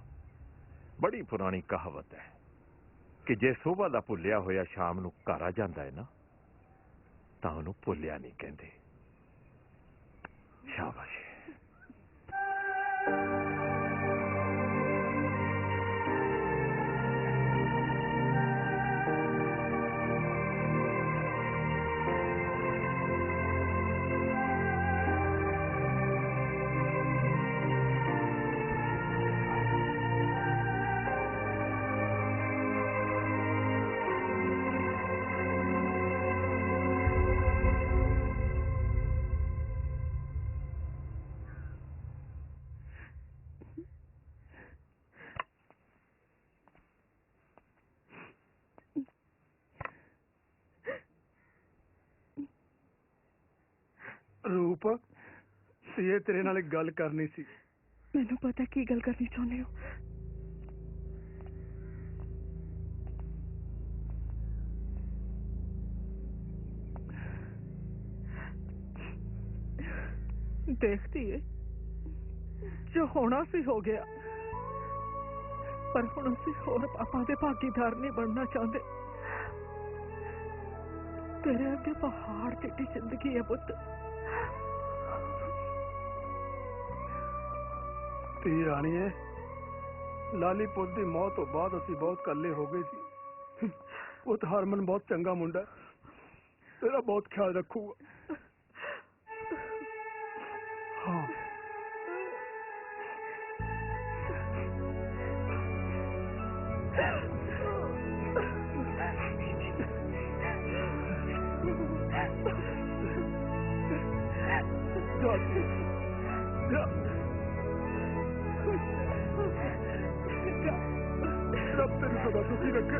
बड़ी पुरानी कहावत है कि जे सुबह का भुलिया होया शाम नूं घर आ जाता है ना, तां उहनूं भुलिया नहीं कहंदे। शाबाश। रूप, ये तेरे नाल एक गल करनी सी। मैनू पता की गल करनी चाहुंदे हो। देखती है जो होना सी हो गया, पर हुण असीं होर पापा दे भागीदार नहीं बनना चाहते। तेरे अगे पहाड़ जिहड़ी जिंदगी है पुत्त। धी रानी है, लाली पुत की मौत तो बाद असी बहुत कल्ले हो गए सी। पुत हरमन बहुत चंगा मुंडा है, तेरा बहुत ख्याल रखूगा। हाँ, रब तेरी सदा सुखी रखे।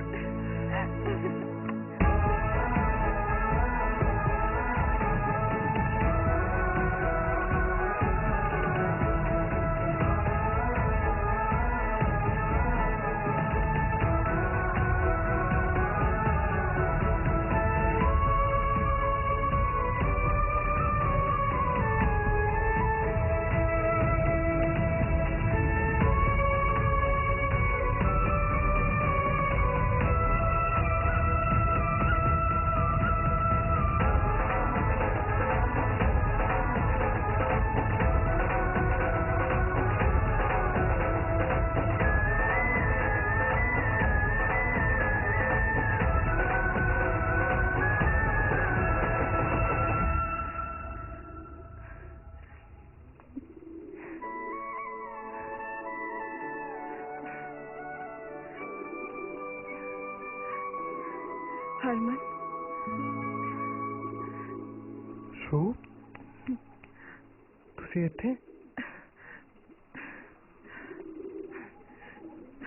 ਤੁਸੀਂ ਇੱਥੇ?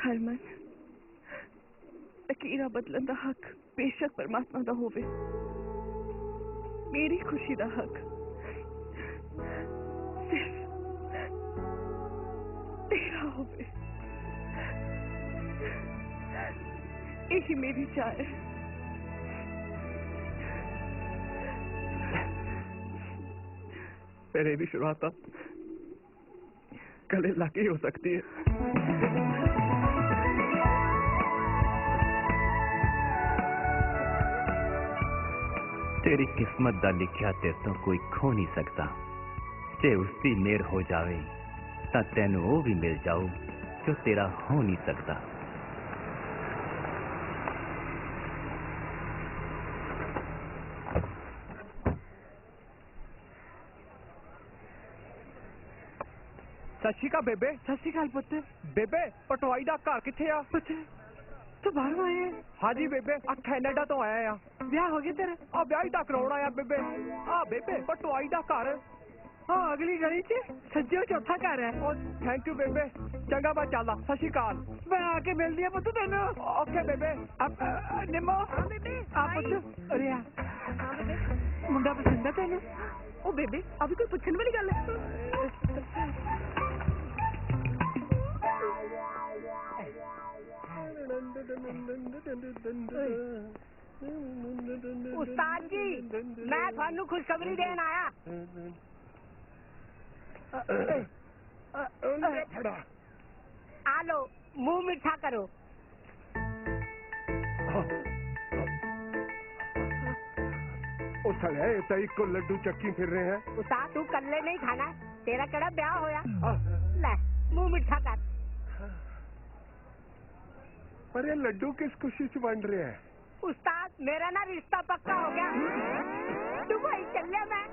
ਹਰਮਨ, ਲਕੀਰਾਂ ਬਦਲਣ ਦਾ ਹੱਕ ਬੇਸ਼ੱਕ ਪਰਮਾਤਮਾ ਦਾ ਹੋਵੇ, ਮੇਰੀ ਖੁਸ਼ੀ ਦਾ ਹੱਕ ਸਿਰਫ ਤੇਰਾ ਹੋਵੇ। ਇਹੀ ਮੇਰੀ ਚਾਹ ਹੈ। फिर ये भी शुरुआत गले लग ही हो सकती है। तेरी किस्मत दा लिखिया तेरे तो कोई खो नहीं सकता। जे उसकी मेहर हो जावे तां तैनू वो भी मिल जाओ जो तेरा हो नहीं सकता। सत श्री अकाल बेबे। सत श्री अकाल पुत्र। बेबे पटवाई दा घर किथे आ? पुत्र तू बाहर आया? हाँ जी बेबे, आ कैनेडा तो आया आ। ब्याह हो गया तेरा? आ ब्याह ही दा कराउणा आ बेबे। आ बेबे पटवाई दा घर। हाँ अगली गली च सज्जे चौथा घर है। थैंक यू बेबे। चंगा मैं चलदा। सत श्री अकाल। मैं आके मिल दिया पुत्र तेन। ओके बेबे। निम्मो आ पुत्र अरे आ मुंडा पसंद है तेन? ओ बेबे अभी कोई पूछने वाली गल है? उस्ताद जी मैं थानू खुशखबरी देन आया। आ लो मुंह मिठा करो। को लड्डू चक्की फिर रहे हैं। उस्ताद तू कल्ले नहीं खाना, तेरा केड़ा ब्याह होया। ले मुंह मिठा कर। पर ये लड्डू किस खुशी से बन रहे हैं? उस्ताद मेरा ना रिश्ता पक्का हो गया। दुबई चले मैं।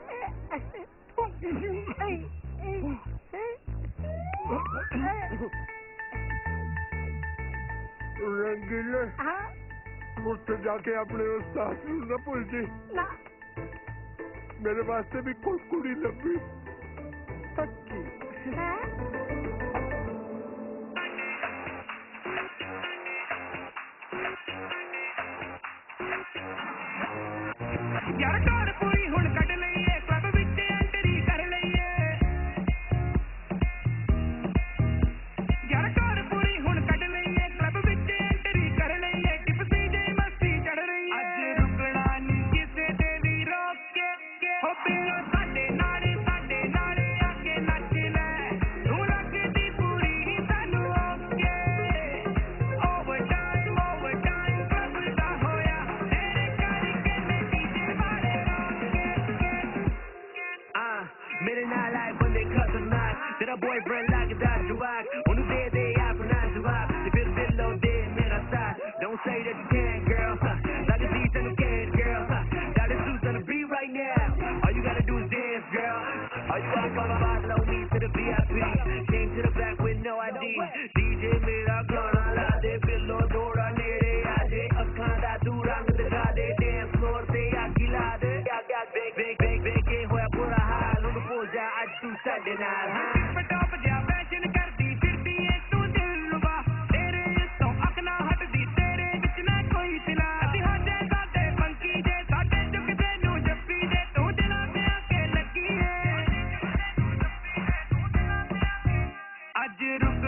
रंगीले मुझसे जाके अपने उस्ताद न भूल जी। ना मेरे वास्ते भी कोई कुड़ी लगी पक्की। यार टोर पूरी हुण कट लईए, क्लब विच एंट्री कर लईए। यार टोर पूरी हुण कट लईए, क्लब विच एंट्री कर लईए। टिपसी जे मस्ती चढ़ रही है, अज रुकना नहीं किसे दे भी रोक के। हो बिलो साडे नाले आके नच ले। तू लगदी पूरी सानू ओके। ओवर टाइम क्लब दा होया, तेरे करके मैं डीजे वाले मेरे नाल आए बंदे खतरनाक, तेरा बॉयफ्रेंड लगदा जवाक, उन्हें दे दे अपना जवाब, ते फिर दिलों दे मेरा साथ। Don't say that you can't, girl. Like a beat and a can, girl. Got the suits on the beat right now. All you gotta do is dance, girl. All you gotta follow me to the VIP. Came to the back with no ID. DJ मेरा गाना ला दे, बिल्लो दौड़ा नेड़े आ जे, अखां दा तू रंग दिखा दे, dance floor ते आगी ला दे। Big के होया बुरा हाल, उन्हें भूल जा अज तू साडे नाल। टॉप जा फैशन करदी फिरदी ऐ तू दिल रुबा, तेरे उत्तों अख ना हटदी, तेरे विच ना कोई सिला। असीं हो जाए साडे पंकी जे, साडे चुकदे नू जप्पी दे, तू दिलां ते आके लगी है। अज रुक